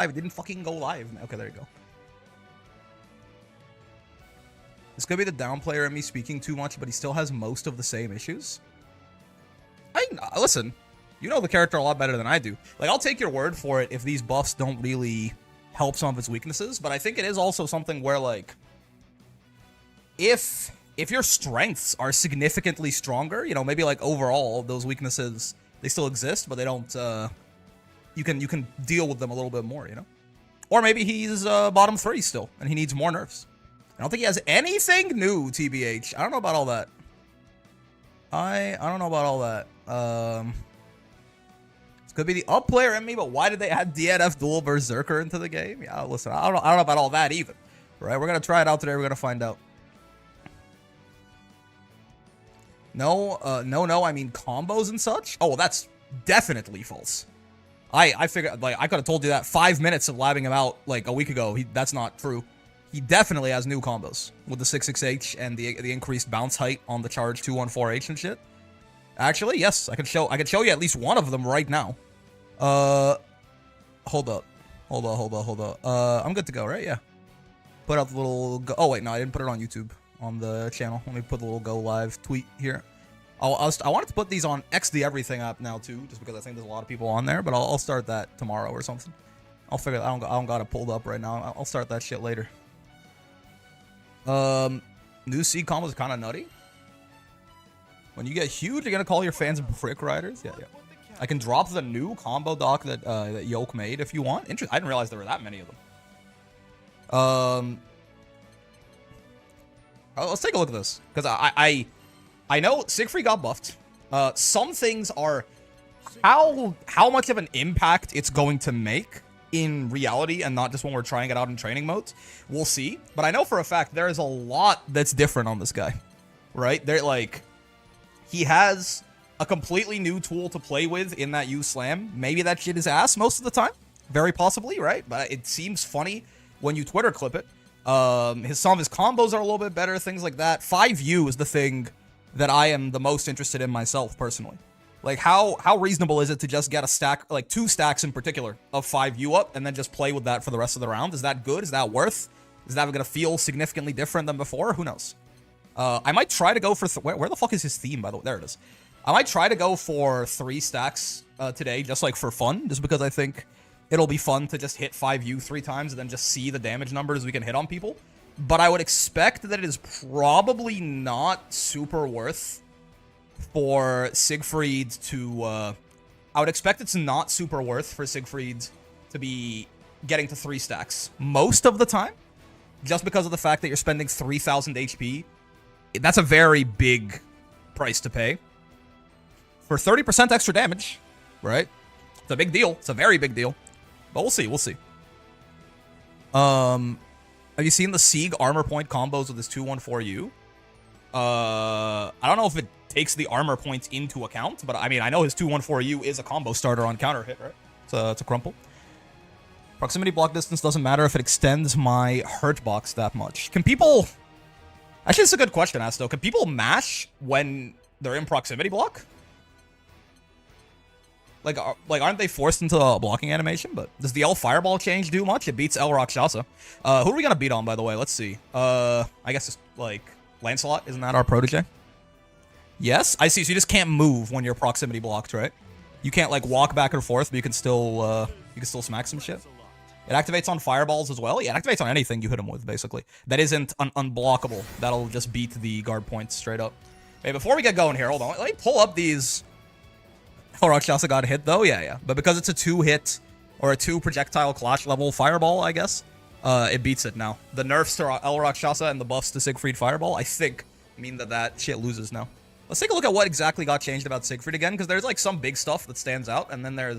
It didn't fucking go live. Okay, there you go. This could be the down player and me speaking too much, but he still has most of the same issues. Listen, you know the character a lot better than I do. Like, I'll take your word for it if these buffs don't really help some of its weaknesses, but I think it is also something where, like, if your strengths are significantly stronger, you know, maybe like overall those weaknesses, they still exist, but they don't, you can deal with them a little bit more, you know? Or maybe he's bottom 3 still, and he needs more nerfs. I don't think he has anything new, TBH. I don't know about all that. I don't know about all that. This could be the up player in me, but why did they add DNF Dual Berserker into the game? Yeah, listen, I don't know about all that either. Right? We're gonna try it out today. We're gonna find out. No, I mean combos and such. Oh, well, that's definitely false. I figured, like, I could have told you that 5 minutes of labbing him out like a week ago. That's not true. He definitely has new combos with the 66H and the increased bounce height on the charge 214H and shit. Actually, yes, I could show you at least one of them right now. Hold up. I'm good to go, right? Yeah. Put out the little go. Oh wait, no, I didn't put it on YouTube on the channel. Let me put the little go live tweet here. I wanted to put these on XD Everything app now too, just because I think there's a lot of people on there. But I'll start that tomorrow or something. I'll figure. I don't got it pulled up right now. I'll start that shit later. New seed combos is kind of nutty. When you get huge, you're gonna call your fans brick riders. Yeah. I can drop the new combo doc that that Yoke made if you want. I didn't realize there were that many of them. Let's take a look at this because I know Siegfried got buffed. Some things are how much of an impact it's going to make in reality and not just when we're trying it out in training modes. We'll see. But I know for a fact there is a lot that's different on this guy, right? He has a completely new tool to play with in that U slam. Maybe that shit is ass most of the time. Very possibly, right? But it seems funny when you Twitter clip it. Some of his combos are a little bit better, things like that. 5U is the thing that I am the most interested in myself, personally. Like, how reasonable is it to just get a stack, like 2 stacks in particular, of 5U up, and then just play with that for the rest of the round? Is that good? Is that worth? Is that going to feel significantly different than before? Who knows? I might try to go for... Where the fuck is his theme, by the way? There it is. I might try to go for 3 stacks today, just like for fun, just because I think it'll be fun to just hit 5U 3 times and then just see the damage numbers we can hit on people. But I would expect that it is probably not super worth for Siegfried to... I would expect it's not super worth for Siegfried to be getting to 3 stacks most of the time, just because of the fact that you're spending 3,000 HP. That's a very big price to pay for 30% extra damage, right? It's a big deal. It's a very big deal. But we'll see. We'll see. Have you seen the Sieg armor point combos with his 214U? I don't know if it takes the armor points into account, but I mean, I know his 214U is a combo starter on counter hit, right? It's a crumple. Proximity block distance doesn't matter if it extends my Hurtbox that much. Can people... Actually, it's a good question, Asto. Can people mash when they're in proximity block? Like, aren't they forced into a blocking animation? But does the L Fireball change do much? It beats El Rakshasa. Who are we gonna beat on, by the way? Let's see. I guess it's, like, Lancelot. Isn't that our protege? Yes? I see. So you just can't move when you're proximity blocked, right? You can't, like, walk back and forth, but you can still smack some shit. It activates on fireballs as well. Yeah, it activates on anything you hit him with, basically. That isn't unblockable. That'll just beat the guard points straight up. Hey, before we get going here, hold on. Let me pull up these... Oh, Rakshasa got hit, though? Yeah. But because it's a 2-hit, or a 2-projectile clash level fireball, I guess, it beats it now. The nerfs to El Rakshasa and the buffs to Siegfried Fireball, I think, mean that shit loses now. Let's take a look at what exactly got changed about Siegfried again, because there's, like, some big stuff that stands out, and then there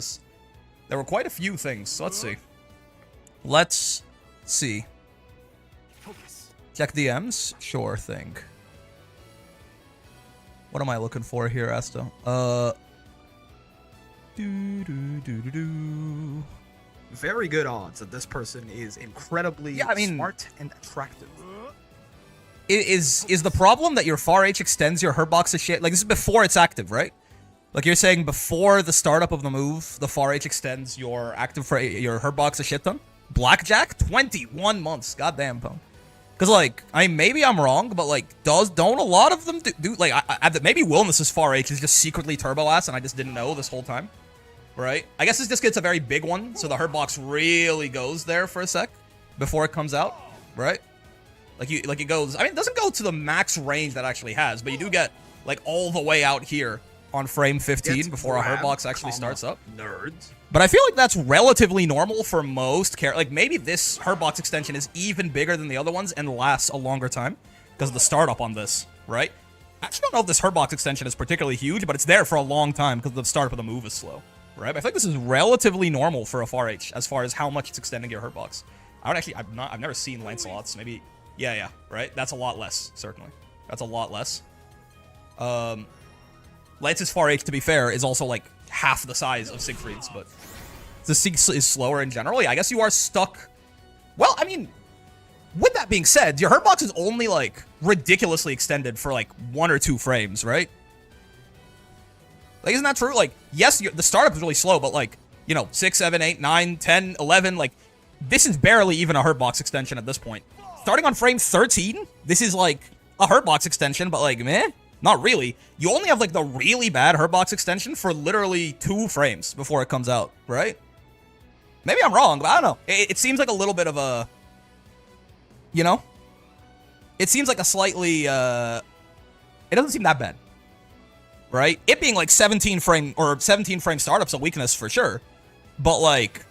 were quite a few things. So let's see. Let's see. Check DMs? Sure thing. What am I looking for here, Asto? Very good odds that this person is incredibly smart and attractive. Is the problem that your far H extends your Hurtbox of shit? Like, this is before it's active, right? Like you're saying before the startup of the move, the far H extends your your Hurtbox a shit ton. Blackjack, 21 months. Goddamn, pwn. Because like, I mean, maybe I'm wrong, but like, don't a lot of them do like, maybe Wilness's far H is just secretly turbo ass, and I just didn't know this whole time, right? I guess this just gets a very big one, so the Hurtbox really goes there for a sec before it comes out, right? Like it goes. I mean, it doesn't go to the max range that it actually has, but you do get like all the way out here on frame 15 before a Hurtbox actually starts up. Nerds. But I feel like that's relatively normal for most like maybe this Hurtbox extension is even bigger than the other ones and lasts a longer time because of the startup on this, right? I actually don't know if this Hurtbox extension is particularly huge, but it's there for a long time because the startup of the move is slow, right? But I feel like this is relatively normal for a far H as far as how much it's extending your Hurtbox. I've never seen Lancelot's. Maybe, yeah, right? That's a lot less, certainly. That's a lot less. Lance's far H, to be fair, is also like half the size of Siegfried's, but the Sieg is slower in general. Yeah, I guess you are stuck. Well, I mean, with that being said, your Hurtbox is only like ridiculously extended for like 1 or 2 frames, right? Like, isn't that true? Like, yes, the startup is really slow, but like, you know, 6, 7, 8, 9, 10, 11, like, this is barely even a Hurtbox extension at this point. Starting on frame 13, this is like a Hurtbox extension, but like, meh. Not really. You only have, like, the really bad Hurtbox extension for literally 2 frames before it comes out, right? Maybe I'm wrong, but I don't know. It seems like a little bit of a... You know? It seems like a slightly, It doesn't seem that bad. Right? It being, like, 17 frame startup's a weakness for sure. But, like...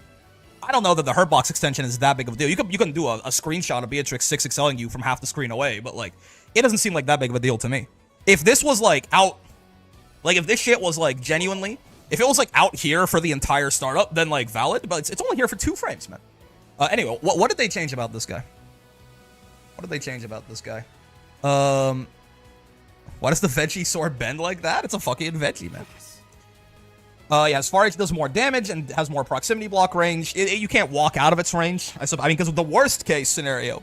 I don't know that the Hurtbox extension is that big of a deal. You can do a screenshot of Beatrix 6XLing you from half the screen away, but, like, it doesn't seem like that big of a deal to me. If this was, like, out... Like, if this shit was, like, genuinely... If it was, like, out here for the entire startup, then, like, valid. But it's only here for 2 frames, man. Anyway, what did they change about this guy? What did they change about this guy? Why does the veggie sword bend like that? It's a fucking veggie, man. Yeah, as far as it does more damage and has more proximity block range, you can't walk out of its range. I mean, because of the worst case scenario.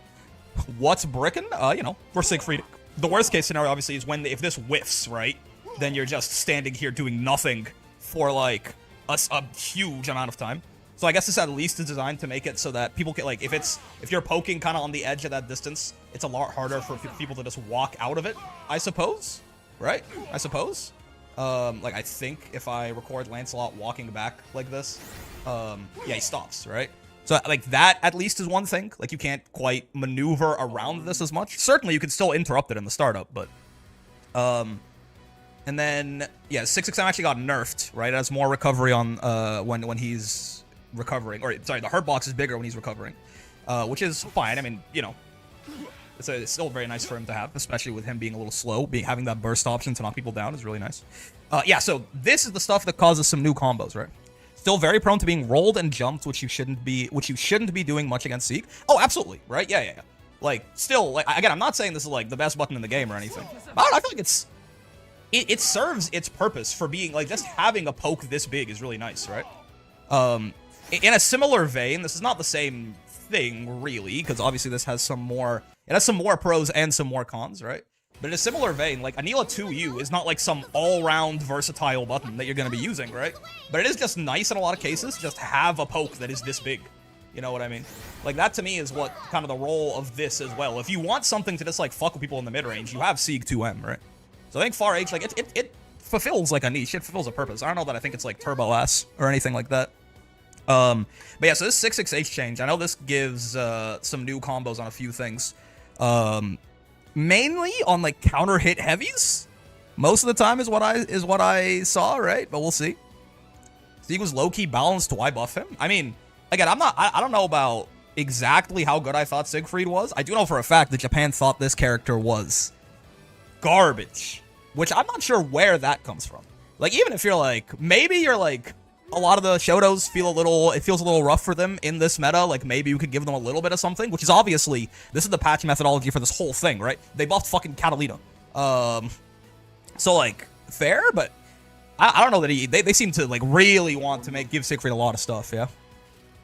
What's brickin'? You know, for Siegfried. The worst case scenario, obviously, is if this whiffs, right? Then you're just standing here doing nothing for, like, a huge amount of time. So I guess this at least is designed to make it so that people can, like, if you're poking kind of on the edge of that distance, it's a lot harder for people to just walk out of it, I suppose. Right? I suppose. Like, I think if I record Lancelot walking back like this, yeah, he stops, right? So, like, that at least is one thing. Like, you can't quite maneuver around this as much. Certainly, you can still interrupt it in the startup, but... And then, yeah, 6XM actually got nerfed, right? It has more recovery on, when he's recovering. Or, sorry, the Hurtbox is bigger when he's recovering. Which is fine. I mean, you know, it's still very nice for him to have, especially with him being a little slow. Having that burst option to knock people down is really nice. Yeah, so this is the stuff that causes some new combos, right? Still very prone to being rolled and jumped, which you shouldn't be doing much against Sieg. Oh, absolutely, right? Yeah. Like, still, like, again, I'm not saying this is, like, the best button in the game or anything. But I feel like it serves its purpose for being, like, just having a poke this big is really nice, right? In a similar vein, this is not the same thing, really, because obviously this has some more... It has some more pros and some more cons, right? But in a similar vein, like, Anila 2U is not like some all-round versatile button that you're going to be using, right? But it is just nice in a lot of cases just to have a poke that is this big. You know what I mean? Like, that to me is what kind of the role of this as well. If you want something to just, like, fuck with people in the mid-range, you have Sieg 2M, right? So I think Far H, like, it fulfills, like, a niche. It fulfills a purpose. I don't know that I think it's, like, turbo-ass or anything like that. But yeah, so this 6XH change, I know this gives some new combos on a few things. Mainly on, like, counter hit heavies. Most of the time is what I saw, right? But we'll see. Sieg was low-key balanced. Why buff him? I mean, again, I don't know about exactly how good I thought Siegfried was. I do know for a fact that Japan thought this character was garbage, which I'm not sure where that comes from. Like, even if you're like, maybe you're like, a lot of the Shotos feels a little rough for them in this meta. Like, maybe you could give them a little bit of something, which is obviously, this is the patch methodology for this whole thing, right? They buffed fucking Catalina. So, like, fair, but I don't know that they seem to, like, really want to give Siegfried a lot of stuff, yeah?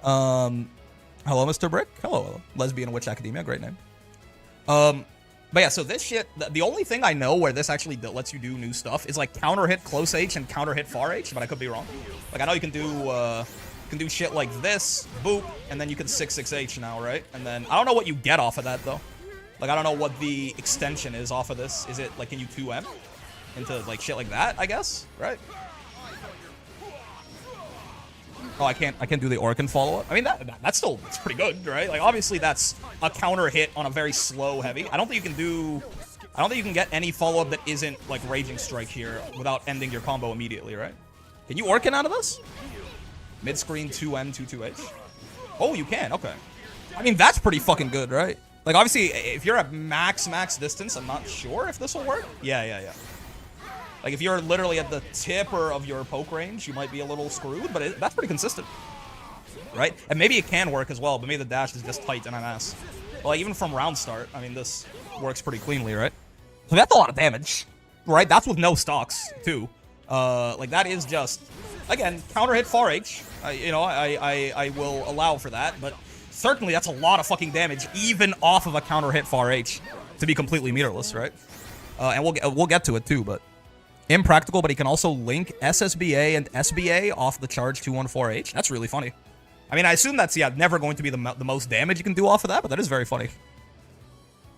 Hello, Mr. Brick. Hello, Lesbian Witch Academia, great name. But yeah, so this shit, the only thing I know where this actually lets you do new stuff is like counter hit close H and counter hit far H, but I could be wrong. Like I know you can do shit like this, boop, and then you can 6-6H now, right? And then I don't know what you get off of that though. Like I don't know what the extension is off of this. Is it like can you 2M into like shit like that? I guess, right? Oh, I can't do the Orkin follow-up. I mean, that's still, it's pretty good, right? Like, obviously, that's a counter hit on a very slow heavy. I don't think you can get any follow-up that isn't, like, Raging Strike here without ending your combo immediately, right? Can you Orkin out of this? Mid-screen 2M, 2-2H. Oh, you can, okay. I mean, that's pretty fucking good, right? Like, obviously, if you're at max distance, I'm not sure if this will work. Yeah. Like, if you're literally at the tipper of your poke range, you might be a little screwed, but that's pretty consistent, right? And maybe it can work as well, but maybe the dash is just tight and an ass. But, like, even from round start, I mean, this works pretty cleanly, right? So that's a lot of damage, right? That's with no stocks, too. Like, that is just, again, counter hit far H. I will allow for that, but certainly that's a lot of fucking damage, even off of a counter hit far H, to be completely meterless, right? And we'll get to it, too, but... Impractical, but he can also link SSBA and SBA off the charge 214H. That's really funny. I mean, I assume that's, yeah, never going to be the most damage you can do off of that, but that is very funny.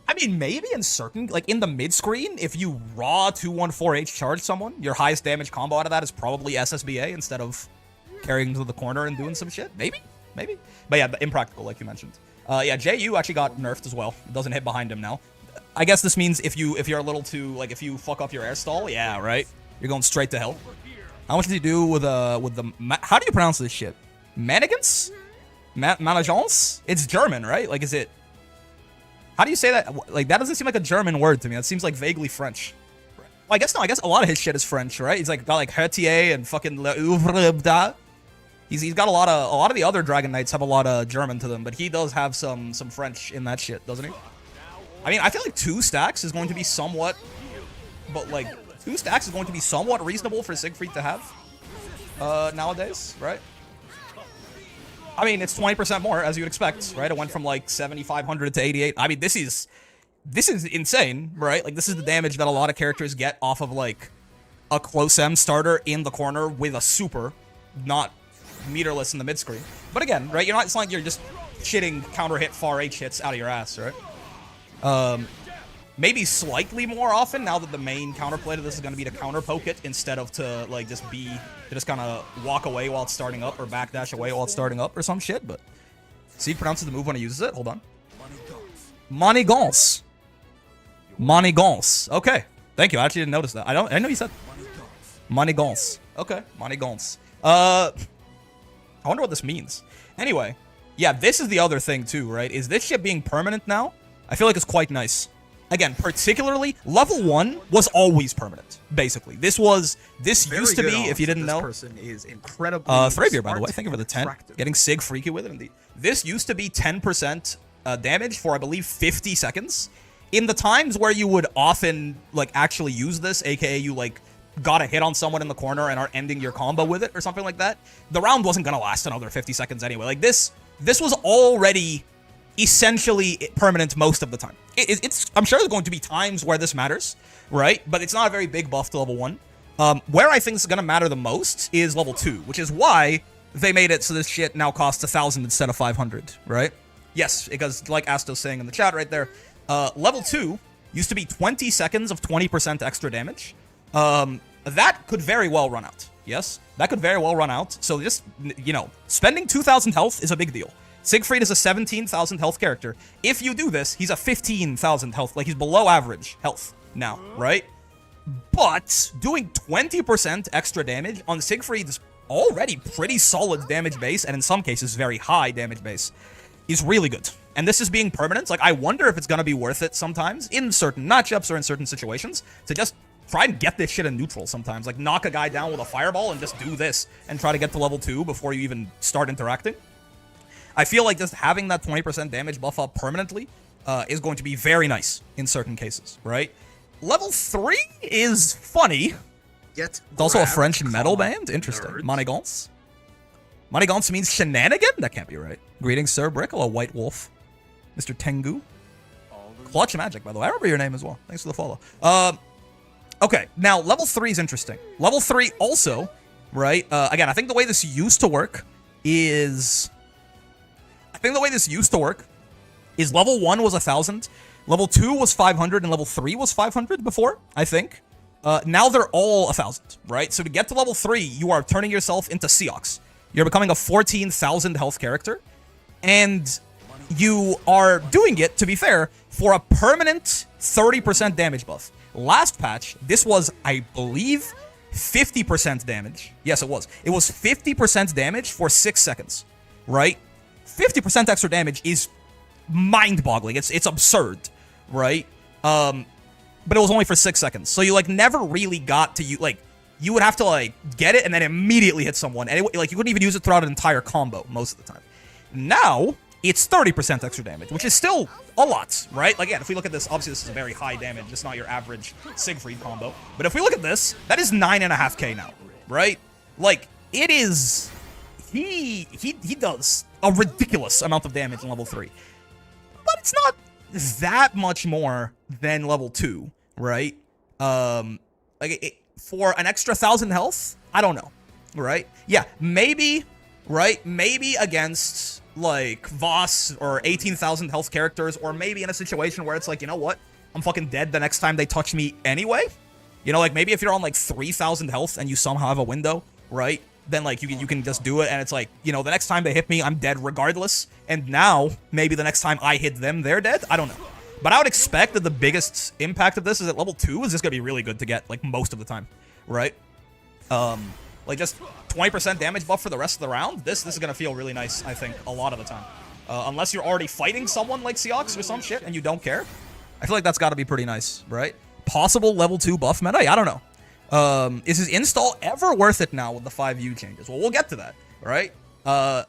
I mean, maybe in certain, like in the mid-screen, if you raw 214H charge someone, your highest damage combo out of that is probably SSBA instead of carrying them to the corner and doing some shit. Maybe. But yeah, the impractical, like you mentioned. Yeah, JU actually got nerfed as well. It doesn't hit behind him now. I guess this means if you're a little too, like, if you fuck up your air stall, yeah, right? You're going straight to hell. How much does he do with the, how do you pronounce this shit? Manigance? Managance? It's German, right? Like, is it, how do you say that? Like, that doesn't seem like a German word to me. That seems like vaguely French. Well, I guess no, I guess a lot of his shit is French, right? He's like, got like Hertier and fucking Le Ouvre da. He's got a lot of the other Dragon Knights have a lot of German to them, but he does have some French in that shit, doesn't he? I mean, I feel like 2 stacks is going to be somewhat, but like 2 stacks is going to be somewhat reasonable for Siegfried to have nowadays, right? I mean, it's 20% more as you'd expect, right? It went from like 7,500 to 88. I mean, this is insane, right? Like this is the damage that a lot of characters get off of like a close M starter in the corner with a super, not meterless in the mid screen. But again, right? It's not like you're just shitting counter hit far H hits out of your ass, right? Maybe slightly more often now that the main counterplay to this is going to be to counter poke it instead of to like just kind of walk away while it's starting up or backdash away while it's starting up or some shit. But Sieg pronounces the move when he uses it. Hold on. Manigance. Okay. Thank you. I actually didn't notice that. I know you said Manigance. Okay. Manigance. I wonder what this means. Anyway. Yeah, this is the other thing too, right? Is this shit being permanent now? I feel like it's quite nice. Again, particularly, level 1 was always permanent, basically. This used to be, if you didn't know... This person is incredibly Thrabier, by the way, thank you for the 10. Getting Sig freaky with it, indeed. This used to be 10% damage for, I believe, 50 seconds. In the times where you would often, like, actually use this, aka you, like, got a hit on someone in the corner and are ending your combo with it or something like that, the round wasn't gonna last another 50 seconds anyway. Like, this was already... essentially permanent most of the time. I'm sure there's going to be times where this matters, right? But it's not a very big buff to level 1. Where I think it's going to matter the most is level 2, which is why they made it so this shit now costs 1,000 instead of 500, right? Yes, because like Asto's saying in the chat right there, level 2 used to be 20 seconds of 20% extra damage. That could very well run out. Yes, that could very well run out. So just, spending 2,000 health is a big deal. Siegfried is a 17,000 health character. If you do this, he's a 15,000 health. Like, he's below average health now, right? But doing 20% extra damage on Siegfried's already pretty solid damage base, and in some cases, very high damage base, is really good. And this is being permanent. Like, I wonder if it's going to be worth it sometimes, in certain matchups or in certain situations, to just try and get this shit in neutral sometimes. Like, knock a guy down with a fireball and just do this, and try to get to level 2 before you even start interacting. I feel like just having that 20% damage buff up permanently is going to be very nice in certain cases, right? Level 3 is funny. It's also a French metal band. Interesting. Manigance. Manigance means shenanigan? That can't be right. Greetings, Sir Brick, a white wolf. Mr. Tengu. Clutch Magic, by the way. I remember your name as well. Thanks for the follow. Okay, now level 3 is interesting. Level 3 also, right? Again, I think the way this used to work is... level 1 was 1,000, level 2 was 500, and level 3 was 500 before, I think. Now they're all 1,000, right? So to get to level 3, you are turning yourself into Seox. You're becoming a 14,000 health character, and you are doing it, to be fair, for a permanent 30% damage buff. Last patch, this was, I believe, 50% damage. Yes, it was. It was 50% damage for 6 seconds, right? 50% extra damage is mind-boggling. It's absurd, right? But it was only for 6 seconds. So you, like, never really got to, you would have to, like, get it and then immediately hit someone. And, you couldn't even use it throughout an entire combo most of the time. Now, it's 30% extra damage, which is still a lot, right? Like, again, if we look at this, obviously this is a very high damage. It's not your average Siegfried combo. But if we look at this, that is 9.5k now, right? Like, it is... He does a ridiculous amount of damage in level 3. But it's not that much more than level 2, right? For an extra 1,000 health, I don't know, right? Yeah, maybe, right? Maybe against, like, Voss or 18,000 health characters, or maybe in a situation where it's like, you know what? I'm fucking dead the next time they touch me anyway. You know, like, maybe if you're on, like, 3,000 health and you somehow have a window, right? Then, like, you can just do it, and it's like, you know, the next time they hit me, I'm dead regardless. And now, maybe the next time I hit them, they're dead? I don't know. But I would expect that the biggest impact of this is at level 2 is just gonna be really good to get, like, most of the time, right? Like, just 20% damage buff for the rest of the round, this is gonna feel really nice, I think, a lot of the time. Unless you're already fighting someone like Seox or some shit and you don't care. I feel like that's gotta be pretty nice, right? Possible level 2 buff meta? I don't know. Is his install ever worth it now with the 5U changes? Well, we'll get to that, right? Now,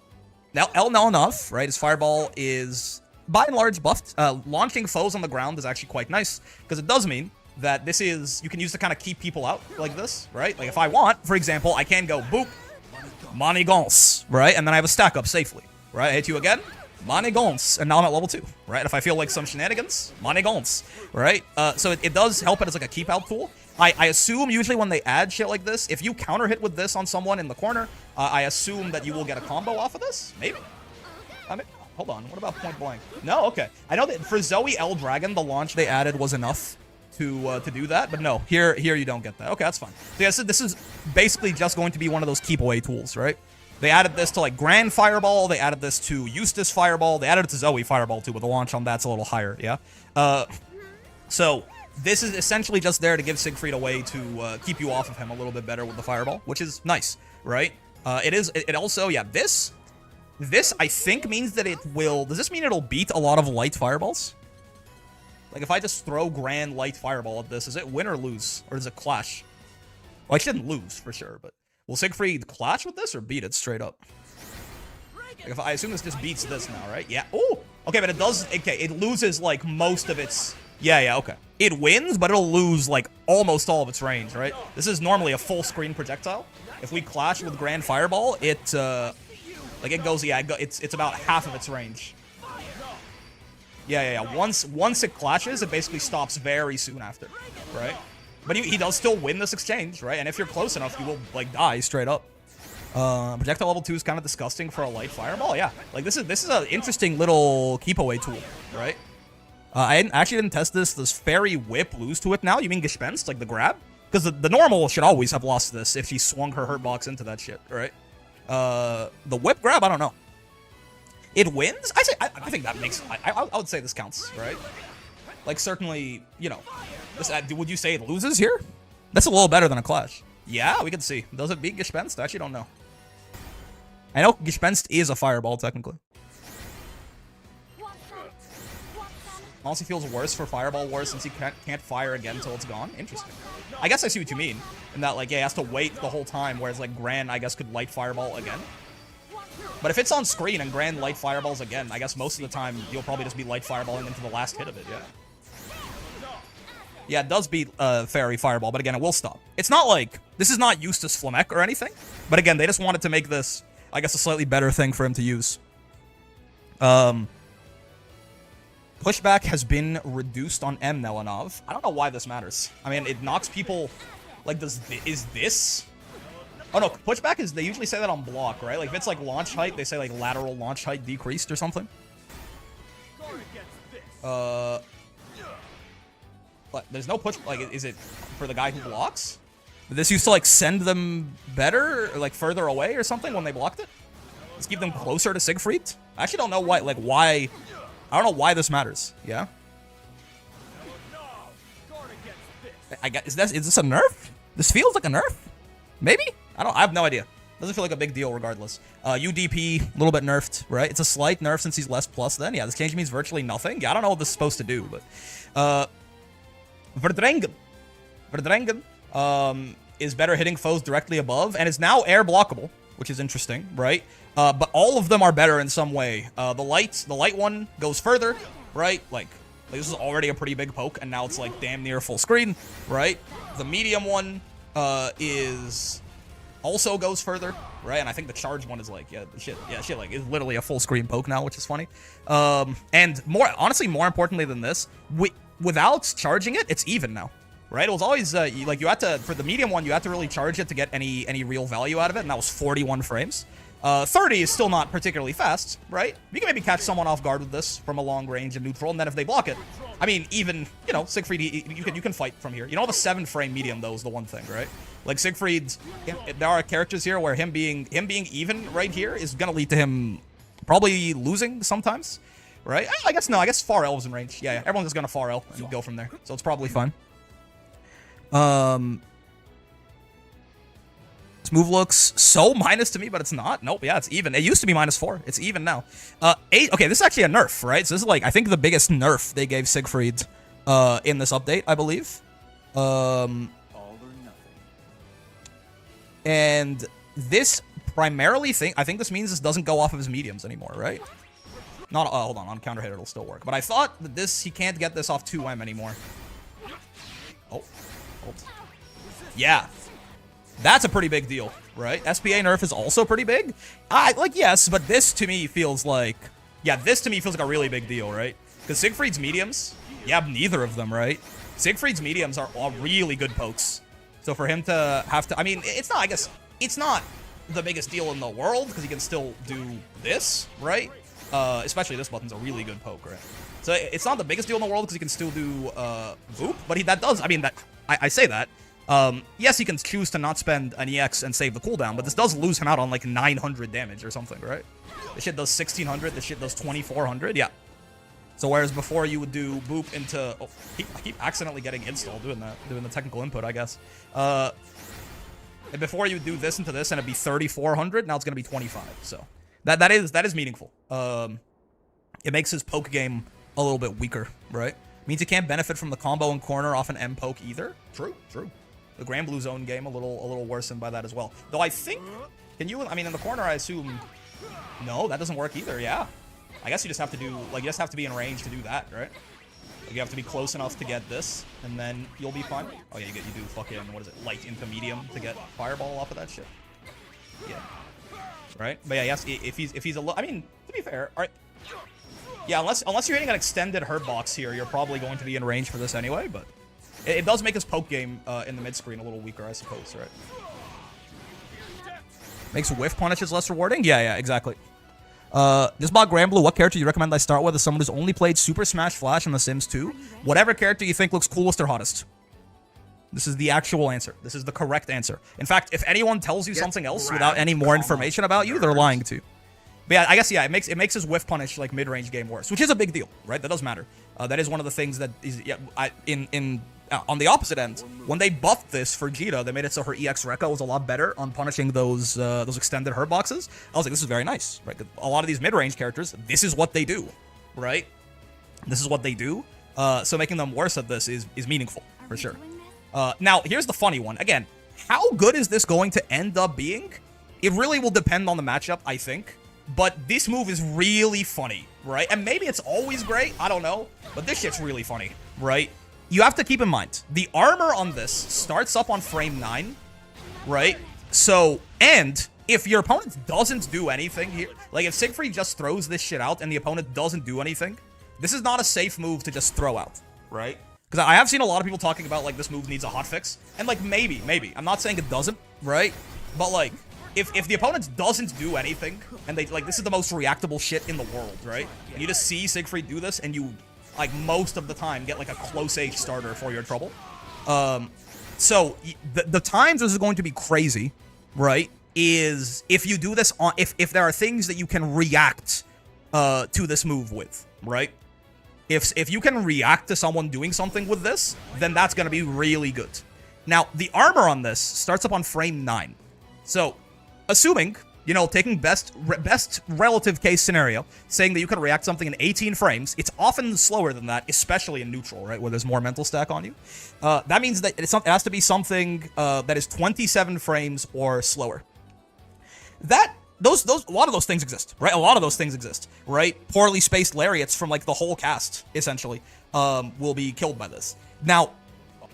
El Enough, right? His fireball is, by and large, buffed. Launching foes on the ground is actually quite nice, because it does mean that this is, you can use to kind of keep people out like this, right? Like, if I want, for example, I can go, boop, Manigance, right? And then I have a stack up safely, right? I hit you again, Manigance, and now I'm at level 2, right? If I feel like some shenanigans, Manigance, right? So it does help it as like a keep out tool. I assume usually when they add shit like this, if you counter hit with this on someone in the corner, I assume that you will get a combo off of this. Maybe. I mean, hold on. What about point blank? No, okay. I know that for Zoe L Dragon, the launch they added was enough to do that, but no, here you don't get that. Okay, that's fine. So yeah, this is basically just going to be one of those keep away tools, right? They added this to like Grand Fireball. They added this to Eustace Fireball. They added it to Zoe Fireball too, but the launch on that's a little higher. Yeah. So. This is essentially just there to give Siegfried a way to keep you off of him a little bit better with the fireball, which is nice, right? It also, yeah, this I think means that it will, does this mean it'll beat a lot of light fireballs? Like, if I just throw Grand Light Fireball at this, does it win or lose? Or does it clash? Well, I shouldn't lose, for sure, but will Siegfried clash with this or beat it straight up? Like, if I assume this just beats this now, right? Yeah. Oh, okay, but it does, okay, it loses, like, most of its... Yeah, okay. It wins, but it'll lose, like, almost all of its range, right? This is normally a full-screen projectile. If we clash with Grand Fireball, it, like, it goes, yeah, it's about half of its range. Yeah. Once it clashes, it basically stops very soon after, right? But he does still win this exchange, right? And if you're close enough, you will, like, die straight up. Projectile level 2 is kind of disgusting for a light fireball, yeah. Like, this is an interesting little keep-away tool, right? I actually didn't test this. Does Fairy Whip lose to it now? You mean Gespenst, like the grab? Because the normal should always have lost this if she swung her Hurtbox into that shit, right? The Whip grab, I don't know. It wins? I think that makes... I would say this counts, right? Like, certainly, you know... This, would you say it loses here? That's a little better than a clash. Yeah, we can see. Does it beat Gespenst? I actually don't know. I know Gespenst is a fireball, technically. Honestly feels worse for Fireball Wars since he can't fire again until it's gone. Interesting. I guess I see what you mean. In that, like, yeah, he has to wait the whole time, whereas, like, Gran, I guess, could light Fireball again. But if it's on screen and Gran light Fireballs again, I guess most of the time you'll probably just be light Fireballing into the last hit of it, yeah. Yeah, it does beat Fairy Fireball, but again, it will stop. It's not like... This is not Eustace Flamek or anything. But again, they just wanted to make this, I guess, a slightly better thing for him to use. Pushback has been reduced on M now on Av. I don't know why this matters. I mean, it knocks people... Like, is this... Oh, no, pushback is... They usually say that on block, right? Like, if it's, like, launch height, they say, like, lateral launch height decreased or something. But there's no push... Like, is it for the guy who blocks? Did this used to, like, send them better, or, like, further away or something when they blocked it? Let's keep them closer to Siegfried? I actually don't know why... Like, why... I don't know why this matters. Yeah? I guess... Is this a nerf? This feels like a nerf? Maybe? I have no idea. Doesn't feel like a big deal regardless. UDP, a little bit nerfed, right? It's a slight nerf since he's less plus then. Yeah, this change means virtually nothing. Yeah, I don't know what this is supposed to do, but... Verdrängen is better hitting foes directly above, and is now air blockable, which is interesting, right? But all of them are better in some way. The light one goes further, right? Like, this is already a pretty big poke, and now it's like damn near full screen, right? The medium one is also goes further, right? And I think the charge one is like, shit, like, is literally a full screen poke now, which is funny. And honestly, more importantly than this, without charging it, it's even now. Right? It was always, like, you had to, for the medium one, you had to really charge it to get any real value out of it, and that was 41 frames. 30 is still not particularly fast, right? You can maybe catch someone off guard with this from a long range and neutral, and then if they block it, I mean, even, you know, Siegfried, you can fight from here. You know, the 7-frame medium, though, is the one thing, right? Like, Siegfried, there are characters here where him being even right here is gonna lead to him probably losing sometimes, right? I guess Far Elves in range. Yeah, everyone's just gonna Far Elf and go from there, so it's probably fine. This move looks so minus to me, but it's not. Nope, yeah, it's even. It used to be -4. It's even now. 8. Okay, this is actually a nerf, right? So this is like, I think the biggest nerf they gave Siegfried in this update, I believe. All or nothing. And this primarily I think this means this doesn't go off of his mediums anymore, right? Not, hold on counter hit it'll still work. But I thought that he can't get this off 2M anymore. Oh. Yeah, that's a pretty big deal, right? SPA nerf is also pretty big. Yes, but this to me feels like, this to me feels like a really big deal, right? Because Siegfried's mediums, neither of them, right? Siegfried's mediums are all really good pokes. So for him to have to, I mean, it's not, I guess, it's not the biggest deal in the world because he can still do this, right? Especially this button's a really good poke, right? So it's not the biggest deal in the world because he can still do boop, but that does, I mean, I say that. Yes, he can choose to not spend an EX and save the cooldown, but this does lose him out on like 900 damage or something, right? This shit does 1600, this shit does 2400, yeah. So whereas before you would do boop into, I keep accidentally getting install doing the technical input, I guess. And before you would do this into this and it'd be 3400, now it's gonna be 25, so. That is meaningful. It makes his poke game a little bit weaker, right? Means he can't benefit from the combo and corner off an M poke either. True. The Grand Blue Zone game a little worsened by that as well. Though I think, I mean, in the corner, I assume, no, that doesn't work either. Yeah, I guess you just have to do, like, you just have to be in range to do that, right? Like, you have to be close enough to get this, and then you'll be fine. Oh yeah, you do fucking, what is it, light into medium to get fireball off of that shit. Yeah. Right? But yeah, yes, if he's a little, I mean, to be fair, all right. Yeah, unless you're hitting an extended Hurtbox here, you're probably going to be in range for this anyway, but it does make his poke game in the mid-screen a little weaker, I suppose, right? Makes whiff punishes less rewarding? Yeah, exactly. This bot Grand Blue, what character do you recommend I start with as someone who's only played Super Smash Flash in The Sims 2? Whatever character you think looks coolest or hottest. This is the actual answer. This is the correct answer. In fact, if anyone tells you something else without any more information about you, they're lying to you. But yeah, I guess, yeah, it makes his whiff punish, like, mid-range game worse, which is a big deal, right? That does matter. That is one of the things that is, on the opposite end, when they buffed this for Jita, they made it so her EX Rekka was a lot better on punishing those extended hurt boxes. I was like, this is very nice, right? A lot of these mid-range characters, this is what they do, right? This is what they do. So making them worse at this is meaningful, for sure. Now, here's the funny one. Again, how good is this going to end up being? It really will depend on the matchup, I think. But this move is really funny, right? And maybe it's always great, I don't know. But this shit's really funny, right? You have to keep in mind, the armor on this starts up on frame 9, right? So, and if your opponent doesn't do anything here, like if Siegfried just throws this shit out and the opponent doesn't do anything, this is not a safe move to just throw out, right? Because I have seen a lot of people talking about, like, this move needs a hotfix. And, like, maybe. I'm not saying it doesn't, right? But, like, if the opponent doesn't do anything, and they, like, this is the most reactable shit in the world, right? And you just see Siegfried do this, and you, like, most of the time get, like, a close H starter for your trouble. So, the times this is going to be crazy, right, is if you do this on, if there are things that you can react to this move with, right? If you can react to someone doing something with this, then that's going to be really good. Now, the armor on this starts up on frame 9. So, assuming, you know, taking best relative case scenario, saying that you can react something in 18 frames, it's often slower than that, especially in neutral, right, where there's more mental stack on you. That means that it has to be something that is 27 frames or slower. A lot of those things exist, right? A lot of those things exist, right? Poorly spaced lariats from, like, the whole cast, essentially, will be killed by this. Now,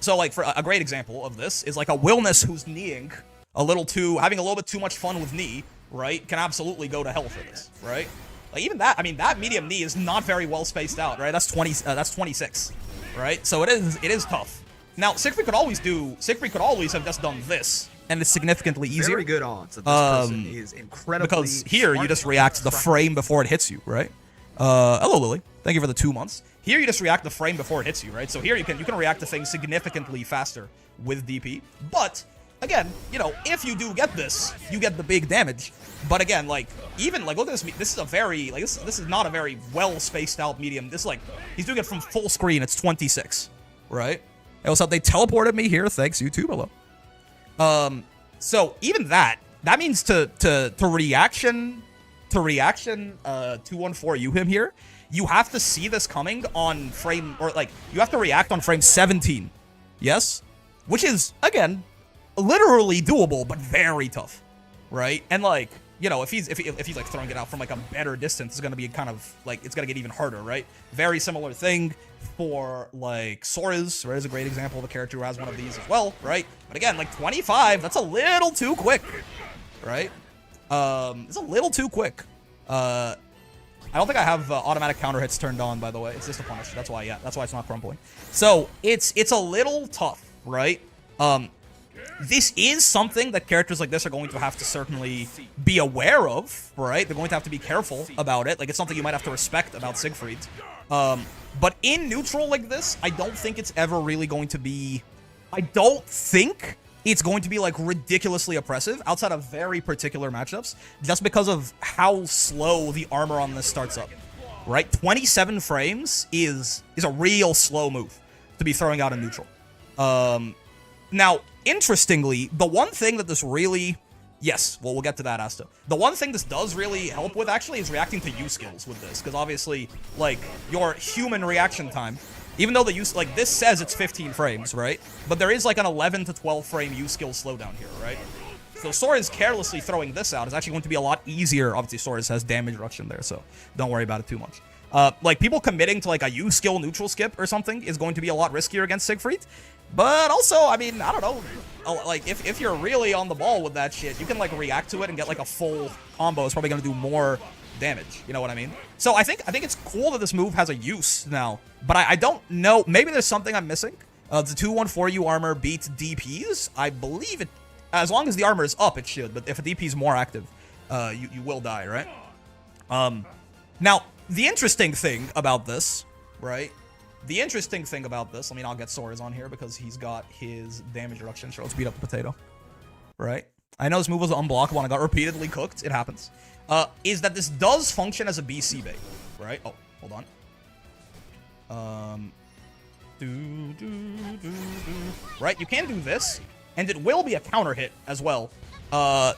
so, like, for a great example of this is, like, a Wilness who's kneeing having a little bit too much fun with knee, right? Can absolutely go to hell for this, right? Like, even that, I mean, that medium knee is not very well spaced out, right? That's 26, right? So it is tough. Now, Siegfried could always have just done this, and it's significantly easier. Very good odds that this person is incredibly because here you just react the frame before it hits you, right? Hello, Lily. Thank you for the 2 months. Here you just react the frame before it hits you, right? So here you can react to things significantly faster with DP. But again, you know, if you do get this, you get the big damage. But again, like, even, like, look at this. This is a very, like, this is not a very well spaced out medium. This, like, he's doing it from full screen. It's 26, right? Hey, what's up? They teleported me here. Thanks, YouTube. Hello. So even that means to reaction 214 you him here, you have to see this coming on frame, or, like, you have to react on frame 17. Yes? Which is, again, literally doable, but very tough, right? And, like, you know, if he's like throwing it out from, like, a better distance, it's gonna be kind of, like, it's gonna get even harder, right? Very similar thing for, like, Sora's, right? Is a great example of a character who has one of these as well, right? But again, like, 25, that's a little too quick, right? It's a little too quick. I don't think I have automatic counter hits turned on, by the way. It's just a punish. That's why, yeah, that's why it's not crumpling. So it's a little tough, right? This is something that characters like this are going to have to certainly be aware of, right? They're going to have to be careful about it. Like, it's something you might have to respect about Siegfried. But in neutral like this, I don't think it's ever really going to be... I don't think it's going to be, like, ridiculously oppressive outside of very particular matchups, just because of how slow the armor on this starts up, right? 27 frames is a real slow move to be throwing out in neutral. Now, interestingly, the one thing that this really... Yes, well, we'll get to that, Asta. The one thing this does really help with, actually, is reacting to U skills with this, because obviously, like, your human reaction time, even though the use, like, this says it's 15 frames, right? But there is, like, an 11 to 12 frame U skill slowdown here, right? So Sora's carelessly throwing this out is actually going to be a lot easier. Obviously, Sora's has damage reduction there, so don't worry about it too much. Like, people committing to, like, a U skill neutral skip or something is going to be a lot riskier against Siegfried. But also, I mean, I don't know, like, if you're really on the ball with that shit, you can, like, react to it and get, like, a full combo. It's probably going to do more damage, you know what I mean? So I think it's cool that this move has a use now, but I don't know, maybe there's something I'm missing. The 214U armor beats DPs. I believe it, as long as the armor is up, it should, but if a DP is more active, you will die, right? Now, the interesting thing about this, right? The interesting thing about this, I mean, I'll get Sora's on here because he's got his damage reduction. Sure, let's beat up the potato, right? I know this move was unblockable and I got repeatedly cooked. It happens. Is that this does function as a BC bait, right? Oh, hold on. Right, you can do this, and it will be a counter hit as well.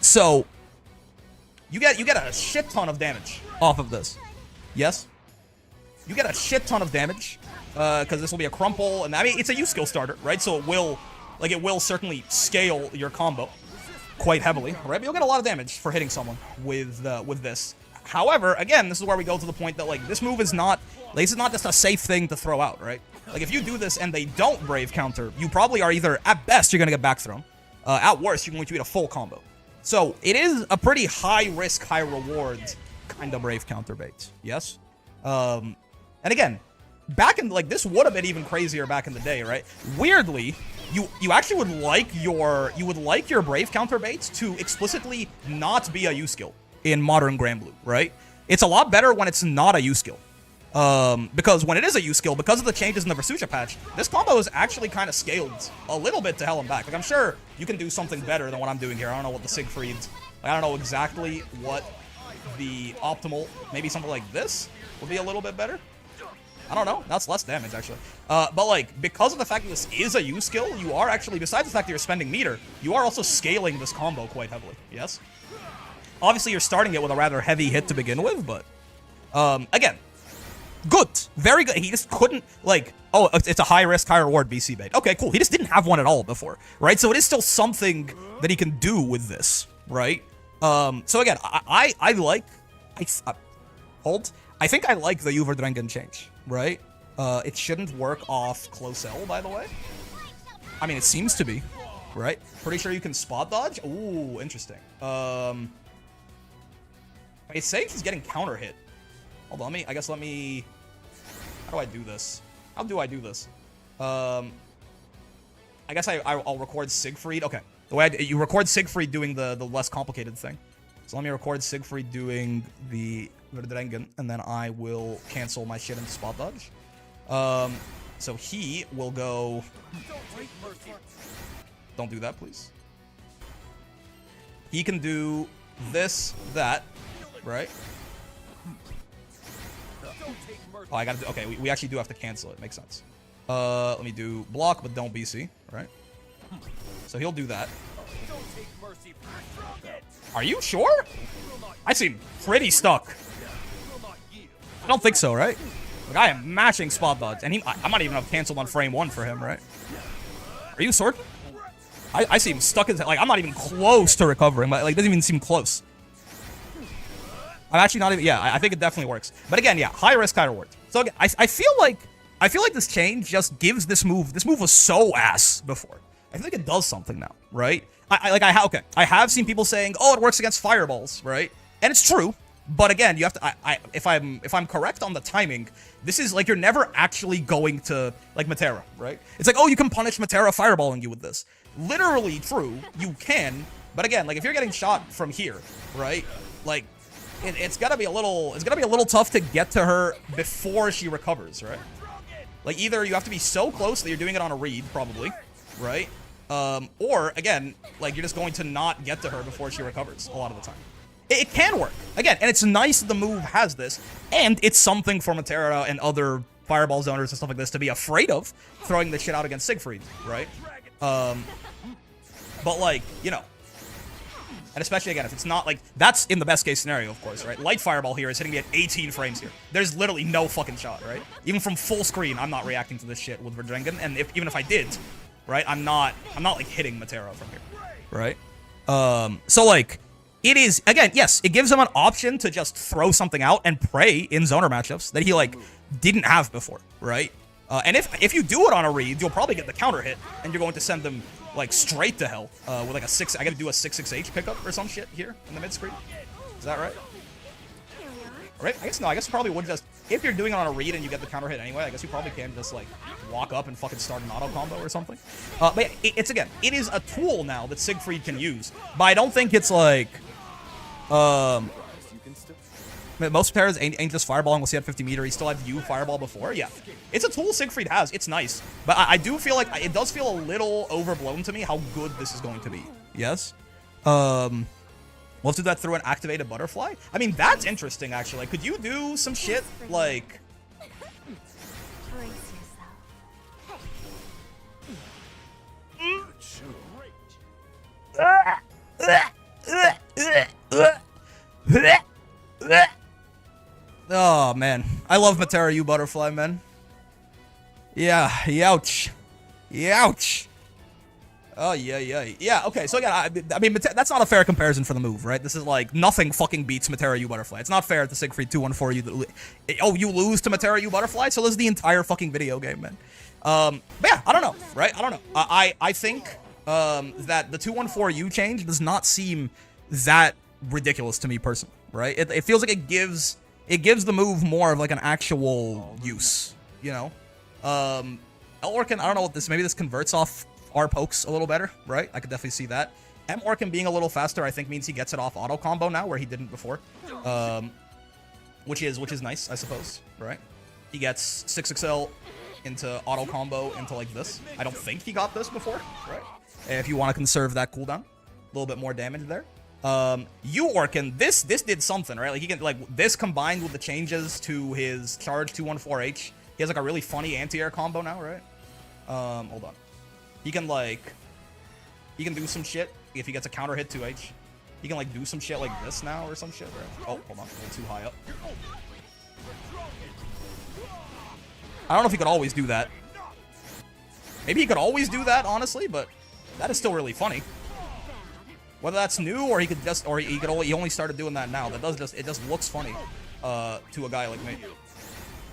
So you get a shit ton of damage off of this. Yes, you get a shit ton of damage because this will be a crumple, and I mean it's a U skill starter, right? So it will certainly scale your combo quite heavily, right? But you'll get a lot of damage for hitting someone with this. However, again, this is where we go to the point that, like, this move is not, like, this is not just a safe thing to throw out, right? Like, if you do this and they don't Brave counter, you probably are either, at best, you're going to get back thrown. At worst, you're going to get a full combo. So, it is a pretty high risk, high reward kind of Brave counter bait. Yes? And And again, back in, like, this would have been even crazier back in the day, right? Weirdly, you actually would like your Brave counterbaits to explicitly not be a U skill in modern Grand Blue, right? It's a lot better when it's not a U skill. Because when it is a U skill, because of the changes in the Versucha patch, this combo is actually kind of scaled a little bit to hell and back. Like, I'm sure you can do something better than what I'm doing here. I don't know what the Siegfried, like, I don't know exactly what the optimal, maybe something like this would be a little bit better. I don't know. That's less damage, actually. But, like, because of the fact that this is a U skill, you are actually, besides the fact that you're spending meter, you are also scaling this combo quite heavily. Yes? Obviously, you're starting it with a rather heavy hit to begin with, but, again, good. Very good. He just couldn't, like, oh, it's a high-risk, high-reward BC bait. Okay, cool. He just didn't have one at all before, right? So it is still something that he can do with this, right? So, again, I think I like the Uverdrengen change. Right? It shouldn't work off close L, by the way. I mean, it seems to be, right? Pretty sure you can spot dodge. Ooh, interesting. It's saying he's getting counter hit. Hold on, let me. How do I do this? How do I do this? I guess I'll record Siegfried. Okay, the way you record Siegfried doing the less complicated thing. So let me record Siegfried doing the Verdrengen, and then I will cancel my shit into spot dodge. So he will go... Don't do that, please. He can do this, that, right? Oh, I gotta do... Okay, we actually do have to cancel it. Makes sense. Let me do block, but don't BC, right? So he'll do that. Are you sure? I seem pretty stuck. I don't think so, right? Like, I am mashing spot dodge, and I might even have canceled on frame 1 for him, right? Are you certain? I seem stuck as, like, I'm not even close to recovering. Like, doesn't even seem close. I'm actually not even, yeah, I think it definitely works. But again, yeah, high risk, high reward. So again, I feel like this change just gives this move was so ass before. I feel like it does something now, right? I have seen people saying, oh, it works against fireballs, right? And it's true. But again, you have to, if I'm correct on the timing, this is like, you're never actually going to, like, Matera, right? It's like, oh, you can punish Matera fireballing you with this. Literally true, you can. But again, like, if you're getting shot from here, right? Like, it's gotta be a little tough to get to her before she recovers, right? Like, either you have to be so close that you're doing it on a read, probably, right? Or, again, like, you're just going to not get to her before she recovers a lot of the time. It can work. Again, and it's nice that the move has this, and it's something for Matera and other fireball zoners and stuff like this to be afraid of, throwing the shit out against Siegfried, right? But, like, you know, and especially, again, if it's not, like, that's in the best case scenario, of course, right? Light fireball here is hitting me at 18 frames here. There's literally no fucking shot, right? Even from full screen, I'm not reacting to this shit with Verdrengen, and even if I did, right, I'm not like, hitting Matera from here, right? So, like, it is, again, yes, it gives him an option to just throw something out and pray in zoner matchups that he, like, didn't have before, right? And if you do it on a read, you'll probably get the counter hit, and you're going to send them, like, straight to hell with, like, I gotta do a 6-6H pickup or some shit here in the mid-screen. Is that right? Right? I guess no, I guess you probably would just, if you're doing it on a read and you get the counter hit anyway, I guess you probably can just, like, walk up and fucking start an auto combo or something. But yeah, it's, again, it is a tool now that Siegfried can use, but I don't think it's, like, most players ain't just fireballing unless he had 50 meter. He still had you fireball before. Yeah, it's a tool Siegfried has. It's nice, but I do feel like it does feel a little overblown to me how good this is going to be. Yes. We'll do that through an activated butterfly. I mean, that's interesting actually. Like, could you do some shit like? Oh man, I love Matera U Butterfly, man. Yeah, youch. Youch. Oh, yeah. Okay, so again, I mean, that's not a fair comparison for the move, right? This is like, nothing fucking beats Matera U Butterfly. It's not fair at the Siegfried 214 you lose to Matera U Butterfly, so lose the entire fucking video game, man. But yeah, I don't know, right? I don't know. I think that the 214U change does not seem that ridiculous to me personally, right? It feels like it gives it gives the move more of like an actual use, you know? L-Orcan, I don't know what this, maybe this converts off R pokes a little better, right? I could definitely see that. M-Orcan being a little faster, I think means he gets it off auto combo now, where he didn't before. Which is nice, I suppose, right? He gets 6XL into auto combo into like this. I don't think he got this before, right? If you want to conserve that cooldown. A little bit more damage there. U-Orcan, this did something, right? Like he can, like, this combined with the changes to his charge 214H, he has like a really funny anti-air combo now, right? Hold on. He can do some shit if he gets a counter hit 2H. He can like do some shit like this now or some shit, right? Oh, hold on, a little too high up. I don't know if he could always do that. Maybe he could always do that, honestly, but that is still really funny. Whether that's new or he could just, or he only started doing that now. That does just, it just looks funny to a guy like me.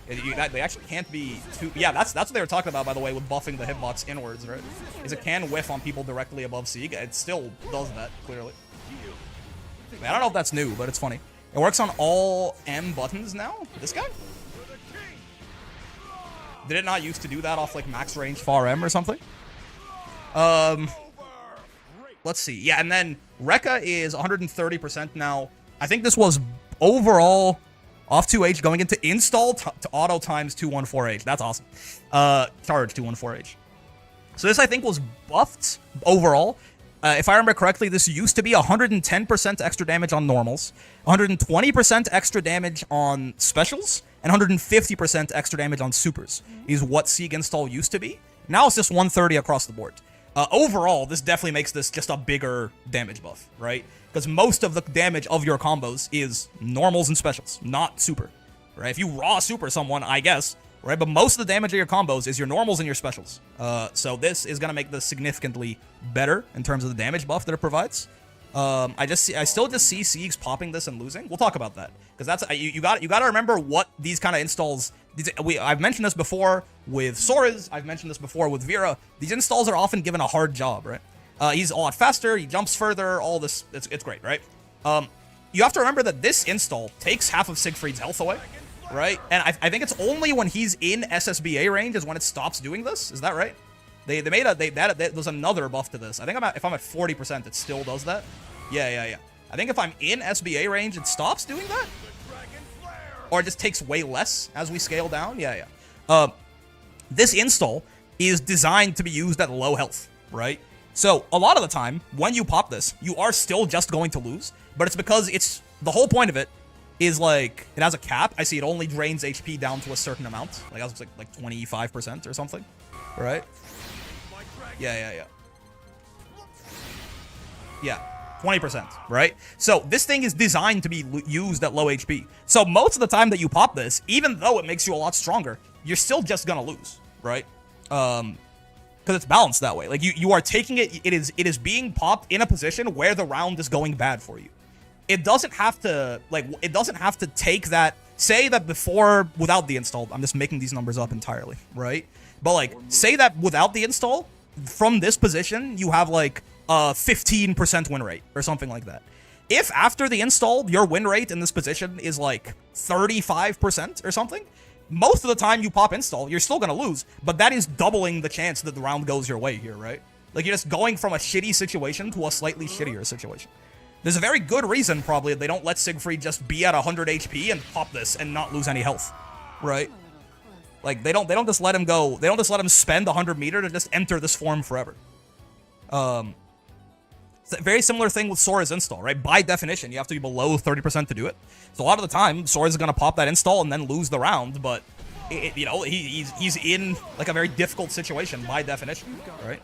They actually can't be too. Yeah, that's what they were talking about, by the way, with buffing the hitbox inwards, right? Is it can whiff on people directly above Sieg. It still does that clearly. I don't know if that's new, but it's funny. It works on all M buttons now. This guy. Did it not used to do that off like max range far M or something? Let's see. Yeah, and then Rekka is 130% now. I think this was overall off 2H going into install to auto times 214H. That's awesome. Charge 214H. So this I think was buffed overall. If I remember correctly, this used to be 110% extra damage on normals, 120% extra damage on specials, and 150% extra damage on supers is what Sieg install used to be. Now it's just 130 across the board. Overall, this definitely makes this just a bigger damage buff, right? Because most of the damage of your combos is normals and specials, not super, right? If you raw super someone, I guess, right? But most of the damage of your combos is your normals and your specials. So this is going to make this significantly better in terms of the damage buff that it provides. I still just see Siegs popping this and losing. We'll talk about that because that's you got to remember what these kind of installs. I've mentioned this before with Sora's. I've mentioned this before with Vera. These installs are often given a hard job, right? He's a lot faster. He jumps further. All this, it's great, right? You have to remember that this install takes half of Siegfried's health away, right? And I think it's only when he's in SSBA range is when it stops doing this. Is that right? There's another buff to this. I think if I'm at 40%, it still does that. Yeah. I think if I'm in SBA range, it stops doing that. Or it just takes way less as we scale down. Yeah. This install is designed to be used at low health, right? So a lot of the time, when you pop this, you are still just going to lose. But it's because the whole point of it is like, it has a cap. I see it only drains HP down to a certain amount. Like, I was like 25% or something, right? Yeah. Yeah, 20%, right? So this thing is designed to be used at low HP. So most of the time that you pop this, even though it makes you a lot stronger, you're still just gonna lose, right? Because it's balanced that way. Like you are taking it. It is being popped in a position where the round is going bad for you. It doesn't have to take that. Say that before without the install. I'm just making these numbers up entirely, right? But like, say that without the install, from this position, you have like a 15% win rate or something like that. If after the install, your win rate in this position is like 35% or something, most of the time you pop install, you're still going to lose, but that is doubling the chance that the round goes your way here, right? Like you're just going from a shitty situation to a slightly shittier situation. There's a very good reason probably that they don't let Siegfried just be at 100 HP and pop this and not lose any health, right? Like they don't just let him go. They don't just let him spend 100 meter to just enter this form forever. It's a very similar thing with Sora's install, right? By definition, you have to be below 30% to do it. So a lot of the time, Sora's gonna pop that install and then lose the round, but he's in like a very difficult situation by definition, right?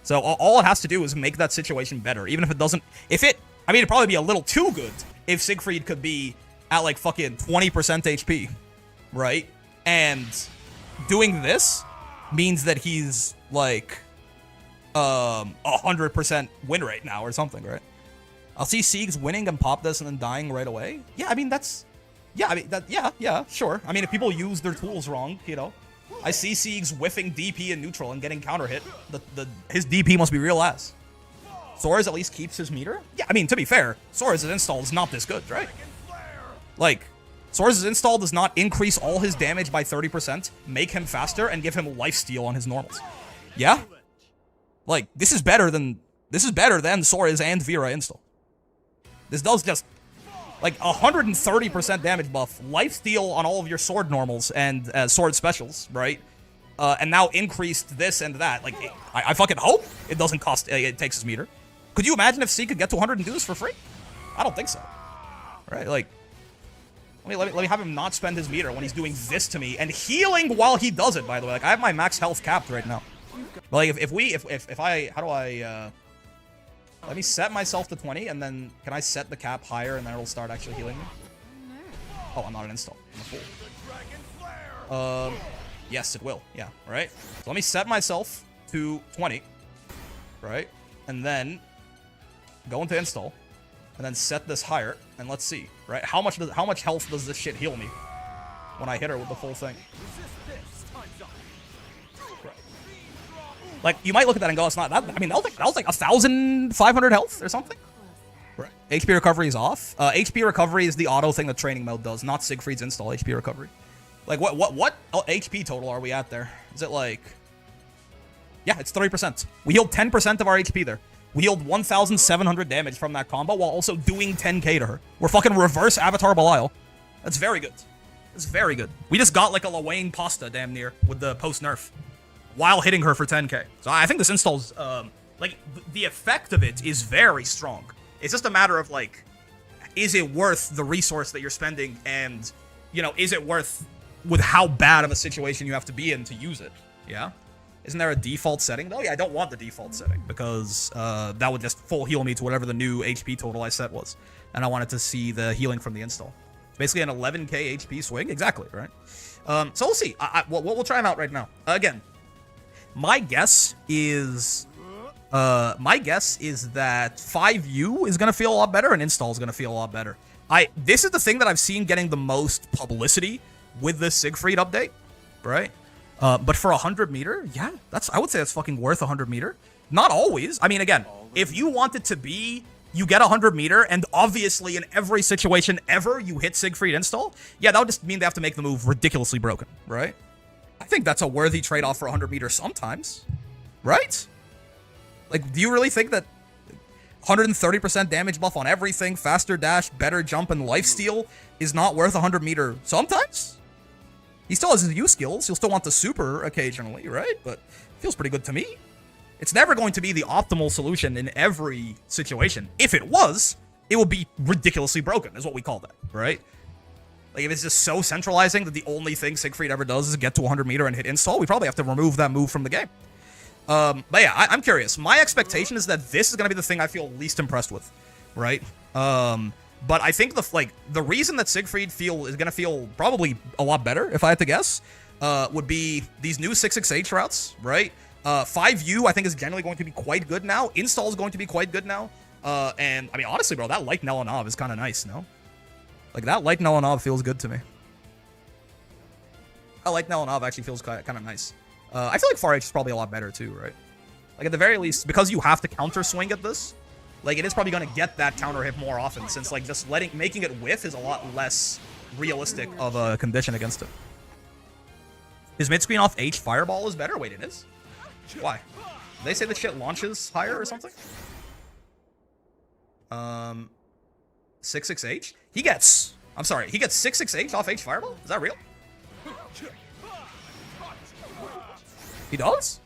So all it has to do is make that situation better, even if it doesn't. I mean, it'd probably be a little too good if Siegfried could be at like fucking 20% HP, right? And doing this means that he's like 100% win rate now or something, right? I'll see Siegs winning and pop this and then dying right away. Yeah, I mean yeah, sure. I mean, if people use their tools wrong, you know, I see Siegs whiffing DP in neutral and getting counter hit. His DP must be real ass. Sora's at least keeps his meter. Yeah, I mean, to be fair, Sora's install is not this good, right? Like, Sora's install does not increase all his damage by 30%, make him faster, and give him lifesteal on his normals. Yeah? Like, this is better than Sora's and Vera install. This does just, like, 130% damage buff, lifesteal on all of your sword normals and sword specials, right? And now increased this and that. Like, I fucking hope it doesn't cost, it takes his meter. Could you imagine if C could get to 100 and do this for free? I don't think so. Right, like, let me have him not spend his meter when he's doing this to me and healing while he does it, by the way. Like, I have my max health capped right now. But like, if I, how do I, let me set myself to 20, and then can I set the cap higher, and then it'll start actually healing me? Oh, I'm not an install. I'm a fool. Yes, it will. Yeah, right? So let me set myself to 20, right? And then go into install, and then set this higher, and let's see, right? How much health does this shit heal me when I hit her with the full thing? Like, you might look at that and go, it's not that. I mean, that was like 1,500 health or something. Right. HP recovery is off. HP recovery is the auto thing that training mode does, not Siegfried's install HP recovery. Like, what HP total are we at there? Is it like... Yeah, it's 30%. We healed 10% of our HP there. We healed 1,700 damage from that combo while also doing 10k to her. We're fucking reverse Avatar Belial. That's very good. That's very good. We just got like a Lawayne pasta damn near with the post-nerf while hitting her for 10k. So I think this install's, like, the effect of it is very strong. It's just a matter of, like, is it worth the resource that you're spending, and, you know, is it worth with how bad of a situation you have to be in to use it? Yeah? Isn't there a default setting, though? Yeah, I don't want the default setting, because that would just full heal me to whatever the new HP total I set was. And I wanted to see the healing from the install. Basically an 11k HP swing. Exactly, right? So we'll see. We'll try them out right now. Again, my guess is that 5U is going to feel a lot better, and install is going to feel a lot better. This is the thing that I've seen getting the most publicity with this Siegfried update, right? But for 100 meter, yeah, I would say that's fucking worth 100 meter. Not always. I mean, again, if you want it to be, you get 100 meter, and obviously in every situation ever you hit Siegfried install, yeah, that would just mean they have to make the move ridiculously broken, right? I think that's a worthy trade-off for 100 meter sometimes, right? Like, do you really think that 130% damage buff on everything, faster dash, better jump, and lifesteal is not worth 100 meter sometimes? He still has his U skills. He'll still want the super occasionally, right? But it feels pretty good to me. It's never going to be the optimal solution in every situation. If it was, it would be ridiculously broken, is what we call that, right? Like, if it's just so centralizing that the only thing Siegfried ever does is get to 100 meter and hit install, we probably have to remove that move from the game. But yeah, I'm curious. My expectation is that this is going to be the thing I feel least impressed with, right? But I think the reason that Siegfried is going to feel probably a lot better, if I had to guess, would be these new 668 routes, right? 5U I think is generally going to be quite good now. Install is going to be quite good now. And I mean, honestly, bro, that light Nelanav is kind of nice, no? Like, that light Nelanav feels good to me. I like Nelanav actually feels kind of nice. I feel like Far H is probably a lot better too, right? Like, at the very least, because you have to counter swing at this, like, it is probably going to get that counter hit more often, since, like, just making it whiff is a lot less realistic of a condition against it. His mid-screen off H Fireball is better? Wait, it is? Why? Did they say the shit launches higher or something? 66H? He gets 66H off H Fireball? Is that real? He does?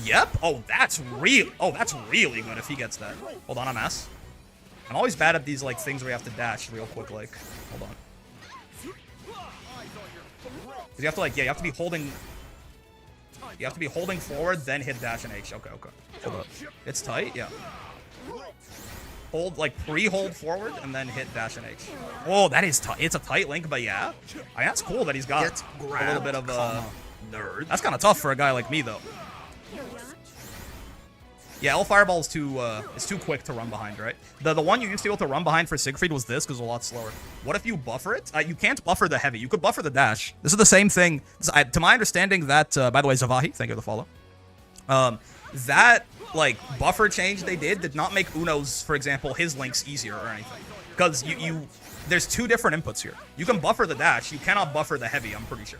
Yep. Oh, that's real. Oh, that's really good if he gets that. Hold on, I'm ass. I'm always bad at these, like, things where you have to dash real quick, like. Hold on. You have to, like, yeah, you have to be holding forward, then hit dash and H. Okay. Hold up. It's tight, yeah. Hold, like, pre-hold forward, and then hit dash and H. Oh, that is tight. It's a tight link, but yeah. I mean, that's cool that he's got a little bit of nerd. That's kind of tough for a guy like me, though. Yeah, L Fireball is too quick to run behind, right? The one you used to be able to run behind for Siegfried was this, because it was a lot slower. What if you buffer it? You can't buffer the heavy. You could buffer the dash. This is the same thing. To my understanding, that, by the way, Zavahi, thank you for the follow. that like buffer change they did not make Uno's, for example, his links easier or anything. Because there's two different inputs here. You can buffer the dash, you cannot buffer the heavy, I'm pretty sure.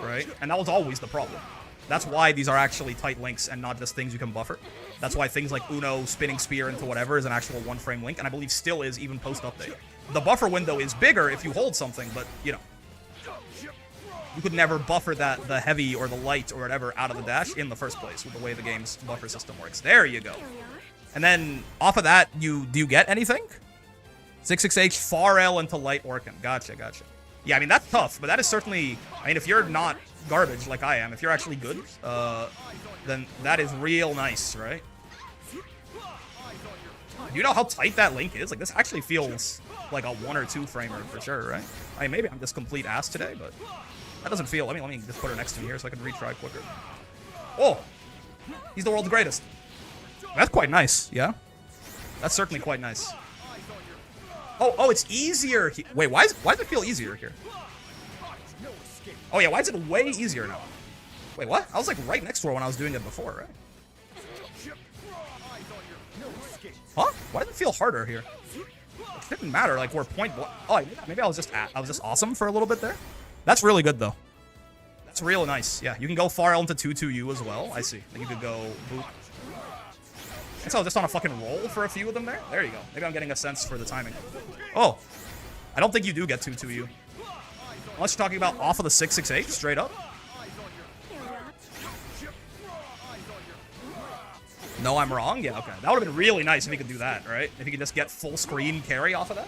Right? And that was always the problem. That's why these are actually tight links and not just things you can buffer. That's why things like Uno spinning spear into whatever is an actual one-frame link, and I believe still is even post-update. The buffer window is bigger if you hold something, but, you know, you could never buffer the heavy or the light or whatever out of the dash in the first place with the way the game's buffer system works. There you go. And then off of that, do you get anything? 66H, far L into light Orkin. Gotcha. Yeah, I mean, that's tough, but that is certainly... I mean, if you're not garbage like I am, if you're actually good, then that is real nice, right? Do you know how tight that link is? Like, this actually feels like a 1 or 2 framer for sure, right? I mean, maybe I'm just complete ass today, but that doesn't feel... Let me just put her next to me here so I can retry quicker. Oh! He's the world's greatest. That's quite nice, yeah? That's certainly quite nice. Oh, it's easier. Wait, why does it feel easier here? Oh, yeah, why is it way easier now? Wait, what? I was, like, right next to her when I was doing it before, right? Huh? Why does it feel harder here? It didn't matter, like, we're point blank. Oh, maybe I was just awesome for a little bit there. That's really good, though. That's real nice. Yeah, you can go far L into 2-2U as well. I see. Then you could go boop. I guess I was just on a fucking roll for a few of them there. There you go. Maybe I'm getting a sense for the timing. Oh. I don't think you do get 2-2U. Unless you're talking about off of the 668, straight up. No, I'm wrong? Yeah, okay. That would have been really nice if he could do that, right? If he could just get full screen carry off of that.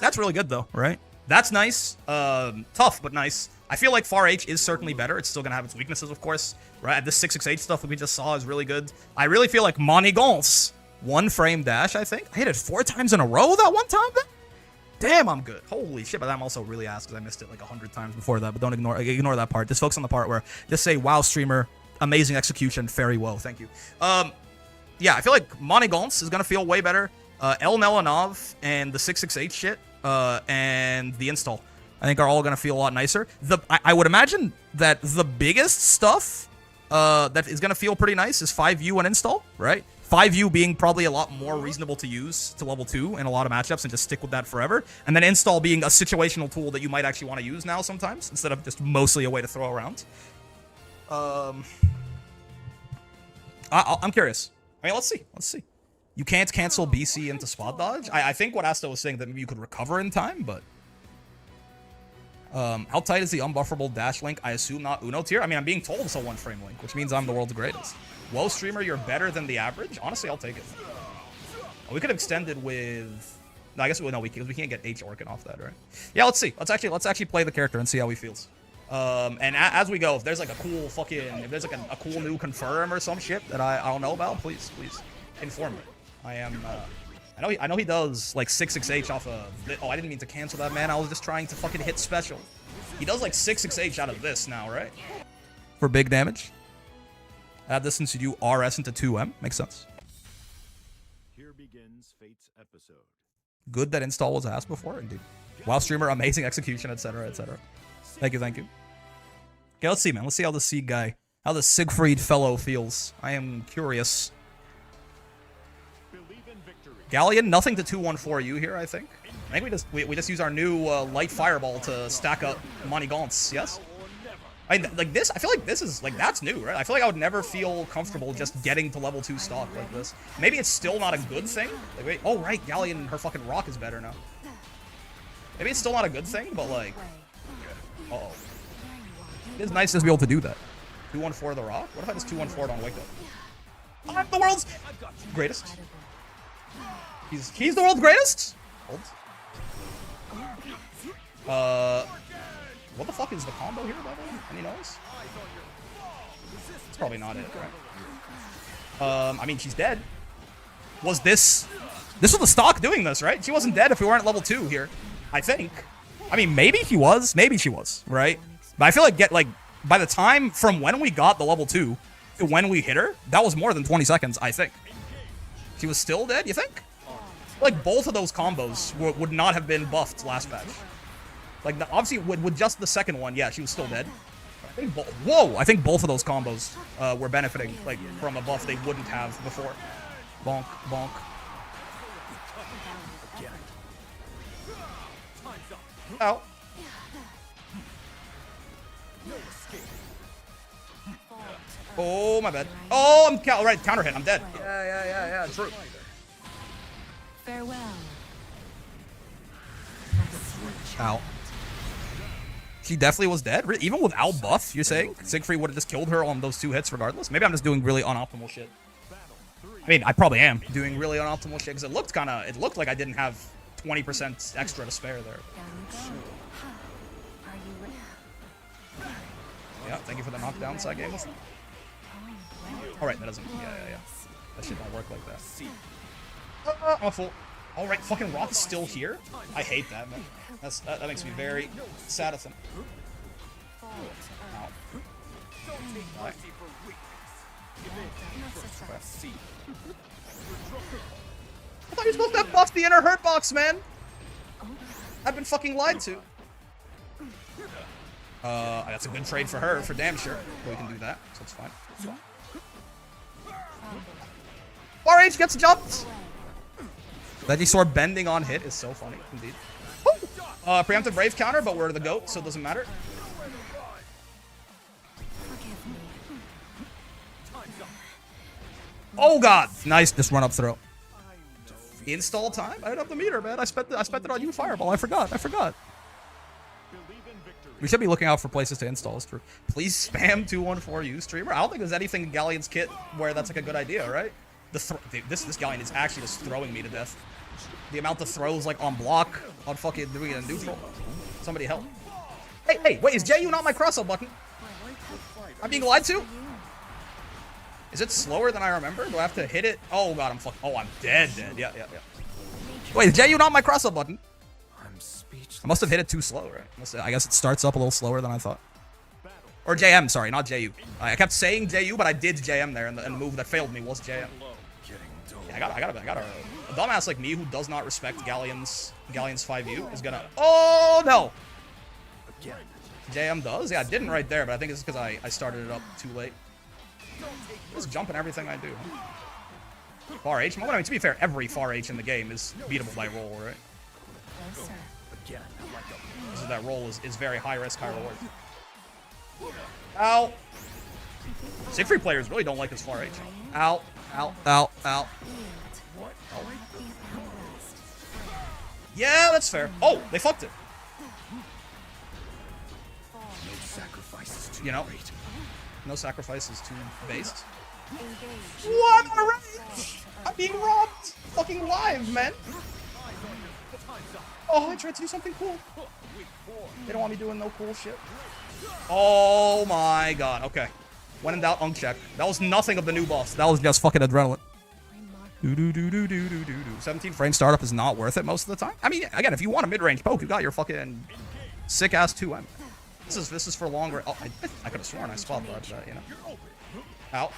That's really good, though, right? That's nice. Tough, but nice. I feel like far H is certainly better. It's still going to have its weaknesses, of course. Right? This 668 stuff that we just saw is really good. I really feel like Manigance, 1-frame dash, I think. I hit it 4 times in a row that one time? Damn, I'm good. Holy shit, but I'm also really ass because I missed it like 100 times before that. But don't ignore that part. Just focus on the part where just say, wow, streamer, amazing execution, very well. Thank you. Yeah, I feel like Manigance is going to feel way better. El Nelanov and the 668 shit and the install, I think, are all going to feel a lot nicer. I would imagine that the biggest stuff that is going to feel pretty nice is 5U and install, right? 5U being probably a lot more reasonable to use to level 2 in a lot of matchups and just stick with that forever. And then install being a situational tool that you might actually want to use now sometimes instead of just mostly a way to throw around. I'm curious. I mean, let's see. You can't cancel BC into spot dodge. I think what Asta was saying that maybe you could recover in time, but... how tight is the unbufferable dash link? I assume not Uno tier. I mean, I'm being told it's a 1-frame link, which means I'm the world's greatest. Whoa, streamer, you're better than the average? Honestly, I'll take it. Oh, we could have extended with... No, I guess we can't get H Orkin off that, right? Yeah, let's see. Let's actually play the character and see how he feels. And as we go, if there's like a cool fucking... If there's like a cool new confirm or some shit that I don't know about, please inform me. I am... I know he does like 6-6H off of... Oh, I didn't mean to cancel that, man. I was just trying to fucking hit special. He does like 6-6H out of this now, right? For big damage. Add this since you do RS into 2M. Makes sense. Here begins Fate's episode. Good that install was asked before, indeed. Wow, streamer, amazing execution, etc., etc. Thank you. Okay, let's see, man. Let's see how the Sieg guy, how the Siegfried fellow feels. I am curious. Galleon, nothing to 2-1-4U here, I think. I think we just use our new light fireball to stack up Manigance, yes? Like this, I feel like this is, like, that's new, right? I feel like I would never feel comfortable just getting to level 2 stock like this. Maybe it's still not a good thing. Like, wait, oh, right, Galleon, her fucking rock is better now. Maybe it's still not a good thing, but, like, uh-oh. It is nice to be able to do that. 2-1-4 the rock? What if I just 2-1-4 on Wake Up? I'm the world's greatest. He's the world's greatest? What the fuck is the combo here, by the way? Any noise? It's probably not it, right? I mean, she's dead. Was this was the stock doing this, right? She wasn't dead if we weren't level 2 here. I think. I mean, maybe she was, right? But I feel like by the time from when we got the level 2 to when we hit her, that was more than 20 seconds, I think. She was still dead, you think? Like, both of those combos would not have been buffed last patch. Like, obviously, with just the second one, yeah, she was still dead. Whoa! I think both of those combos were benefiting like from a buff they wouldn't have before. Bonk, bonk. Ow. Oh, my bad. Oh, I'm right. Counter hit. I'm dead. Yeah. True. Farewell. Ow. She definitely was dead. Even without buff, you're saying? Siegfried would have just killed her on those 2 hits regardless? Maybe I'm just doing really unoptimal shit. I mean, I probably am doing really unoptimal shit because it looked like I didn't have 20% extra to spare there. Yeah, thank you for the knockdown side game. Alright, that doesn't... Yeah. That shit don't work like that. Awful. Alright, fucking Rock's still here? I hate that, man. That makes me very sad of him. Right. I thought you were supposed to have buffed the inner Hurtbox, man! I've been fucking lied to. That's a good trade for her, for damn sure. We can do that, so it's fine. RH gets jumped! Veggie sword bending on hit is so funny, indeed. Preemptive Brave counter, but we're the GOAT, so it doesn't matter. Oh god! Nice, just run up throw. Install time? I didn't have the meter, man. I spent it on you, Fireball. I forgot. We should be looking out for places to install. Please spam 214U streamer. I don't think there's anything in Galleon's kit where that's like a good idea, right? This Galleon is actually just throwing me to death. The amount of throws like on block, on fucking doing it in neutral. Somebody help. Hey, wait, is JU not my cross-up button? I'm being lied to? Is it slower than I remember? Do I have to hit it? Oh god, I'm dead. Yeah. Wait, is JU not my cross-up button? I must have hit it too slow, right? I guess it starts up a little slower than I thought. Or JM, sorry, not JU. I kept saying JU, but I did JM there, and the move that failed me was JM. Yeah, I got a dumbass like me who does not respect Galleon's 5U is gonna... Oh, no! JM does? Yeah, I didn't right there, but I think it's because I started it up too late. Just jumping everything I do. Far H? I mean, to be fair, every Far H in the game is beatable by roll, right? So that roll is very high risk, high reward. Ow! Siegfried players really don't like this Far H. Ow. Yeah, that's fair. Oh, they fucked it. You know, no sacrifices too based. What a rage! I'm being robbed! Fucking live, man! Oh, I tried to do something cool. They don't want me doing no cool shit. Oh my god, okay. When in doubt, uncheck. That was nothing of the new boss. That was just fucking adrenaline. 17 frame startup is not worth it most of the time. I mean, again, if you want a mid-range poke, you got your fucking sick-ass 2M. This is for longer. Oh, I could have sworn I spot dodged that, you know. Ow.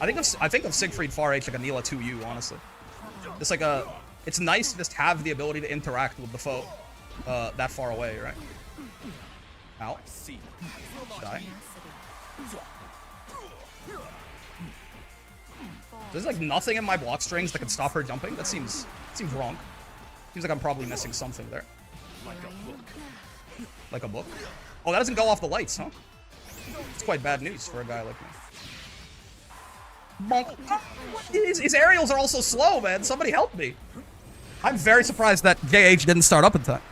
I think of Siegfried Far H like a Neela 2U, honestly. Just like it's nice to just have the ability to interact with the foe that far away, right? Ow. Die. There's like nothing in my block strings that can stop her jumping. That seems wrong. Seems like I'm probably missing something there. Like a book. Oh, that doesn't go off the lights, huh? It's quite bad news for a guy like me. Bonk. His aerials are also slow, man. Somebody help me. I'm very surprised that JH didn't start up in time.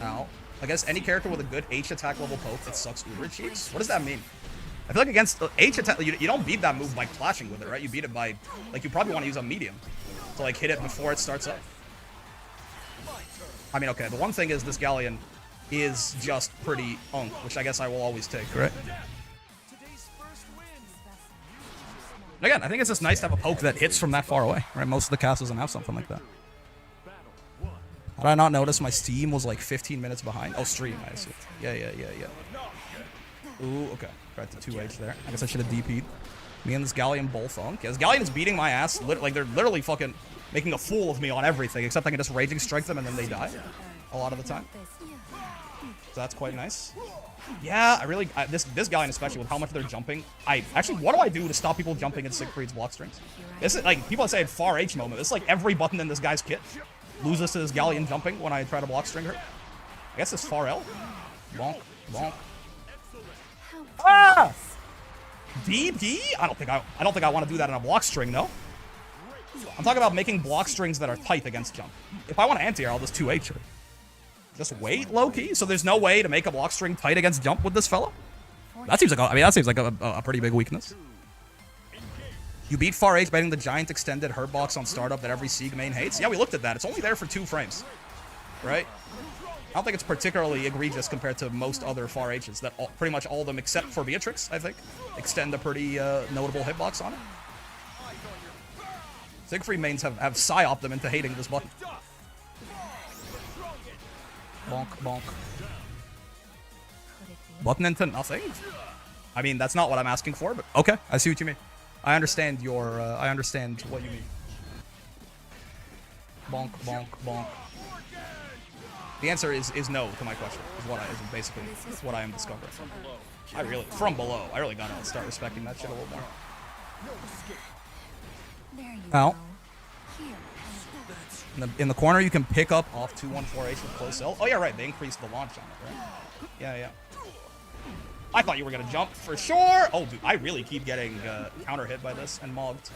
Ow. I guess any character with a good H attack level poke that sucks uber cheeks. What does that mean? I feel like against H attack, you don't beat that move by clashing with it, right? You beat it by, like, you probably want to use a medium to, like, hit it before it starts up. I mean, okay, the one thing is this Galleon is just pretty unk, which I guess I will always take, right? Again, I think it's just nice to have a poke that hits from that far away, right? Most of the cast doesn't have something like that. How did I not notice my Steam was like 15 minutes behind? Oh, stream, I see. Yeah. Ooh, okay. Tried to 2H there. I guess I should have DP'd. Me and this Galleon both unk. Yeah, this Galleon is beating my ass. Like, they're literally fucking... making a fool of me on everything, except I can just Raging Strike them and then they die a lot of the time. So that's quite nice. Yeah, this guy, especially with how much they're jumping. Actually, what do I do to stop people jumping in Siegfried's block strings? This is like, people say far H moment. This is like every button in this guy's kit loses to his Galleon jumping when I try to block string her. I guess it's far L. Bonk, bonk. Ah! DD? I don't think I want to do that in a block string, no. I'm talking about making block strings that are tight against jump. If I want to anti-air, I'll just 2H her. Just wait, low-key? So there's no way to make a block string tight against jump with this fella? That seems like a pretty big weakness. You beat far H betting the giant extended Hurtbox on startup that every Sieg main hates? Yeah, we looked at that. It's only there for 2 frames. Right? I don't think it's particularly egregious compared to most other far H's that pretty much all of them except for Beatrix, I think, extend a pretty notable hitbox on it. Siegfried mains have psyoped them into hating this button. Bonk, bonk. Button into nothing? I mean, that's not what I'm asking for, but okay, I see what you mean. I understand I understand what you mean. Bonk, bonk, bonk. The answer is no to my question, is basically what I am discovering. From below, I really gotta start respecting that shit a little more. Ow. In the corner, you can pick up off 214H with close L. Oh, yeah, right. They increased the launch on it, right? Yeah, yeah. I thought you were going to jump for sure. Oh, dude, I really keep getting counter hit by this and mogged.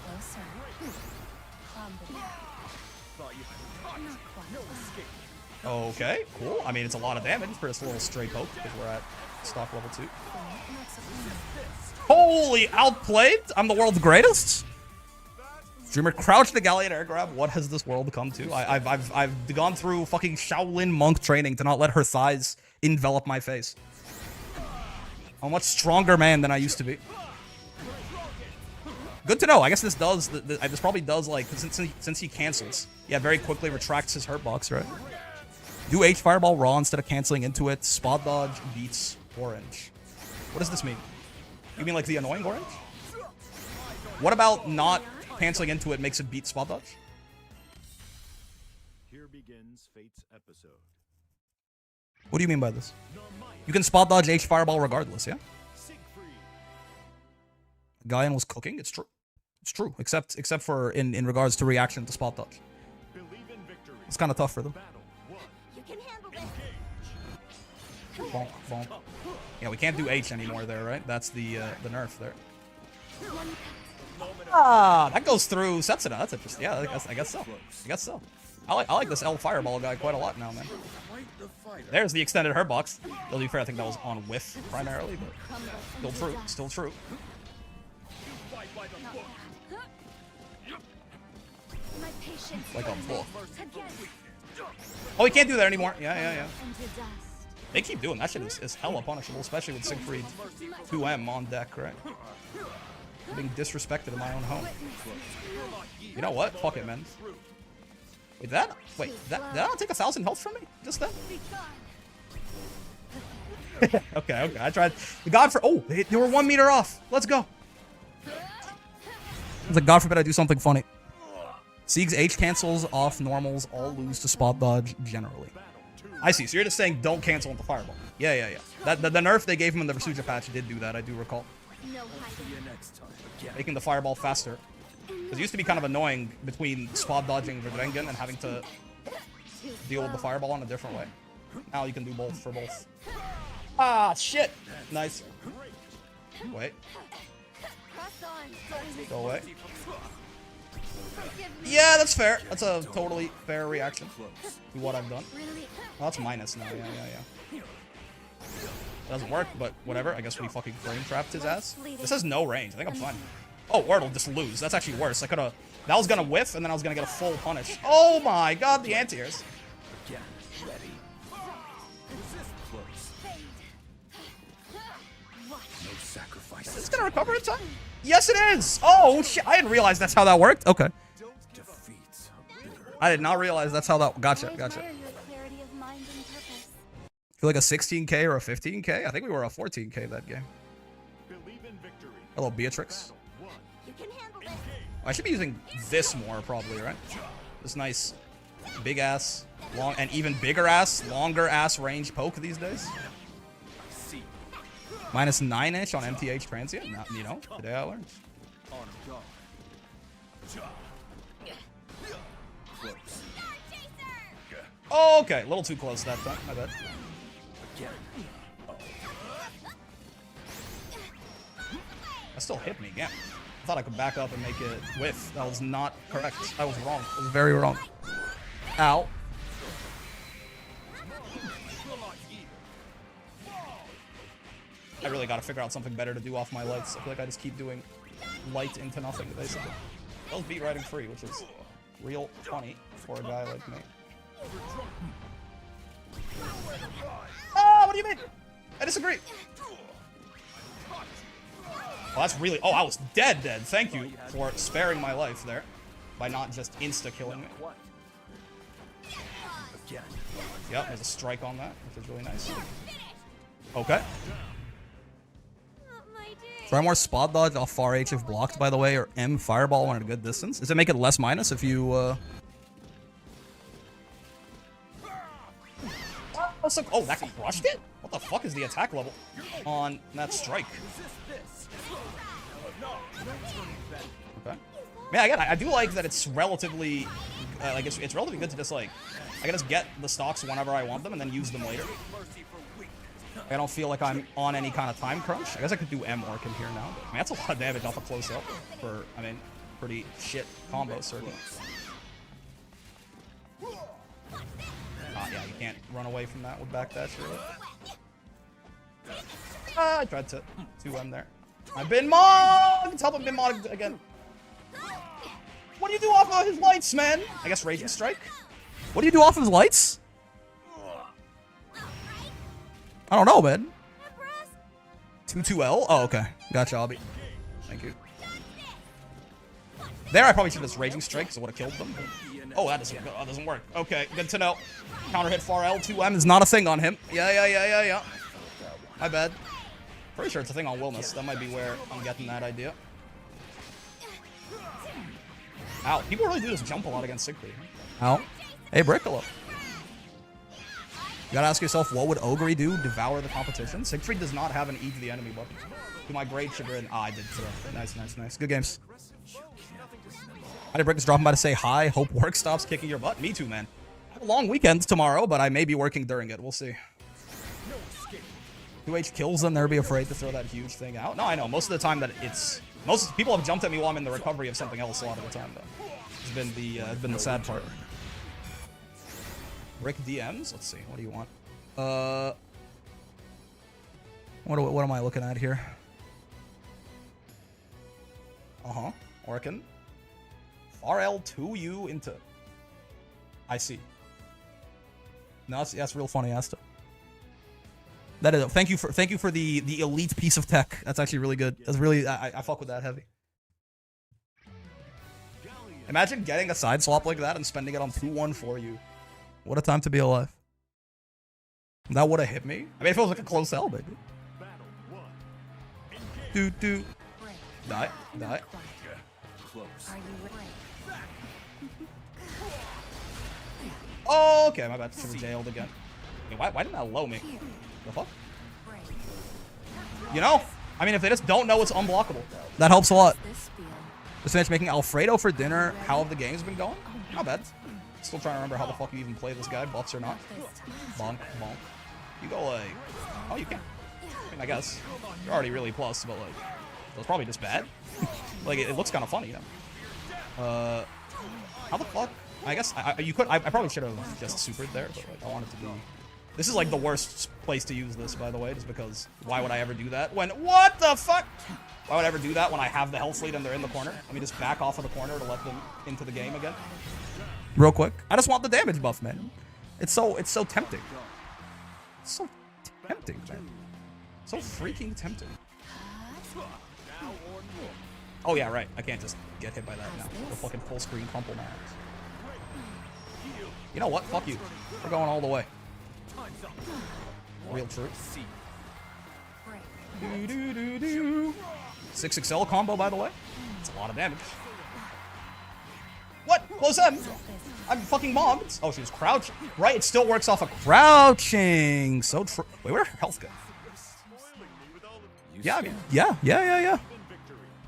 Okay, cool. I mean, it's a lot of damage for this little stray poke because we're at stock level 2. Holy, outplayed. I'm the world's greatest. Dreamer crouched the Galleon air grab. What has this world come to? I've gone through fucking Shaolin monk training to not let her thighs envelop my face. I'm a much stronger man than I used to be. Good to know. I guess this does. This probably does, like, since he cancels. Yeah, very quickly retracts his Hurtbox, right? Do H Fireball raw instead of canceling into it. Spot dodge beats orange. What does this mean? You mean like the annoying orange? What about not canceling into it makes it beat spot dodge? Here begins Fate's episode. What do you mean by this? You can spot dodge H Fireball regardless, yeah? Galleon was cooking. It's true. It's true. Except for in regards to reaction to spot dodge. It's kind of tough for them. You can handle this. Bonk, bonk. Yeah, we can't do H anymore there, right? That's the nerf there. Ah, that goes through Setsuna. That's interesting. Yeah, I guess so. I guess so. I like this L Fireball guy quite a lot now, man. There's the extended Hurtbox. To be fair, I think that was on whiff primarily, but still true. Still true. Like a bull. Oh, he can't do that anymore. Yeah. They keep doing that shit is hella punishable, especially with Siegfried 2M on deck, right? I'm being disrespected in my own home. You know what? Fuck it, man. Wait, that not take 1,000 health from me? Just then? Okay. I tried. God for they were 1 meter off. Let's go. It's like, God forbid I do something funny. Sieg's H cancels off normals, all lose to spot dodge generally. I see. So you're just saying don't cancel into Fireball. Yeah. The nerf they gave him in the Versuja patch did do that, I do recall. Making the Fireball faster. Because it used to be kind of annoying between spot dodging Verdrengen and having to deal with the Fireball in a different way. Now you can do both for both. Ah, shit! Nice. Wait. Go away. Yeah, that's fair. That's a totally fair reaction to what I've done. Well, that's minus now. Yeah. Doesn't work, but whatever. I guess we fucking frame trapped his ass. This has no range. I think I'm fine. Oh, Wordle just lose. That's actually worse. That was gonna whiff, and then I was gonna get a full punish. Oh my god, the anti-airs. Is this gonna recover in time? Yes, it is! Oh, shit. I didn't realize that's how that worked. Okay. I did not realize that's how that... Gotcha. I feel like a 16k or a 15k? I think we were a 14k that game. Hello, Beatrix. I should be using this more, probably, right? This nice big ass, long, and even bigger ass, longer ass range poke these days. Minus 9-inch on MTH transient. Not, you know, today I learned. Oh, okay, a little too close that time. My bad. That still hit me again. I thought I could back up and make it whiff. That was not correct. I was wrong. I was very wrong. Ow. I really gotta figure out something better to do off my lights. I feel like I just keep doing light into nothing, basically. That was beat riding free, which is real funny for a guy like me. Ah, what do you mean? I disagree. Oh, that's really... Oh, I was dead. Thank you for sparing my life there by not just insta-killing me. Yep, there's a strike on that, which is really nice. Okay. Try more spot dodge off far H if blocked, by the way, or M fireball when at a good distance. Does it make it less minus if you... Oh, that crushed it? What the fuck is the attack level on that strike? Okay. Yeah, again, I do like that it's relatively, like, it's relatively good to just, like, I can just get the stocks whenever I want them and then use them later. I don't feel like I'm on any kind of time crunch. I guess I could do M Orc in here now. I mean, that's a lot of damage off a close up for, I mean, pretty shit combo certainly. Yeah, you can't run away from that with backdash, really. I tried to 2M there. I've been mogged! Help him been mogged again. What do you do off of his lights, man? I guess Raging Strike? What do you do off of his lights? I don't know, man. 2-2L? Oh, okay. Gotcha, Albie. Thank you. There, I probably should have just Raging Strike, because it would have killed them. Oh, that doesn't work. Okay, good to know. Counter hit far L2M is not a thing on him. Yeah. My bad. Pretty sure it's a thing on Willness. That might be where I'm getting that idea. Ow. People really do just jump a lot against Siegfried. Ow. Hey, Brickalo. You gotta ask yourself, what would Ogre do? Devour the competition? Siegfried does not have an E to the enemy button. To my great chagrin. Ah, I did throw. Nice. Good games. I did Brick is dropping by to say hi. Hope work stops kicking your butt. Me too, man. I have a long weekend tomorrow, but I may be working during it. We'll see. 2H kills them. They'll be afraid to throw that huge thing out. No, I know. Most of the time that it's... Most people have jumped at me while I'm in the recovery of something else a lot of the time, though. It's been the sad part. Rick DMs? Let's see. What do you want? What am I looking at here? Orkin. RL2U into... I see. No, that's real funny, Asta. That is. Thank you for the elite piece of tech. That's actually really good. That's really I fuck with that heavy. Imagine getting a side swap like that and spending it on 2-1-4U. What a time to be alive. That would have hit me. I mean, if it was like a close L, baby. Do. Die. Oh, okay, my bad. Should have jailed again. Hey, why didn't that low me? The fuck? You know, I mean, if they just don't know it's unblockable, that helps a lot. Just finished making Alfredo for dinner. How have the games been going? Not bad. Still trying to remember how the fuck you even play this guy, buffs or not. Bonk. You go like... Oh, you can. I mean, I guess. You're already really plus, but like... It was probably just bad. Like, it looks kind of funny, you know? How the fuck? I guess I probably should have just supered there, but like, I wanted to be... This is like the worst place to use this, by the way, just because why would I ever do that when... What the fuck? Why would I ever do that when I have the health lead and they're in the corner? Let me just back off of the corner to let them into the game again. Real quick. I just want the damage buff, man. It's so tempting. It's so tempting, man. So freaking tempting. Oh yeah, right. I can't just get hit by that now. The fucking full screen crumple now. You know what? Fuck you. We're going all the way. Real truth. 6XL combo, by the way. It's a lot of damage. Close M. I'm fucking bombed. Oh, she was crouching. Right, it still works off of crouching. So true. Wait, where health go? Yeah, I mean, yeah. I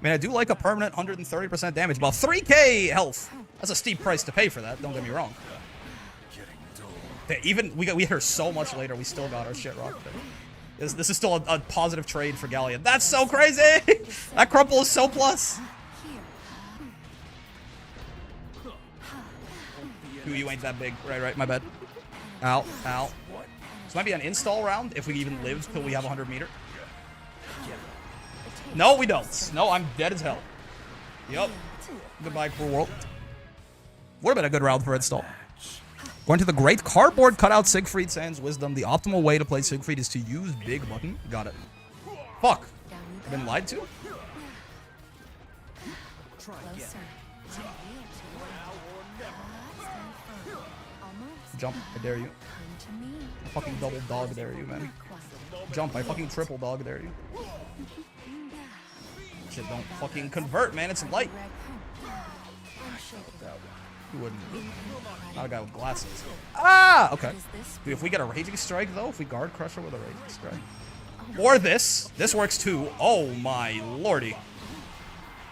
mean, I do like a permanent 130% damage. About 3k health. That's a steep price to pay for that. Don't get me wrong. Yeah, even we hit her so much later, we still got our shit rocked. This is still a positive trade for Galleon. That's so crazy. That crumple is so plus. Ooh, you ain't that big. Right. My bad. Ow. This might be an install round if we even live till we have 100 meter. No, we don't. No, I'm dead as hell. Yup. Goodbye, cruel world. Would have been a good round for install. Going to the great cardboard cutout Siegfried Sans Wisdom. The optimal way to play Siegfried is to use big button. Got it. Fuck. I've been lied to? Jump. I dare you. I fucking double dog dare you, man. Jump. I fucking triple dog dare you. Shit, don't fucking convert, man. It's light. Who wouldn't? Not a guy with glasses. Ah! Okay. Dude, if we get a Raging Strike, though, if we guard Crusher with a Raging Strike. Or this. This works, too. Oh, my lordy.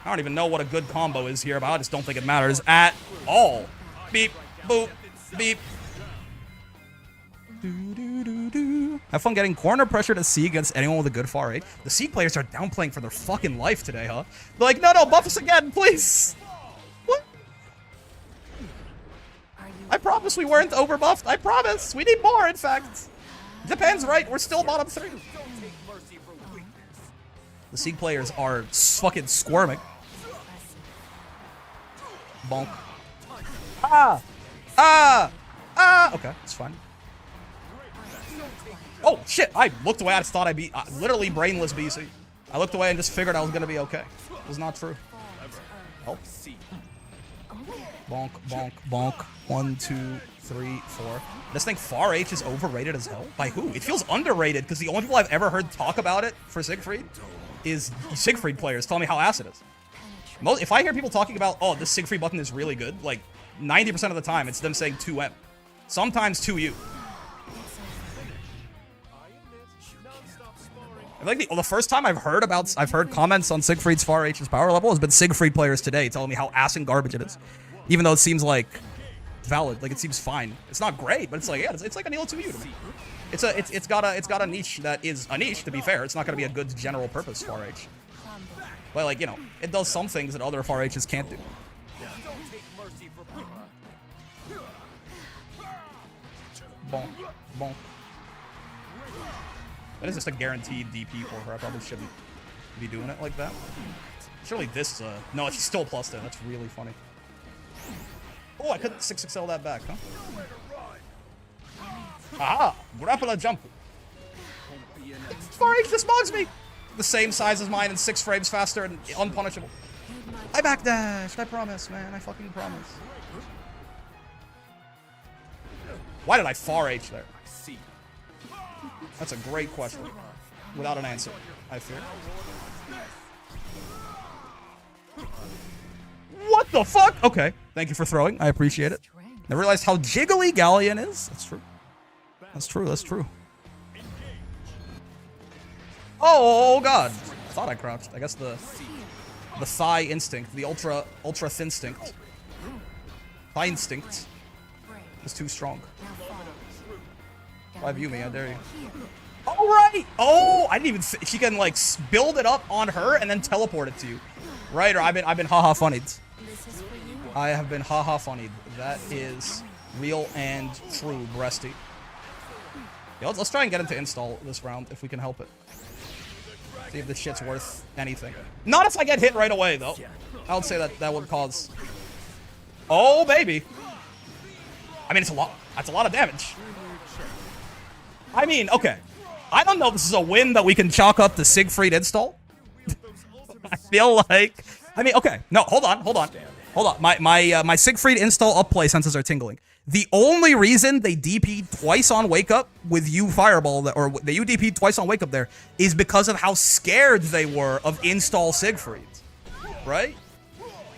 I don't even know what a good combo is here, but I just don't think it matters at all. Beep. Boop. Beep. Have fun getting corner pressure to C against anyone with a good far 8. The C players are downplaying for their fucking life today, huh? They're like, no, buff us again, please. What? I promise we weren't overbuffed. I promise. We need more, in fact. Depends, right? We're still bottom 3. The Sieg players are fucking squirming. Bonk. Okay, it's fine. Oh, shit. I looked away. I just thought I'd be literally brainless BC. I looked away and just figured I was going to be okay. It was not true. Oh. Bonk, bonk, bonk. 1, 2, 3, 4. This thing far H is overrated as hell. By who? It feels underrated because the only people I've ever heard talk about it for Siegfried is Siegfried players telling me how ass it is. If I hear people talking about, oh, this Siegfried button is really good, like 90% of the time it's them saying 2M. Sometimes 2U. I think the first time I've heard comments on Siegfried's far H's power level has been Siegfried players today telling me how ass and garbage it is. Even though it seems like valid, like it seems fine. It's not great, but it's like, yeah, it's like an Elo 2U to me. It's got a niche that is a niche, to be fair. It's not gonna be a good general purpose far H. But like, you know, it does some things that other far H's can't do. Bonk, bonk. That is just a guaranteed DP for her. I probably shouldn't be doing it like that. Surely this, no, she's still plus 10. That's really funny. Oh, I couldn't 6XL that back, huh? Aha! Grappler jump. Far H just mogs me! The same size as mine and 6 frames faster and unpunishable. I backdashed, I promise, man. I fucking promise. Why did I far H there? That's a great question. Without an answer, I fear. What the fuck? Okay. Thank you for throwing. I appreciate it. I realized how jiggly Galleon is. That's true. That's true. That's true. Oh, God. I thought I crouched. I guess the thigh instinct, the ultra thin instinct. Thigh instinct is too strong. Why view me? I dare you. All right. Oh, I didn't even. She can like build it up on her and then teleport it to you, right? Or I've been haha funnied. I have been haha funnied. That is real and true, breasty. Yeah, let's try and get into install this round if we can help it. See if this shit's worth anything. Not if I get hit right away though. I would say that would cause. Oh baby. I mean, it's a lot. That's a lot of damage. I mean, okay. I don't know if this is a win that we can chalk up to Siegfried install. I feel like... I mean, okay. No, hold on. My Siegfried install up play senses are tingling. The only reason they DP'd twice on Wake Up with you Fireball, or they DP'd twice on Wake Up there, is because of how scared they were of install Siegfried. Right?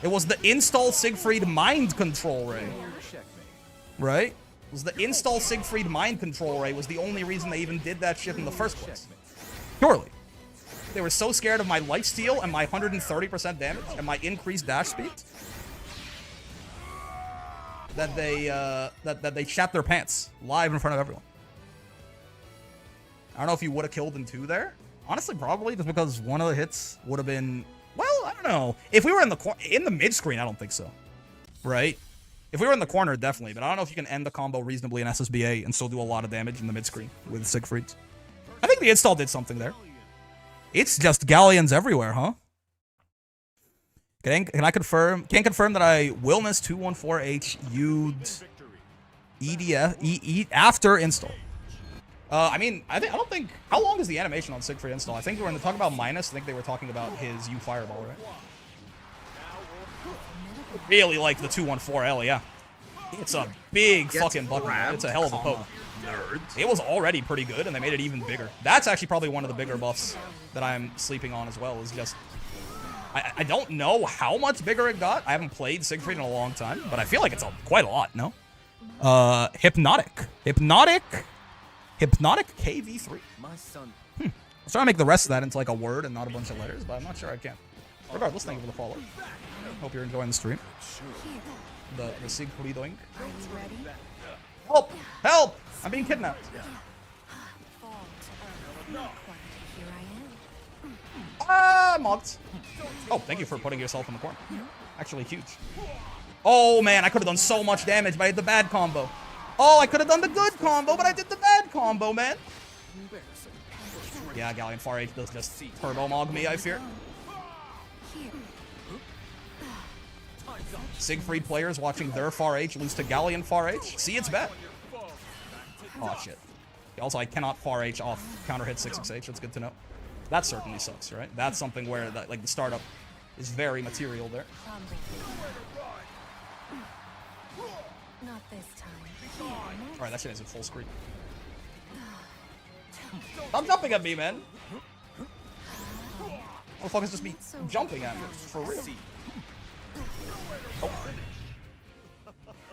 It was the install Siegfried mind control ray. Right? It was the install Siegfried mind control ray was the only reason they even did that shit in the first place. Surely. They were so scared of my lifesteal and my 130% damage and my increased dash speed that they shat their pants live in front of everyone. I don't know if you would have killed in 2 there. Honestly, probably just because one of the hits would have been, well, I don't know. If we were in the mid screen, I don't think so. Right? If we were in the corner, definitely. But I don't know if you can end the combo reasonably in SSBA and still do a lot of damage in the mid screen with Siegfried. I think the install did something there. It's just galleons everywhere, huh? Can I confirm? Can't confirm that I Willness 214H used EDF after install. I mean, I don't think. How long is the animation on Siegfried install? I think when they talk about minus, I think they were talking about his U fireball, right? Really like the 214L, yeah. It's a big fucking button. It's a hell of a poke. It was already pretty good, and they made it even bigger. That's actually probably one of the bigger buffs that I'm sleeping on as well. Is just I don't know how much bigger it got. I haven't played Siegfried in a long time, but I feel like it's quite a lot. No. Hypnotic KV3. My son. I was trying to make the rest of that into like a word and not a bunch of letters, but I'm not sure I can. Regardless, thank you for the follow. Hope you're enjoying the stream. The Siegfriedoing. Help! Help! I'm being kidnapped. Ah, mocked. Oh, thank you for putting yourself in the corner. Actually huge. Oh man, I could have done so much damage, but I did the bad combo. Oh, I could have done the good combo, but I did the bad combo, man. Yeah, Galleon Far H does just turbo mog me, I fear. Siegfried players watching their Far H lose to Galleon Far H. See, it's bad. Oh, shit. Also, I cannot Far H off counter hit 668. That's good to know. That certainly sucks, right? That's something where like the startup is very material there. Not this time. Alright, that shit is in full screen. Stop jumping at me, man. Motherfuckers just be jumping at me. For real. Oh.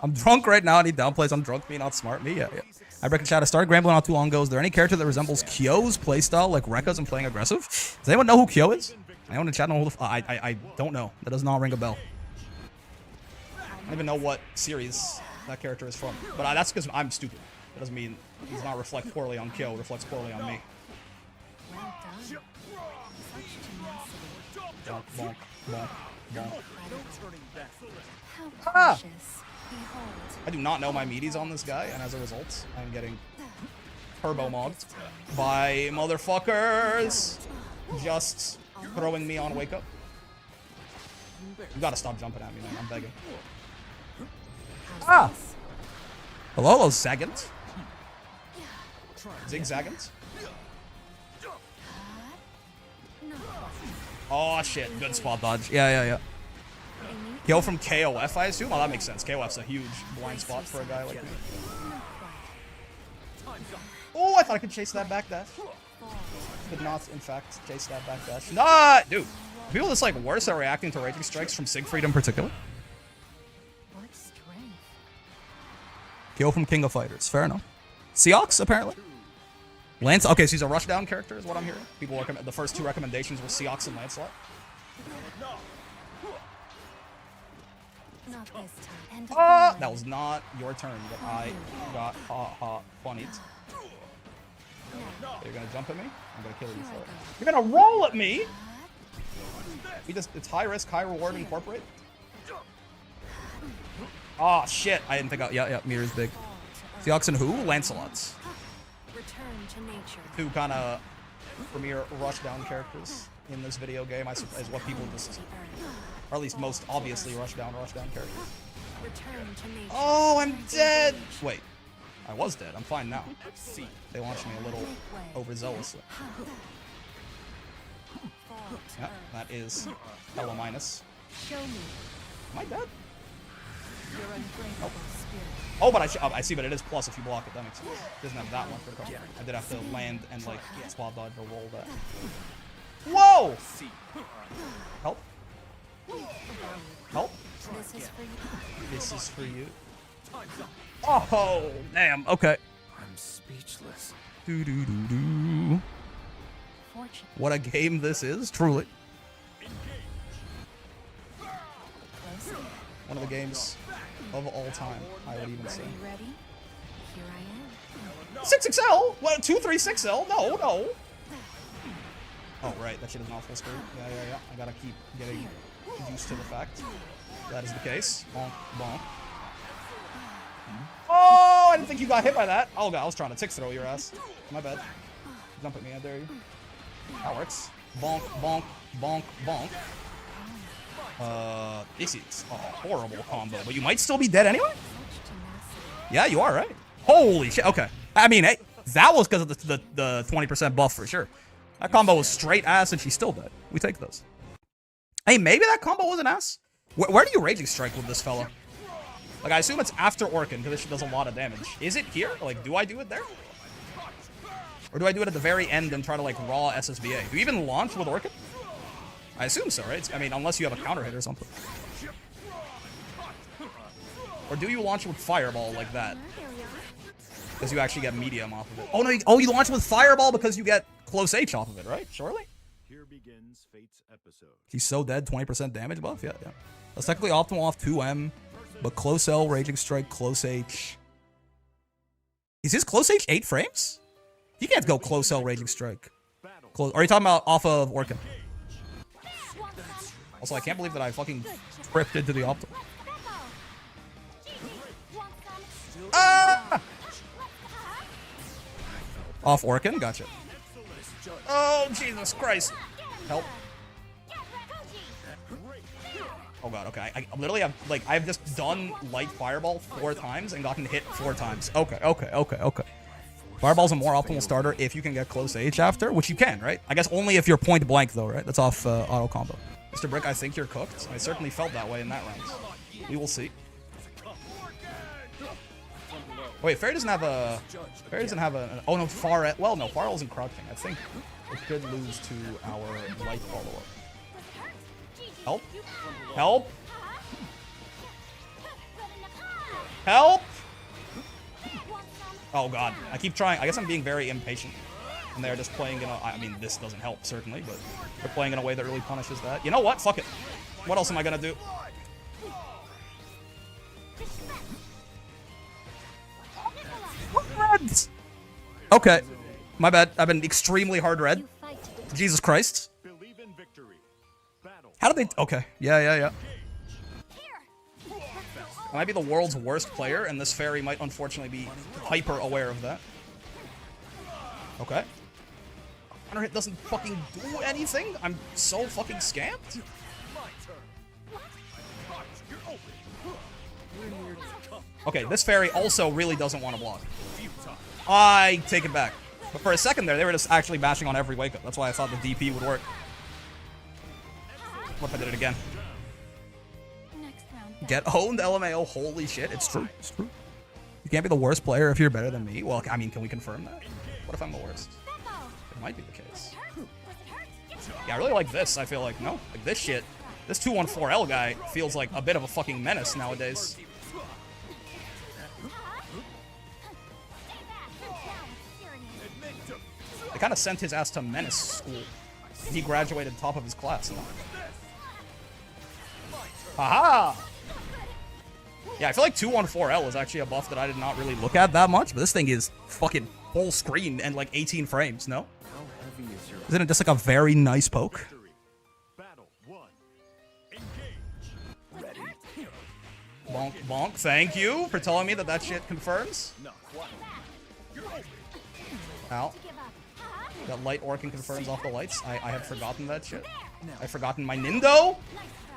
I'm drunk right now. I need downplays. I'm drunk. Me, not smart. Me, yeah. I reckon chat. I started Grambling not too long ago. Is there any character that resembles Kyo's playstyle, like Rekka's and playing aggressive? Does anyone know who Kyo is? Anyone in chat know who the I don't know. That does not ring a bell. I don't even know what series that character is from. But that's because I'm stupid. That doesn't mean it does not reflect poorly on Kyo. It reflects poorly on me. Well done. Bonk, bonk, bonk, bonk. How precious. Behold. I do not know my meaties on this guy, and as a result, I'm getting turbo mogged by motherfuckers just throwing me on wake up. You gotta stop jumping at me, man. I'm begging. Ah! Hello, Zagant. Zigzagant. Oh shit, good spot dodge. Yeah. Kill from KOF, I assume? Oh, that makes sense. KOF's a huge blind spot for a guy like me. Oh, I thought I could chase that backdash. Could not, in fact, chase that backdash. Nah, dude. People just like worse at reacting to raging strikes from Siegfried in particular. What strength. Kill from King of Fighters. Fair enough. Seox, apparently. Lance. Okay, so he's a rushdown character, is what I'm hearing. People recommend the first 2 recommendations were Seox and Lancelot. Not this time. That was not your turn, but I got funnied. You're gonna jump at me? I'm gonna kill you for it. You're gonna roll at me? It's high risk, high reward incorporate. Oh shit! I didn't think. Yeah. Mirror's big. Seox and who? Lancelot's. Return to nature. 2 kind of premier rushdown characters in this video game. I suppose is what people just, or at least most obviously rushdown characters. Return to nature. Oh, I'm dead. Wait, I was dead. I'm fine now. They launched me a little overzealously. Yeah, that is hella minus. Show me Am I dead? your unbreakable spirit. Oh, but I see, but it is plus if you block it. That makes sense. Doesn't have that one for the cover. I did have to land and like spot dodge or roll that. Whoa! Help. Help. This is for you. This is for you. Oh, damn. Okay. I'm speechless. Do do do do. Fortune. What a game this is, truly. Close. One of the games of all time, I would even say. Are you ready? Here I am. 6XL? What? 236L? No, no. Oh, right. That shit is not full screen. Yeah. I gotta keep getting used to the fact that is the case. Bonk, bonk. Oh, I didn't think you got hit by that. Oh, God, I was trying to tick throw your ass. My bad. Jump at me, I dare you. That works. Bonk, bonk, bonk, bonk. This is a horrible combo, but you might still be dead anyway? Such tenacity. Yeah, you are, right? Holy shit, okay. I mean, hey, that was because of the 20% buff for sure. That combo was straight ass and she's still dead. We take those. Hey, maybe that combo was an ass? Where do you Raging Strike with this fella? Like, I assume it's after Orkin, because this shit does a lot of damage. Is it here? Like, do I do it there? Or do I do it at the very end and try to, like, raw SSBA? Do you even launch with Orkin? I assume so, right? I mean, unless you have a counter hit or something. Or do you launch with Fireball like that? Because you actually get medium off of it. Oh, no, you launch with Fireball because you get close H off of it, right? Surely? Here begins Fate's episode. He's so dead, 20% damage buff? Yeah. That's technically optimal off 2M, but close L, Raging Strike, close H. Is his close H 8 frames? He can't go close L, Raging Strike. Close. Are you talking about off of Orkin? Also, I can't believe that I fucking tripped into the optimal. Ah! Off Orkin? Gotcha. Oh, Jesus Christ. Help. Oh god, okay. I literally have, like, I've just done light Fireball 4 times and gotten hit 4 times. Okay. Fireball's a more optimal starter if you can get close H after, which you can, right? I guess only if you're point blank, though, right? That's off auto combo. Mr. Brick, I think you're cooked. I certainly felt that way in that round. We will see. Wait, Fairy doesn't have a... Fairy doesn't have a... Oh, no, Far... Well, no, Far isn't crouching. I think it could lose to our light follow-up. Help? Help? Help? Oh, God. I keep trying. I guess I'm being very impatient. And they're just playing in a... I mean, this doesn't help, certainly, but they're playing in a way that really punishes that. You know what? Fuck it. What else am I gonna do? Reds! Okay. My bad. I've been extremely hard red. Jesus Christ. Believe in victory. Battle. How did they... Okay. Yeah. I might be the world's worst player, and this fairy might unfortunately be hyper aware of that. Okay. Counter hit doesn't fucking do anything? I'm so fucking scammed? Okay, this fairy also really doesn't want to block. I take it back. But for a second there, they were just actually bashing on every wake-up. That's why I thought the DP would work. What if I did it again? Get owned, LMAO. Holy shit, it's true. It's true. You can't be the worst player if you're better than me. Well, I mean, can we confirm that? What if I'm the worst? It might be the case. Yeah, I really like this. I feel like, no, like this shit. This 214L guy feels like a bit of a fucking menace nowadays. They kind of sent his ass to menace school. He graduated top of his class. Aha! Yeah, I feel like 214L is actually a buff that I did not really look at that much, but this thing is fucking full screen and like 18 frames, no? Isn't it just like a very nice poke? Battle 1. Engage. Ready. Bonk, bonk. Thank you for telling me that that shit confirms. Ow. That light Orkin confirms off the lights. I have forgotten that shit. I've forgotten my Nindo.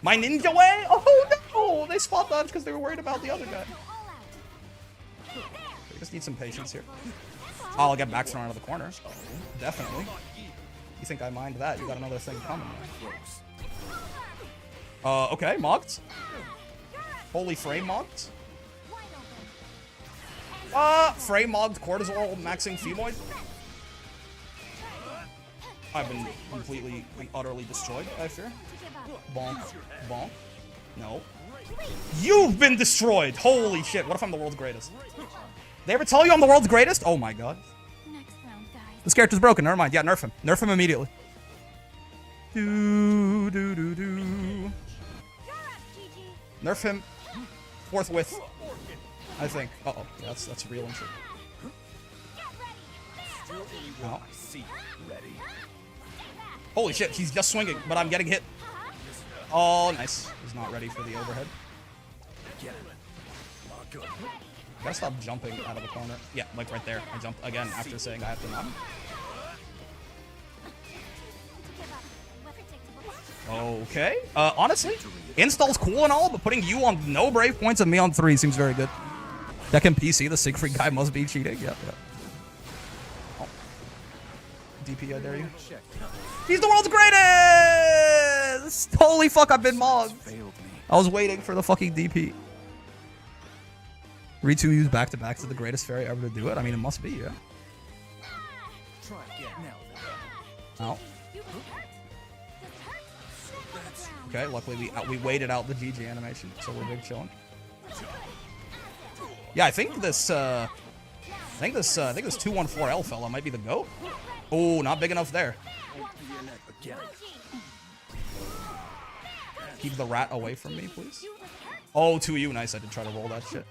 My ninja way? Oh no! They spot dodged because they were worried about the other guy. We just need some patience here. Oh, I'll get back thrown out of the corner. Definitely. You think I mind that? You got another thing coming. Okay, mocked. Holy frame mocked. Frame mocked cortisol maxing femoid. I've been completely and utterly destroyed, I fear. Bonk. Bonk. No. You've been destroyed! Holy shit, what if I'm the world's greatest? They ever tell you I'm the world's greatest? Oh my god. Next round, guys. This character's broken, never mind. Yeah, nerf him. Nerf him immediately. Do, do, do, do. Nerf him forthwith, I think. Uh-oh, yeah, that's real and shit. Oh. Holy shit, he's just swinging, but I'm getting hit. Oh, nice. He's not ready for the overhead. Gotta stop jumping out of the corner. Yeah, like right there. I jumped again after saying I have to not. Okay. Honestly, install's cool and all, but putting you on no brave points and me on 3 seems very good. That can PC, the Siegfried guy must be cheating. Yeah, yeah. Oh. DP, I dare you. He's the world's greatest! Holy fuck, I've been mobbed. I was waiting for the fucking DP. Ritu used back-to-back to the greatest fairy ever to do it. I mean, it must be, yeah. Oh. Okay, luckily we waited out the GG animation, so we're big chilling. Yeah, I think this 214L fella might be the GOAT. Oh, not big enough there. Keep the rat away from me, please. Oh, 2U, nice. I did try to roll that shit.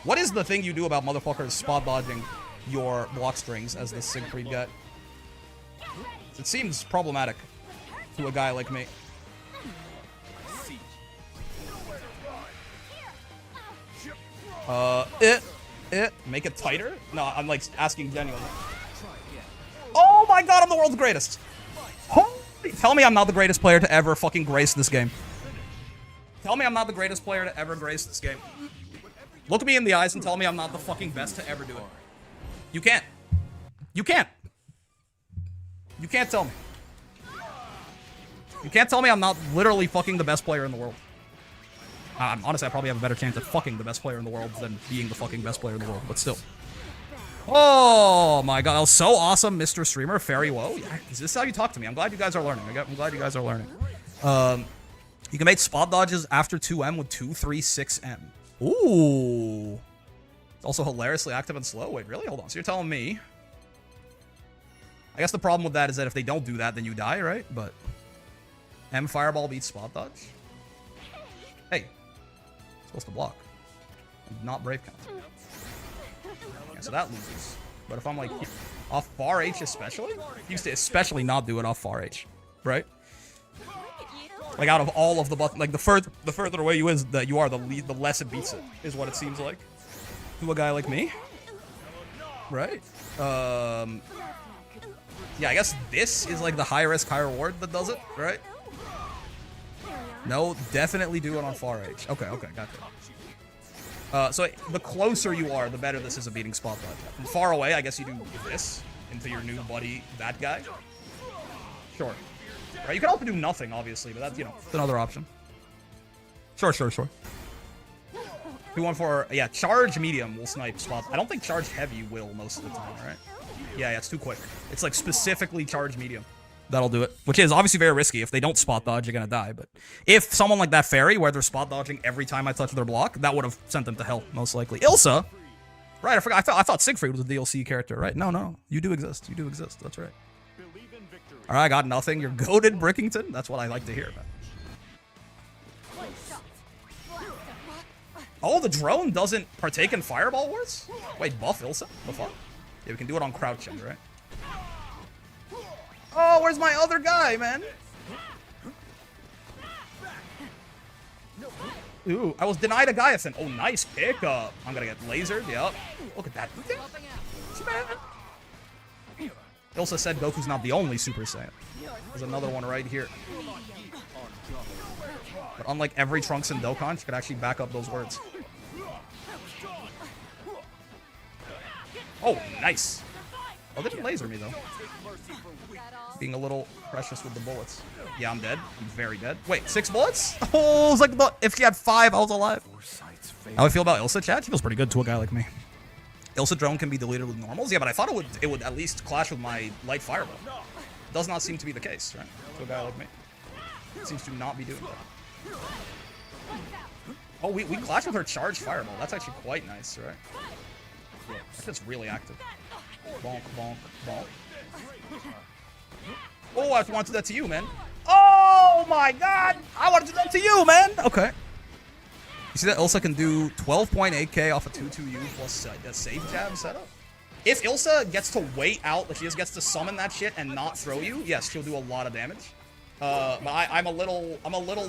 What is the thing you do about motherfuckers spot dodging your block strings as the Siegfried guy? It seems problematic to a guy like me. Make it tighter? No, I'm like asking genuinely. Oh my god, I'm the world's greatest. Holy, tell me I'm not the greatest player to ever fucking grace this game. Tell me I'm not the greatest player to ever grace this game. Look me in the eyes and tell me I'm not the fucking best to ever do it. You can't. You can't. You can't tell me. You can't tell me I'm not literally fucking the best player in the world. Honestly, I probably have a better chance at fucking the best player in the world than being the fucking best player in the world, but still. Oh my god, that was so awesome, Mr. Streamer. Fairy Woe. Yeah, is this how you talk to me? I'm glad you guys are learning. I'm glad you guys are learning. You can make spot dodges after 2M with 236M. Ooh. It's also hilariously active and slow. Wait, really? Hold on. So you're telling me... I guess the problem with that is that if they don't do that, then you die, right? But... M Fireball beats spot dodge? Hey. Supposed to block. Not brave count. Yeah, so that loses. But if I'm like... Off far H especially? You used to especially not do it off far H. Right? Like out of all of the buttons, like the further away you is that you are, the less it beats it, is what it seems like. To a guy like me. Right? Yeah, I guess this is like the high risk, high reward that does it, right? No, definitely do it on far H. Okay, gotcha. So the closer you are, the better this is at beating spot dodge. From far away, I guess you do this into your new buddy, that guy. Sure. Right, you can also do nothing, obviously, but that's, you know, it's another option. Sure. 214, yeah, charge medium will snipe spots. I don't think charge heavy will most of the time, right? Yeah, it's too quick. It's like specifically charge medium. That'll do it. Which is obviously very risky. If they don't spot dodge, you're gonna die. But if someone like that fairy, where they're spot dodging every time I touch their block, that would have sent them to hell, most likely. Ilsa! Right, I forgot. I thought Siegfried was a DLC character, right? No. You do exist. That's right. Alright, I got nothing. You're goated, Brickington? That's what I like to hear, man. Oh, the drone doesn't partake in Fireball Wars? Wait, buff Ilsa? The fuck? Yeah, we can do it on crouching, right? Oh, where's my other guy, man? Ooh, I was denied a Gaiathan. Oh, nice pickup. I'm gonna get lasered, yep. Look at that. Ilsa said Goku's not the only Super Saiyan. There's another one right here. But unlike every Trunks and Dokkan, she could actually back up those words. Oh, nice. Oh, they didn't laser me, though. Being a little precious with the bullets. Yeah, I'm dead. I'm very dead. Wait, 6 bullets? Oh, it's like if she had 5, I was alive. How I feel about Ilsa, chat? She feels pretty good to a guy like me. Ilsa drone can be deleted with normals. Yeah, but I thought it would at least clash with my light fireball. Does not seem to be the case, right? To a guy like me. It seems to not be doing that. Oh, we clash with her charged fireball. That's actually quite nice, right? That's just really active. Bonk, bonk, bonk. Oh, I want to do that to you, man. Oh my god! I want to do that to you, man! Okay. You see that Ilsa can do 12.8k off a 2-2U plus a save jab setup? If Ilsa gets to wait out, like she just gets to summon that shit and not throw you, yes, she'll do a lot of damage. But I'm a little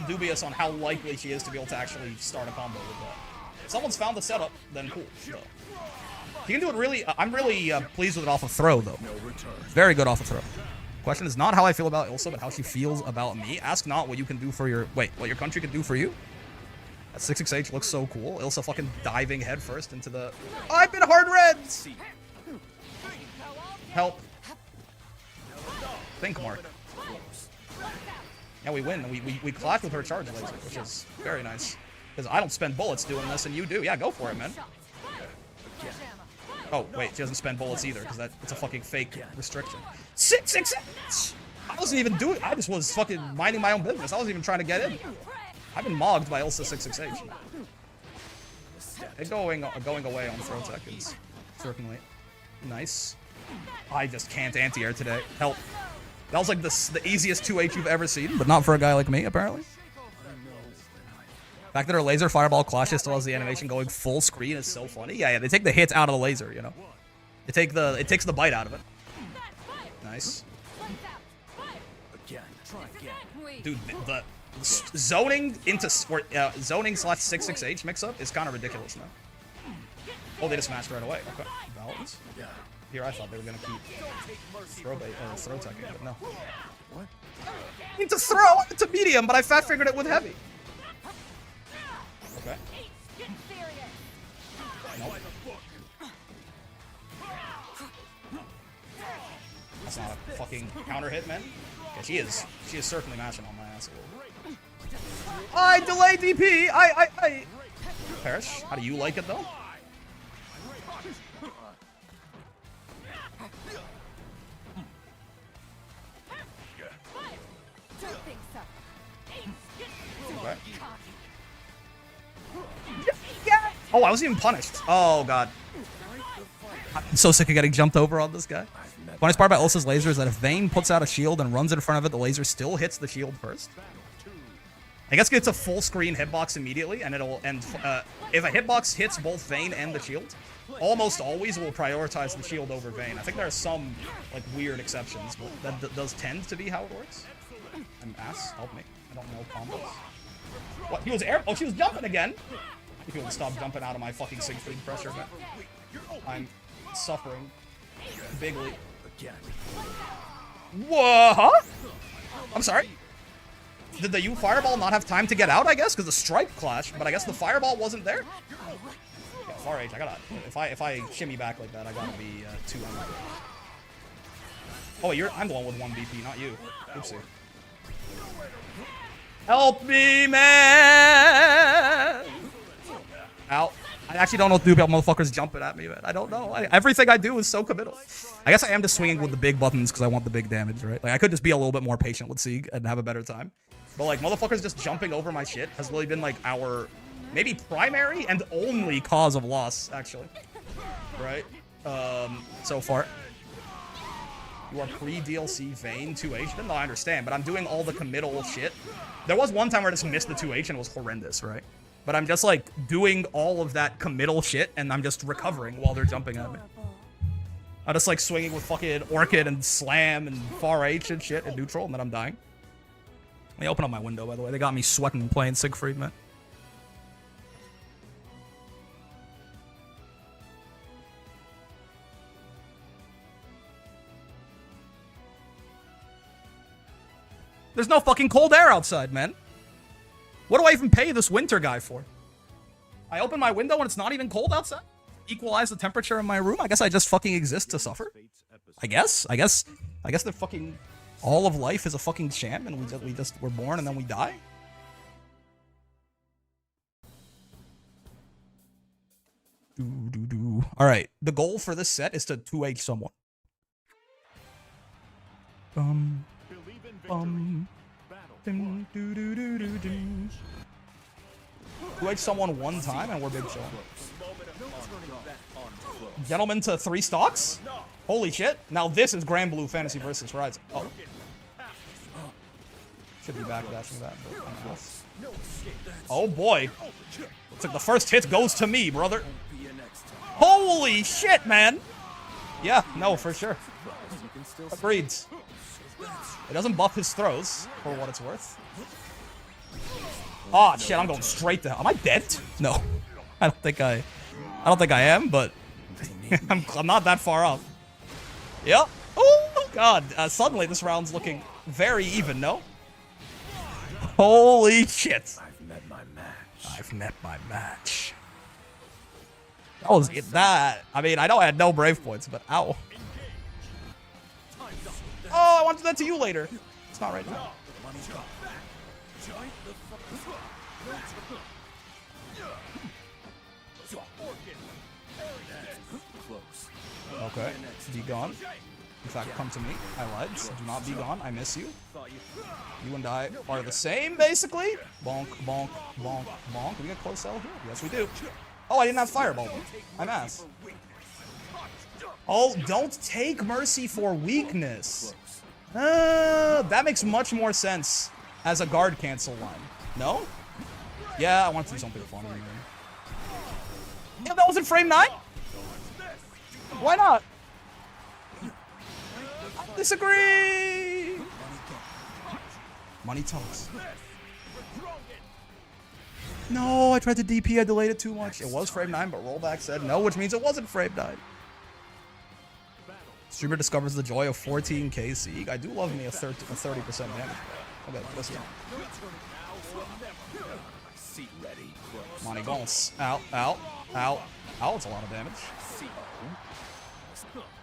dubious on how likely she is to be able to actually start a combo with that. If someone's found the setup, then cool. So. He can do it really. I'm really pleased with it off of throw, though. Very good off of throw. Question is not how I feel about Ilsa, but how she feels about me. Ask not what you can do for your... Wait, what your country can do for you? That 668 looks so cool. Ilsa fucking diving headfirst into the... I've been hard reds! Help. Think mark. Yeah, we win. We clash with her charge laser, which is very nice. Because I don't spend bullets doing this, and you do. Yeah, go for it, man. Oh, wait, she doesn't spend bullets either, because it's a fucking fake restriction. 668! I wasn't even doing... I just was fucking minding my own business. I wasn't even trying to get in. I've been mogged by Ilsa 668. It going away on throw tech is certainly nice. I just can't anti-air today. Help. That was like the easiest 2H you've ever seen, but not for a guy like me, apparently. The fact that her laser fireball clashes still has the animation going full screen is so funny. Yeah, they take the hit out of the laser, you know. It takes the bite out of it. Nice. Dude, the zoning into zoning / 668 mix-up is kind of ridiculous now. Oh, they just smashed right away. Okay, balance. Here I thought they were gonna keep throw teching, but no. What? Into throw into medium, but I fat fingered it with heavy. Okay. Nope. That's not a fucking counter hit, man. Yeah, she is certainly mashing on my ass a little. I delay DP. I Perish. How do you like it though? Okay. Yeah. Oh, I wasn't even punished. Oh god. I'm so sick of getting jumped over on this guy. Funniest part about Ilsa's laser is that if Vayne puts out a shield and runs in front of it, the laser still hits the shield first. I guess it's a full screen hitbox immediately, and if a hitbox hits both Vayne and the shield, almost always will prioritize the shield over Vayne. I think there are some like weird exceptions, but that does tend to be how it works. I'm ass, help me. I don't know combos. What? He was air? Oh, she was jumping again. If you would stop jumping out of my fucking Siegfried pressure, man. I'm suffering bigly. Whoa! I'm sorry. Did the U fireball not have time to get out? I guess because the strike clashed, but I guess the fireball wasn't there. Yeah, far H. I gotta. If I shimmy back like that, I gotta be 2 on that. Oh, I'm the one with 1 BP, not you. Oopsie. Help me, man! Ow. I actually don't know what to do about motherfuckers jumping at me, man. I don't know. Everything I do is so committal. I guess I am just swinging with the big buttons because I want the big damage, right? Like, I could just be a little bit more patient with Sieg and have a better time. But, like, motherfuckers just jumping over my shit has really been, like, our maybe primary and only cause of loss, actually. Right? So far. You are pre-DLC Vayne 2H. Then I understand, but I'm doing all the committal shit. There was one time where I just missed the 2H and it was horrendous, right? But I'm just, like, doing all of that committal shit, and I'm just recovering while they're jumping at me. I'm just, like, swinging with fucking Orchid and Slam and Far H and shit in neutral, and then I'm dying. Let me open up my window, by the way. They got me sweating playing Siegfried, man. There's no fucking cold air outside, man. What do I even pay this winter guy for? I open my window and it's not even cold outside? Equalize the temperature in my room? I guess I just fucking exist to suffer? I guess they're fucking... All of life is a fucking sham and we're born and then we die? All right. The goal for this set is to 2H someone. Believe in victory. Battle. 2H someone one time and we're big show. Gentlemen to 3 stocks? Holy shit. Now this is Grand Blue Fantasy versus Horizon. Oh. Should be backdashing that. But oh boy. Looks like the first hit goes to me, brother. Holy shit, man. Yeah, no, for sure. Agreed. It doesn't buff his throws, for what it's worth. Oh shit, I'm going straight to hell. Am I dead? No. I don't think I am, but I'm not that far off. Yep. Oh god. Suddenly this round's looking very even, no? Holy shit. I've met my match. That was it. That. I mean, I know I had no brave points, but ow. Oh, I want to do that to you later. It's not right now. Okay. Be gone. In fact, come to me. I lied. Do not be gone. I miss you. You and I are the same, basically. Bonk, bonk, bonk, bonk. Do we get close cell here? Yes, we do. Oh, I didn't have fireball. I'm ass. Oh, don't take mercy for weakness. That makes much more sense as a guard cancel line. No? Yeah, I want to do something funny. Yeah, that was in frame 9? Why not? I disagree! Money talks. No, I tried to DP, I delayed it too much. It was frame 9, but rollback said no, which means it wasn't frame 9. Streamer discovers the joy of 14k Sieg. I do love me a 30% damage. Okay, listen. Money bounce. Out, out, out. Out, it's a lot of damage.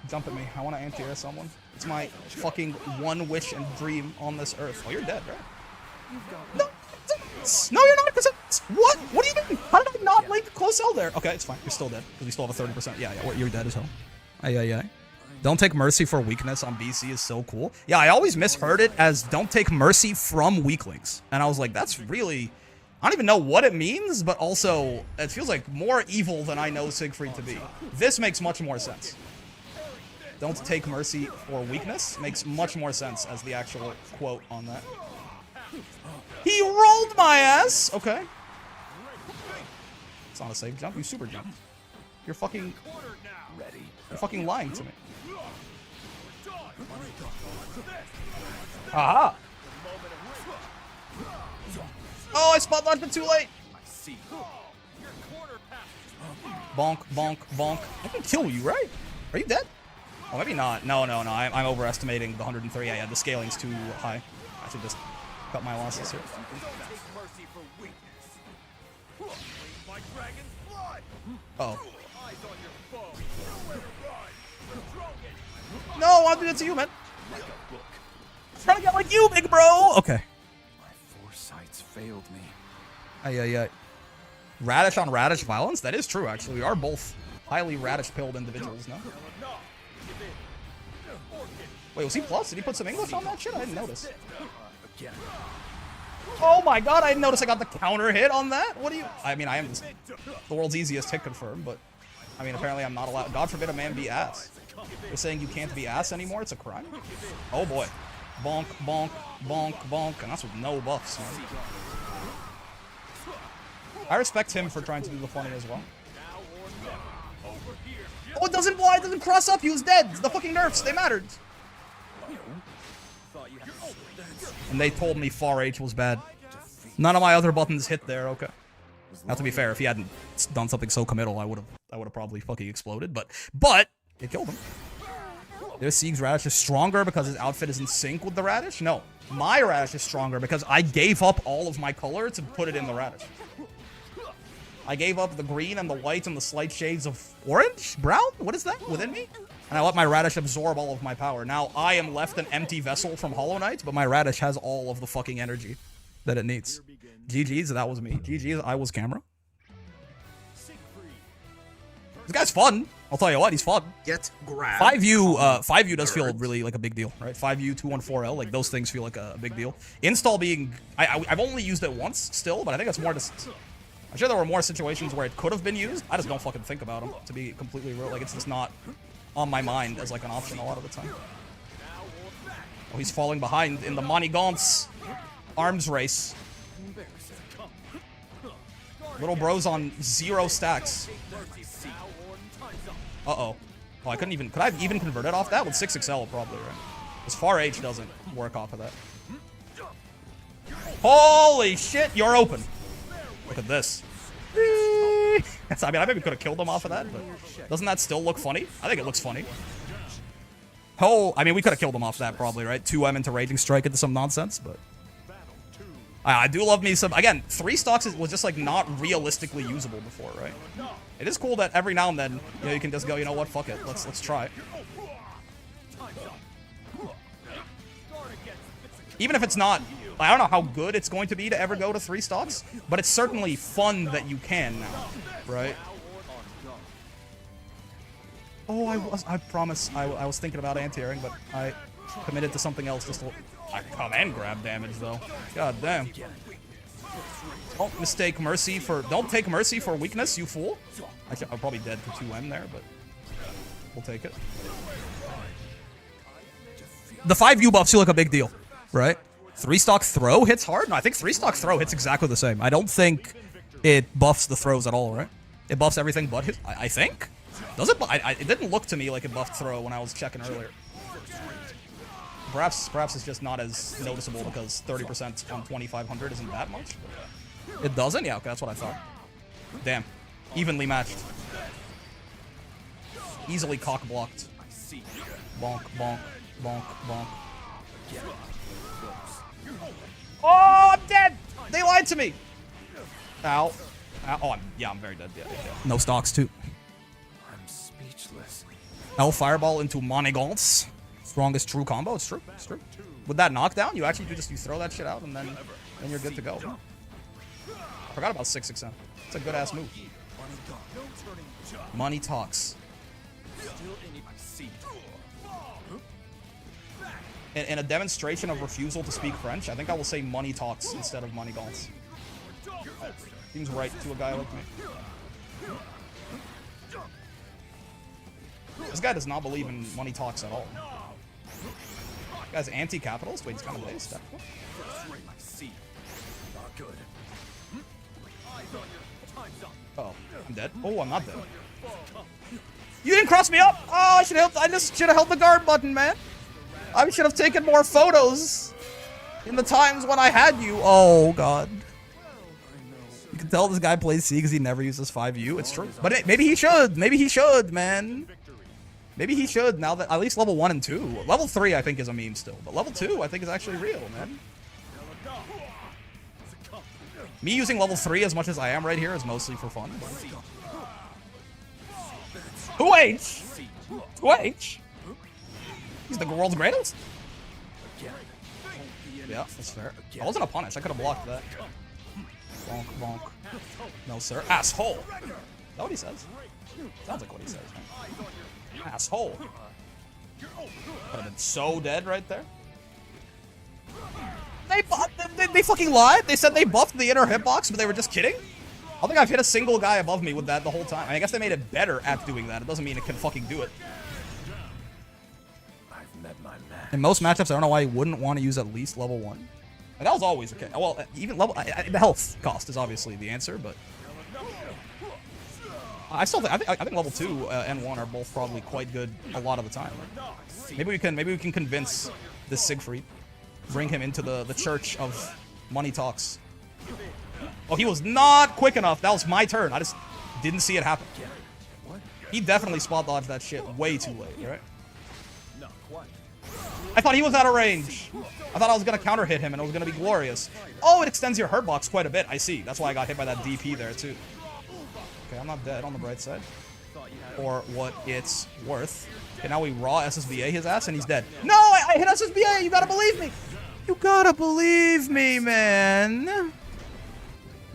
Jump at me. I want to anti-air someone. It's my fucking one wish and dream on this earth. Oh, you're dead, right? No, you're not. What? What do you mean? How did I not like close L there? Okay, it's fine. You're still dead because we still have a 30%. Yeah, you're dead as hell. Aye. Don't take mercy for weakness on BC is so cool. Yeah, I always misheard it as don't take mercy from weaklings. And I was like, that's really... I don't even know what it means, but also it feels like more evil than I know Siegfried to be. This makes much more sense. Don't take mercy for weakness makes much more sense as the actual quote on that. He rolled my ass! Okay. It's not a safe jump, you super jumped. You're fucking... You're fucking lying to me. Aha! Oh, I spot launched it too late! Bonk, bonk, bonk. I can kill you, right? Are you dead? Oh, maybe not. No. I'm overestimating the 103. Yeah, the scaling's too high. I should just cut my losses here. Oh. No, I want to do that to you, man. I'm trying to get like you, big bro. Okay. My foresight's failed me. Aye. Radish on radish violence? That is true, actually. We are both highly radish-pilled individuals, no? Wait, was he plus? Did he put some English on that shit? I didn't notice. Oh my god, I didn't notice I got the counter hit on that? What do you... I mean, I am the world's easiest hit confirm, but... I mean, apparently I'm not allowed... God forbid a man be ass. They're saying you can't be ass anymore? It's a crime? Oh boy. Bonk, bonk, bonk, bonk. And that's with no buffs, man. I respect him for trying to do the funny as well. Oh, it doesn't fly, it doesn't cross up, he was dead. The fucking nerfs, they mattered. And they told me far H was bad. None of my other buttons hit there, okay. Now to be fair, if he hadn't done something so committal, I would have probably fucking exploded, but it killed him. Their Sieg's radish is stronger because his outfit is in sync with the radish? No. My radish is stronger because I gave up all of my color to put it in the radish. I gave up the green and the white and the slight shades of orange? Brown? What is that within me? And I let my radish absorb all of my power. Now, I am left an empty vessel from Hollow Knight, but my radish has all of the fucking energy that it needs. GG's, that was me. GG's, I was camera. This guy's fun. I'll tell you what, he's fun. Get grabbed. 5U does feel really like a big deal, right? 5U, 214L, like those things feel like a big deal. Install being, I've only used it once still, but I think it's more just, I'm sure there were more situations where it could have been used. I just don't fucking think about them, to be completely real. Like, it's just not on my mind as like an option a lot of the time. Oh, he's falling behind in the Monigance arms race. Little bro's on 0 stacks. Uh-oh. Oh, I couldn't even... Could I have even converted off that? With 6XL, probably, right? Because far H doesn't work off of that. Holy shit, you're open. Look at this. I mean, I maybe could have killed him off of that, but doesn't that still look funny? I think it looks funny. Oh, I mean, we could have killed him off that, probably, right? 2M into Raging Strike into some nonsense, but... I do love me some... Again, 3 stocks was just, like, not realistically usable before, right? It is cool that every now and then, you know, you can just go, you know what, fuck it. Let's try. Even if it's not... I don't know how good it's going to be to ever go to 3 stocks, but it's certainly fun that you can now, right? Oh, I promise, I was thinking about anti-airing, but I committed to something else just to... I come and grab damage, though. God damn. Don't mistake mercy for... Don't take mercy for weakness, you fool. Actually, I'm probably dead for 2M there, but... We'll take it. The 5U buffs feel like a big deal, right? 3-stock throw hits hard? No, I think 3-stock throw hits exactly the same. I don't think it buffs the throws at all, right? It buffs everything but his... I think? Does it? It didn't look to me like it buffed throw when I was checking earlier. Perhaps it's just not as noticeable because 30% on 2500 isn't that much. It doesn't? Yeah, okay, that's what I thought. Damn. Evenly matched. Easily cock-blocked. Bonk, bonk, bonk, bonk. Oh, I'm dead! They lied to me! Ow. Ow. Oh, I'm very dead. Yeah. No stocks, too. I'm speechless. L Fireball into Monigance. Strongest true combo. It's true. It's true. With that knockdown, you actually you throw that shit out and then you're good to go. I forgot about 6XM. It's a good ass move. Money talks. In a demonstration of refusal to speak French, I think I will say money talks instead of Monigance. Seems right to a guy like me. This guy does not believe in money talks at all. Guy's anti-capitalist? Wait, he's kind of based. Oh, I'm dead. Oh, I'm not dead. You didn't cross me up! Oh, I just should have held the guard button, man. I should have taken more photos in the times when I had you. Oh, God. You can tell this guy plays C because he never uses 5U. It's true. But maybe he should. Maybe he should, man. Maybe he should now that at least level 1 and 2. Level 3 I think is a meme still, but level 2 I think is actually real, man. Me using level 3 as much as I am right here is mostly for fun. Who H? Who H? He's the world's greatest? Yeah, that's fair. That wasn't a punish. I could have blocked that. Bonk, bonk. No, sir. Asshole. Is that what he says? Sounds like what he says, man. Asshole. Would have been so dead right there. They fucking lied. They said they buffed the inner hitbox, but they were just kidding. I don't think I've hit a single guy above me with that the whole time. I guess they made it better at doing that. It doesn't mean it can fucking do it. I've met my man. In most matchups, I don't know why you wouldn't want to use at least level 1. And that was always okay. Well, even level... the health cost is obviously the answer, but... I still think... I think level 2 and 1 are both probably quite good a lot of the time. Maybe we can convince this Siegfried. Bring him into the church of money talks. Oh, he was not quick enough. That was my turn. I just didn't see it happen. He definitely spot dodged that shit way too late, right? I thought he was out of range. I thought I was going to counter hit him and it was going to be glorious. Oh, it extends your Hurtbox quite a bit. I see. That's why I got hit by that DP there, too. Okay, I'm not dead on the bright side. Or what it's worth. Okay, now we raw SSBA his ass and he's dead. No, I hit SSBA. You got to believe me. You got to believe me, man.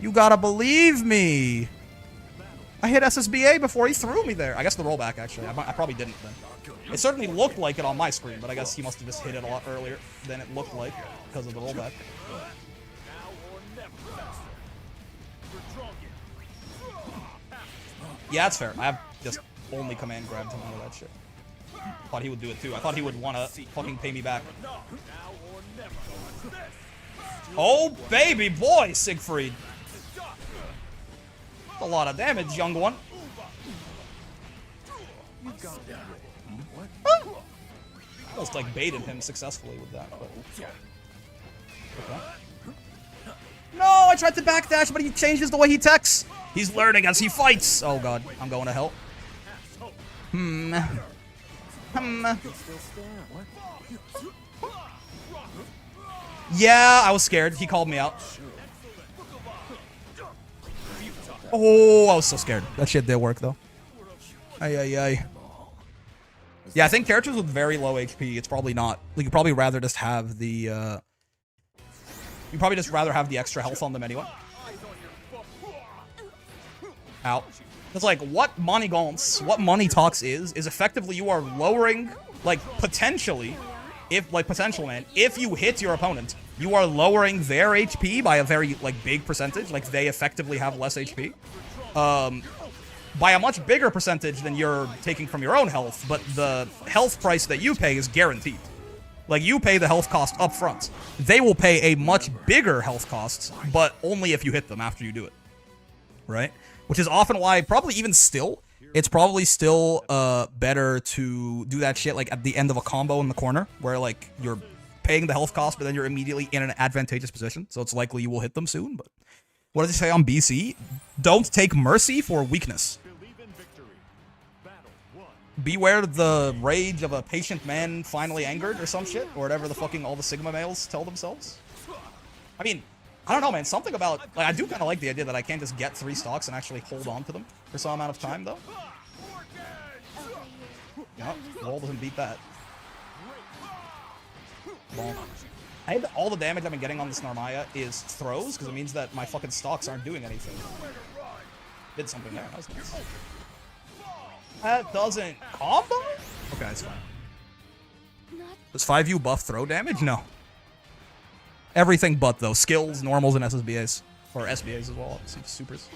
You got to believe me. I hit SSBA before he threw me there. I guess the rollback, actually. I probably didn't then. It certainly looked like it on my screen, but I guess he must have just hit it a lot earlier than it looked like because of the rollback. Yeah, that's fair. I have just only command grabbed him out of that shit. Thought he would do it too. I thought he would want to fucking pay me back. Oh, baby boy, Siegfried. A lot of damage, young one. Almost like baited him successfully with that. But... okay. No, I tried to backdash, but he changes the way he texts. He's learning as he fights. Oh god, I'm going to hell. Yeah, I was scared. He called me out. Oh, I was so scared. That shit did work, though. Ay, ay, ay. Yeah, I think characters with very low HP, it's probably not. Like, you'd probably rather just have the, you'd probably just rather have the extra health on them anyway. Ow. It's like, what Money Gaunts, what Money Talks is effectively you are lowering, like, potentially, if, like, potential, man, if you hit your opponent, you are lowering their HP by a very, like, big percentage. Like, they effectively have less HP. By a much bigger percentage than you're taking from your own health, but the health price that you pay is guaranteed. Like, you pay the health cost up front. They will pay a much bigger health cost, but only if you hit them after you do it. Right? Which is often why, probably even still, it's probably still better to do that shit, like, at the end of a combo in the corner, where, like, you're paying the health cost, but then you're immediately in an advantageous position, so it's likely you will hit them soon, but... what does it say on BC? Don't take mercy for weakness. Beware the rage of a patient man finally angered or some shit, or whatever the fucking all the Sigma males tell themselves. I mean, I don't know, man. Something about, like, I do kind of like the idea that I can't just get 3 stocks and actually hold on to them for some amount of time, though. Yep, roll doesn't beat that. Bonk. I hate that all the damage I've been getting on this Narmaya is throws, because it means that my fucking stocks aren't doing anything. Did something there. That was nice. That doesn't combo? Okay, it's fine. Does 5U buff throw damage? No. Everything but, though. Skills, normals, and SSBAs. Or SBAs as well. Supers.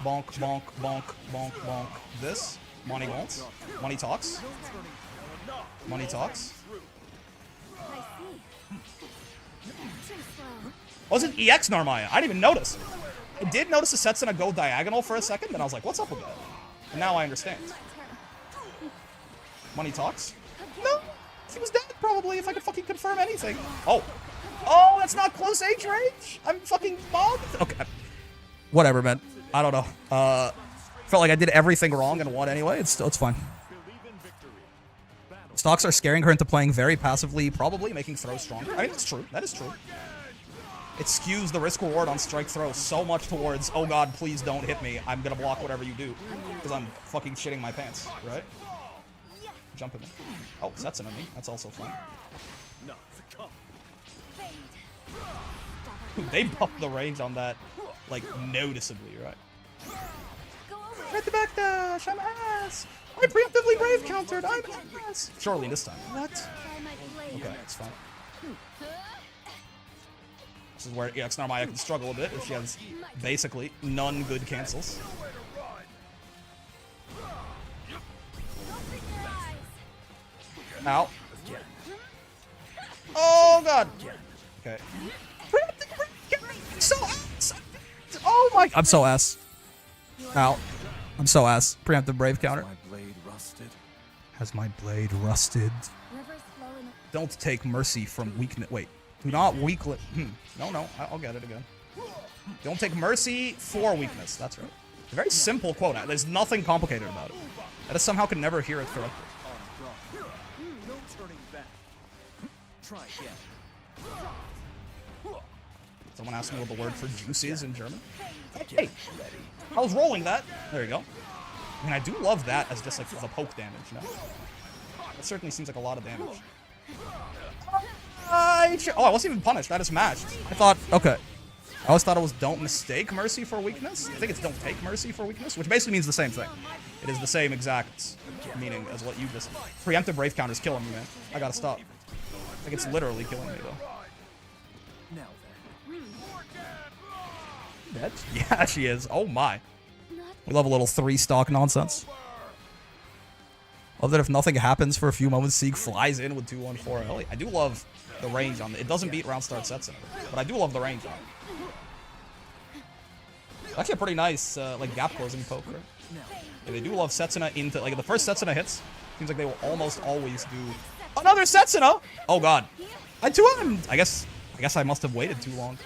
Bonk, bonk, bonk, bonk, bonk. This. Money Gaunts. Money Talks. Money Talks. Wasn't EX Narmaya? I didn't even notice. I did notice the Setsuna go diagonal for a second, and I was like, what's up with that? And now I understand. Money Talks? No, he was dead probably if I could fucking confirm anything. Oh. Oh, that's not close age range? I'm fucking bogged? Okay. Whatever, man. I don't know. Felt like I did everything wrong and won anyway. It's fine. Stocks are scaring her into playing very passively, probably making throws stronger. I mean, that's true. That is true. It skews the risk reward on strike throw so much towards, oh god, please don't hit me. I'm gonna block whatever you do. Because I'm fucking shitting my pants, right? Jump in there. Oh, that's an enemy. That's also fun. Dude, they buffed the range on that, like, noticeably, right? Right the back dash! I'm ass! I preemptively brave countered! I'm ass! Surely this time. What? Okay, it's fine. This is where EX Narmaya can struggle a bit if she has basically none good cancels. Ow. Oh god. Okay. So ass. Oh my. I'm so ass. Ow. I'm so ass. Preemptive brave counter. Has my blade rusted? Don't take mercy from weakness. Wait. Do not weaklet. No, I'll get it again. Don't take mercy for weakness. That's right. It's a very simple quote. There's nothing complicated about it. I just somehow could never hear it correctly. Someone asked me what the word for juice is in German. Hey, I was rolling that. There you go. I mean, I do love that as just like the poke damage, you know? That certainly seems like a lot of damage. Oh, I wasn't even punished. I just matched. I thought, okay. I always thought it was don't mistake mercy for weakness. I think it's don't take mercy for weakness, which basically means the same thing. It is the same exact meaning as what you just... Preemptive Wraith counter's killing me, man. I gotta stop. I think it's literally killing me, though. Dead? Yeah, she is. Oh, my. We love a little 3-stock nonsense. Love that if nothing happens for a few moments, Sieg flies in with 2-1-4 Ellie. I do love the range on it. It doesn't beat round start sets in it, but I do love the range on it. Actually a pretty nice, like, gap closing poke, right? Yeah, they do love Setsuna into, like, the first Setsuna hits, seems like they will almost always do another Setsuna! Oh, God. I guess I must have waited too long.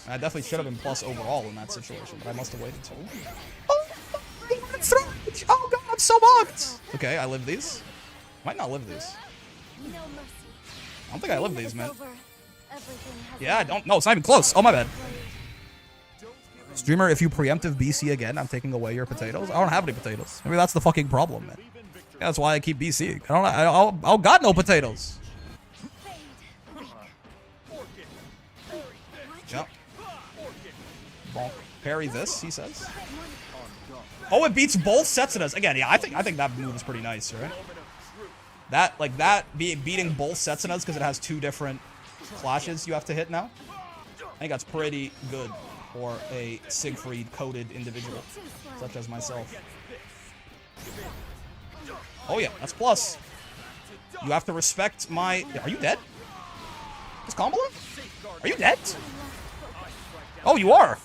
I definitely should have been plus overall in that situation, but I must have waited too long. Oh, God, I'm so bugged! Okay, I live these. Might not live these. I don't think I live these, man. Yeah, I don't. No, it's not even close. Oh, my bad. Streamer, if you preemptive BC again, I'm taking away your potatoes. I don't have any potatoes. Maybe that's the fucking problem, man. Yeah, that's why I keep BCing. I got no potatoes. Yep. Bonk. Parry this, he says. Oh, it beats both Setsunas. Again, yeah, I think that move is pretty nice, right? Beating both Setsunas because it has 2 different flashes you have to hit now. I think that's pretty good for a Siegfried coded individual, such as myself. Oh yeah, that's plus. You have to respect my... Are you dead? This combo? Are you dead? Oh, you are.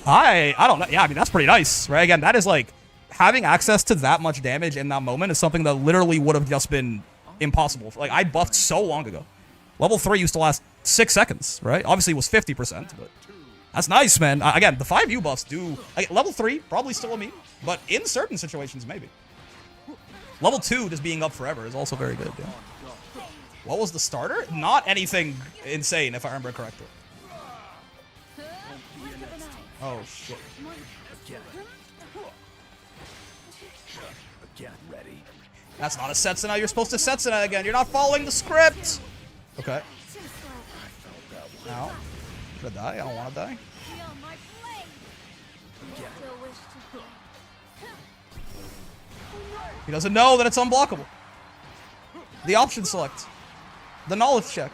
I don't know. Yeah, I mean, that's pretty nice, right? Again, that is like... Having access to that much damage in that moment is something that literally would have just been impossible. Like, I buffed so long ago. Level 3 used to last 6 seconds, right? Obviously, it was 50%, but that's nice, man. Again, the 5U buffs do... Like, level 3, probably still a meme, but in certain situations, maybe. Level 2 just being up forever is also very good, yeah. What was the starter? Not anything insane, if I remember correctly. Oh, shit. That's not a Setsuna. You're supposed to Setsuna again. You're not following the script. Okay. Ow. Should I die? I don't want to die. He doesn't know that it's unblockable. The option select. The knowledge check.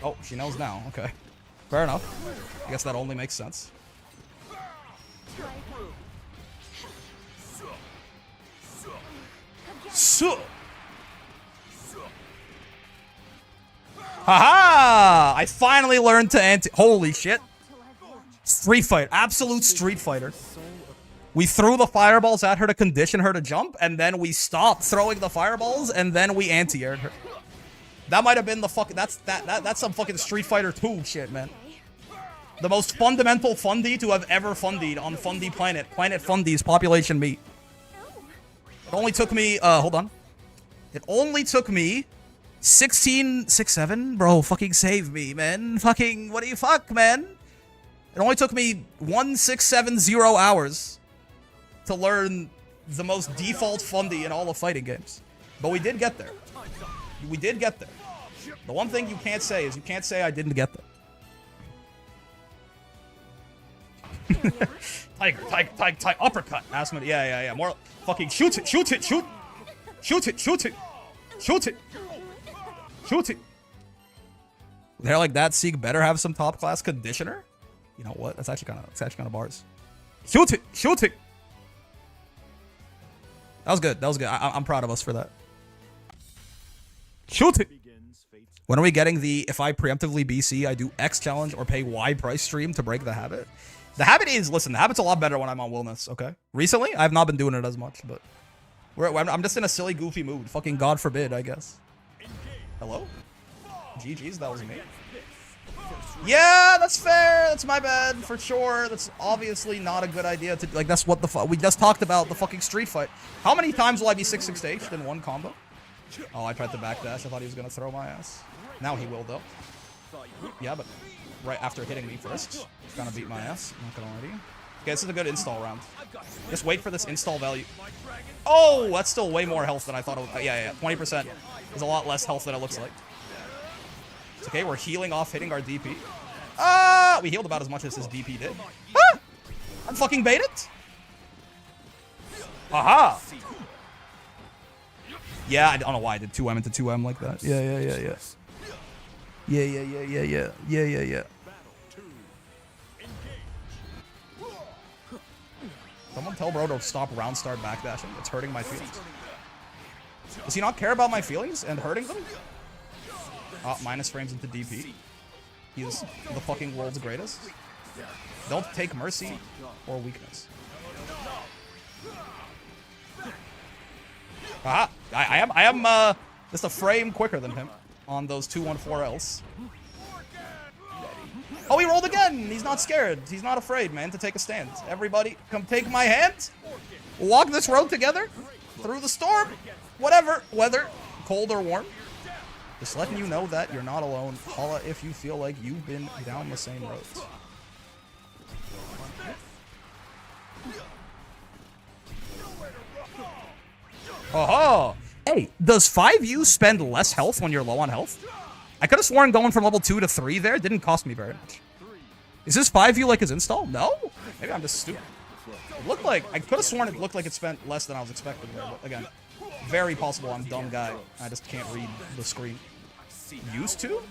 Oh, she knows now. Okay. Fair enough. I guess that only makes sense. So. Haha! I finally learned to anti- Holy shit. Street Fighter. Absolute Street Fighter. We threw the fireballs at her to condition her to jump, and then we stopped throwing the fireballs, and then we anti-aired her. That might have been the fucking... That's some fucking Street Fighter 2 shit, man. The most fundamental fundy to have ever fundied on Fundy Planet. Planet Fundy's population meet. It only took me, hold on. It only took me 1667? Bro, fucking save me, man. Fucking, what do you fuck, man? It only took me 1670 hours to learn the most default fundy in all of fighting games. But we did get there. We did get there. The one thing you can't say is you can't say I didn't get there. Tiger, uppercut. Ask me. Yeah. More fucking shoot it. Shoot it. They're like that. Sieg better have some top class conditioner. You know what? That's actually kind of bars. Shoot it. That was good. I'm proud of us for that. Shoot it. When are we getting the if I preemptively BC, I do X challenge or pay Y price stream to break the habit? The habit is, listen, the habit's a lot better when I'm on Willness, okay? Recently, I've not been doing it as much, but I'm just in a silly, goofy mood. Fucking God forbid, I guess. Hello? GG's, that was me. Yeah, that's fair. That's my bad, for sure. That's obviously not a good idea to, like, that's what the fuck. We just talked about the fucking street fight. How many times will I be 6-6 in one combo? Oh, I tried to backdash. I thought he was gonna throw my ass. Now he will, though. Yeah, but right after hitting me first, he's gonna beat my ass. I'm not gonna lie to you. Okay, this is a good install round. Just wait for this install value. Oh, that's still way more health than I thought it would. Yeah. 20% is a lot less health than it looks like. It's okay, we're healing off hitting our DP. We healed about as much as his DP did. Unfucking baited. Aha! Yeah, I don't know why I did 2M into 2M like that. Yeah. Yeah. Someone tell bro to stop round start backdashing. It's hurting my feelings. Does he not care about my feelings and hurting them? Minus frames into DP. He's the fucking world's greatest. Don't take mercy or weakness. Aha! I am just a frame quicker than him on those 214Ls. Oh, he rolled again! He's not scared. He's not afraid, man, to take a stand. Everybody, come take my hand. Walk this road together. Through the storm. Whatever. Weather. Cold or warm. Just letting you know that you're not alone. Holla if you feel like you've been down the same road. Oh, hey, does 5U spend less health when you're low on health? I could have sworn going from level 2 to 3 there didn't cost me very much. Is this 5U like his install? No? Maybe I'm just stupid. It looked like, I could have sworn it looked like it spent less than I was expecting there, but again, very possible I'm a dumb guy. I just can't read the screen. Used to?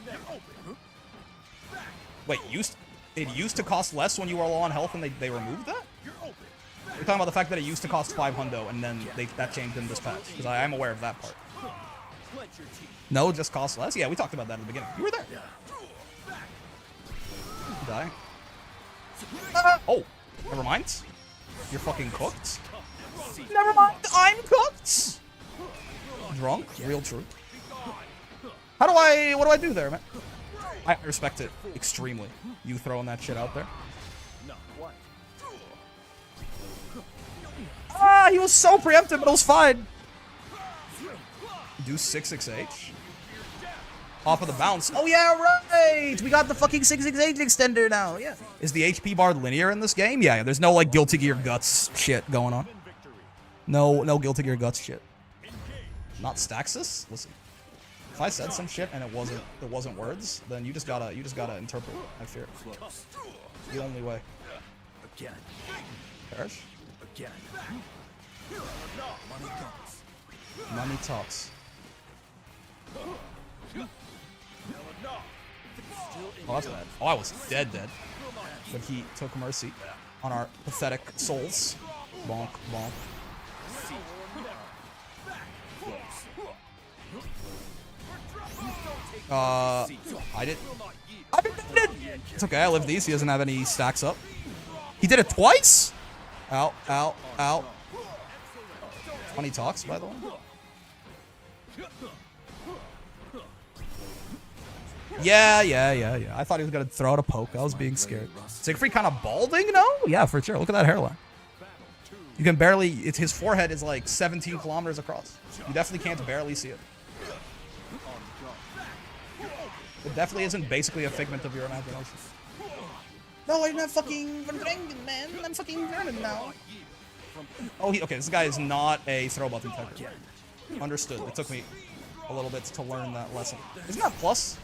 Wait, it used to cost less when you were low on health and they removed that? You're talking about the fact that it used to cost 500 and then that changed in this patch, because I am aware of that part. No, just cost less? Yeah, we talked about that at the beginning. You were there. Die. Oh, never mind. You're fucking cooked. Never mind, I'm cooked. Drunk, real truth. What do I do there, man? I respect it extremely. You throwing that shit out there. He was so preemptive, but it was fine. Do 66H. Off of the bounce. Oh, yeah, right. We got the fucking 66H extender now. Yeah. Is the HP bar linear in this game? Yeah, there's no, like, Guilty Gear Guts shit going on. No Guilty Gear Guts shit. Not Staxis? Listen. If I said some shit and it wasn't words, then you just gotta interpret it, I fear. It's the only way. Perish? Money talks. Oh, that's bad. Oh, I was dead. But he took mercy on our pathetic souls. Bonk, bonk. I did. It's okay, I live these. He doesn't have any stacks up. He did it twice? Ow. Funny talks, by the way. Yeah. I thought he was gonna throw out a poke. I was being scared. Siegfried kind of balding, no? Yeah, for sure. Look at that hairline. You can barely, his forehead is like 17 kilometers across. You definitely can't barely see it. It definitely isn't basically a figment of your imagination. No, I'm not fucking drinking, man. I'm fucking burning now. Oh, okay, this guy is not a throw button technique. Understood. It took me a little bit to learn that lesson. Isn't that plus?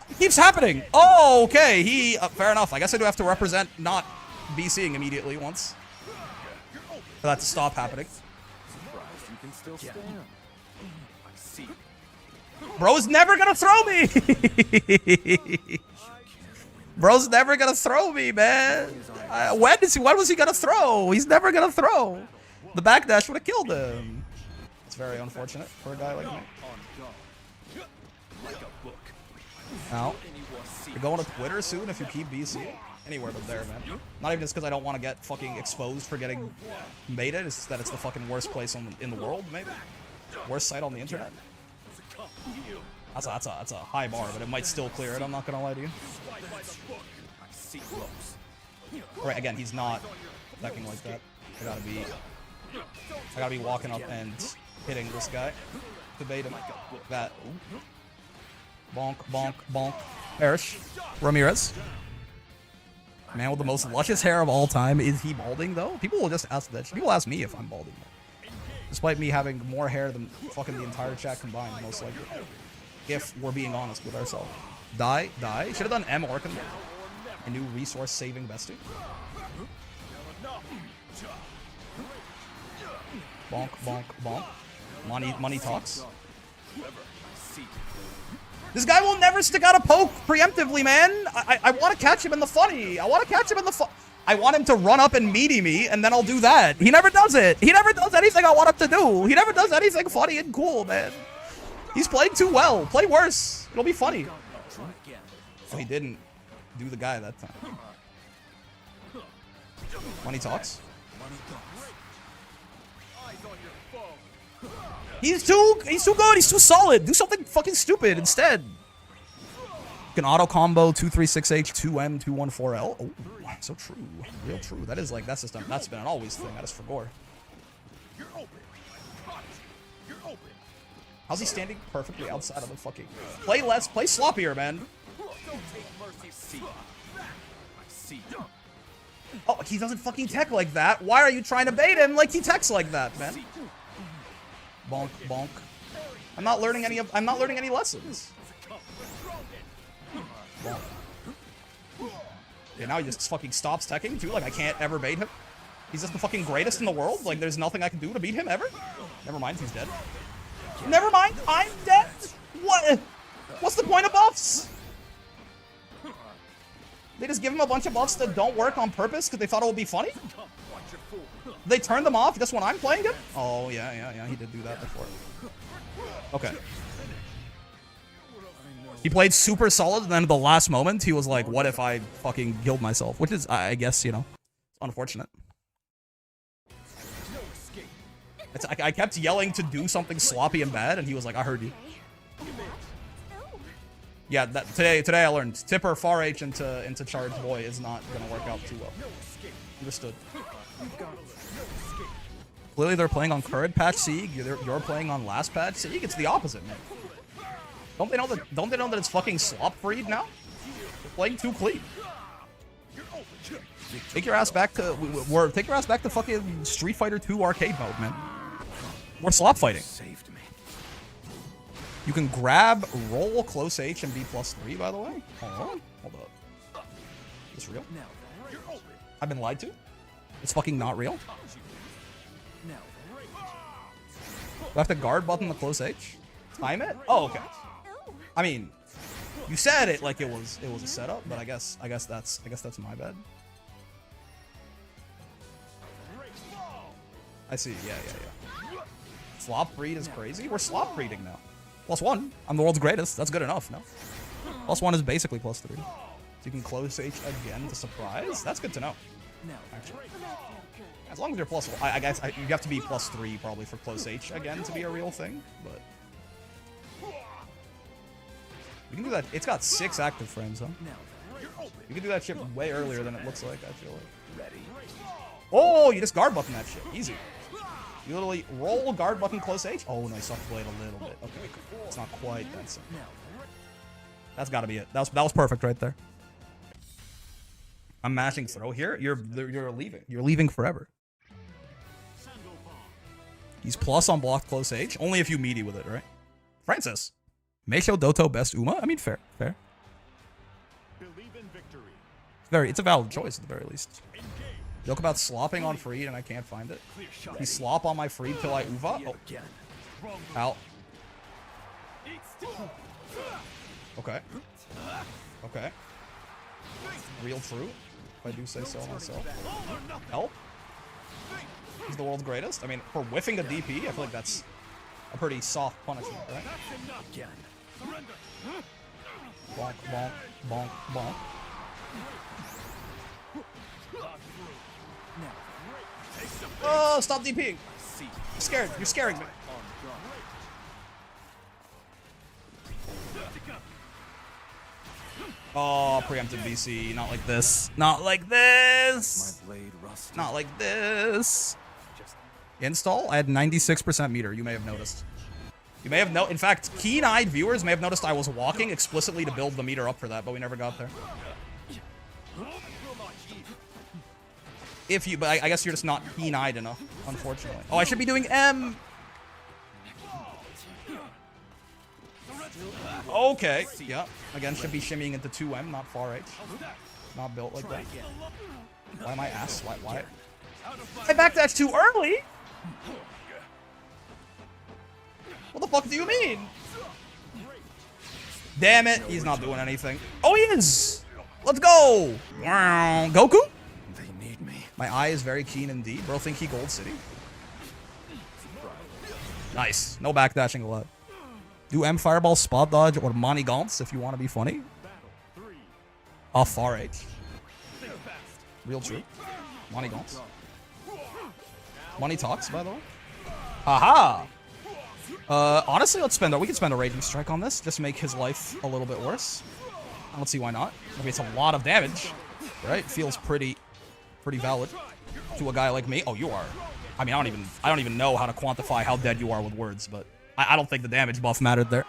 It keeps happening. Oh, okay. Fair enough. I guess I do have to represent not BCing immediately once. For that to stop happening. Bro's never gonna throw me! Bro's never gonna throw me, man. When was he gonna throw? He's never gonna throw. The backdash would have killed him. It's very unfortunate for a guy like me. Ow. You're going to Twitter soon if you keep BC. Anywhere but there, man. Not even just because I don't want to get fucking exposed for getting baited. It's just that it's the fucking worst place in the world, maybe. Worst site on the internet. That's a high bar, but it might still clear it. I'm not gonna lie to you. Right, again, he's not attacking like that. I gotta be walking up and hitting this guy to bait him. That. Bonk, bonk, bonk. Perish. Ramirez. Man with the most luscious hair of all time. Is he balding, though? People will just ask that. People ask me if I'm balding, though. Despite me having more hair than fucking the entire chat combined, most likely. If we're being honest with ourselves. Die. Should have done M Orkin. A new resource-saving bestie. Bonk, bonk, bonk. Money talks. This guy will never stick out a poke preemptively, man. I want to catch him in the funny. I want him to run up and meaty me, and then I'll do that. He never does it. He never does anything I want him to do. He never does anything funny and cool, man. He's playing too well. Play worse. It'll be funny. Oh, he didn't do the guy that time. Money talks. He's too good. He's too solid. Do something fucking stupid instead. You can auto combo 236H, 2M, 214L. Oh, so true. Real true. That is like, that's been an always thing. That is for gore. How's he standing perfectly outside of the fucking... Play less, play sloppier, man. Oh, he doesn't fucking tech like that. Why are you trying to bait him like he techs like that, man? Bonk, bonk. I'm not learning any lessons. Bonk. Yeah, now he just fucking stops teching too. Like I can't ever bait him. He's just the fucking greatest in the world. Like there's nothing I can do to beat him ever. Never mind, he's dead. Never mind, I'm dead. What? What's the point of buffs? They just give him a bunch of buffs that don't work on purpose because they thought it would be funny? They turned them off just when I'm playing him? Oh, yeah, he did do that before. Okay. He played super solid, and then at the last moment, he was like, what if I fucking killed myself? Which is, I guess, you know, unfortunate. I kept yelling to do something sloppy and bad, and he was like, I heard you. Yeah, today I learned Tipper far H into charge boy is not gonna work out too well. Understood. Clearly they're playing on current patch Sieg. You're playing on last patch Sieg. It's the opposite, man. Don't they know that it's fucking Slopfried now? They're playing too clean. Take your ass back to fucking Street Fighter 2 arcade mode, man. We're slop fighting. You can grab, roll, close H, and be +3, by the way. Hold on. Hold up. Is this real? I've been lied to? It's fucking not real? Do I have to guard button the close H? Time it? Oh, okay. I mean, you said it like it was a setup, but I guess that's my bad. I see. Yeah. Slop breed is crazy. We're slop breeding now. +1. I'm the world's greatest. That's good enough, no? +1 is basically +3. So you can close H again to surprise. That's good to know. Actually. As long as you're +1. I guess you have to be +3 probably for close H again to be a real thing, but... We can do that. It's got 6 active frames, huh? You can do that shit way earlier than it looks like, I feel like. Oh, you just guard button that shit. Easy. You literally roll guard button close H. Oh, nice off blade a little bit. Okay, it's not quite that simple. That's got to be it. That was perfect right there. I'm mashing throw here. You're leaving. You're leaving forever. He's plus on blocked close H. Only if you meaty with it, right? Francis. Meisho Doto best Uma. I mean, fair. It's a valid choice at the very least. Joke about slopping on Freed and I can't find it. He slop on my Freed till I Uva. Oh. Out. Okay. Real true, if I do say so myself. Help. He's the world's greatest. I mean, for whiffing the DP, I feel like that's a pretty soft punishment, right? Bonk, bonk, bonk, bonk. Oh, stop DPing. I'm scared. You're scaring me. Oh, preemptive VC. Not like this. Not like this. Not like this. Install? I had 96% meter. You may have noticed. You may have in fact, keen-eyed viewers may have noticed I was walking explicitly to build the meter up for that, but we never got there. If you, but I guess you're just not keen-eyed enough, unfortunately. Oh, I should be doing M. Okay, yeah. Again, should be shimmying into 2M, not far H. Not built like that. Why am I ass? Why? I backdash too early? What the fuck do you mean? Damn it, he's not doing anything. Oh, he is! Let's go! Goku? They need me. My eye is very keen indeed. Bro, think he Gold City? Nice. No backdashing allowed. Do M Fireball, Spot Dodge, or Money Gaunts if you want to be funny. Oh, far H. Real true. Money Gaunts. Money talks, by the way. Aha! Honestly, we can spend a Raging Strike on this. Just make his life a little bit worse. I don't see why not. I mean, it's a lot of damage, right? Feels pretty valid to a guy like me. Oh, you are. I mean, I don't even know how to quantify how dead you are with words, but I don't think the damage buff mattered there.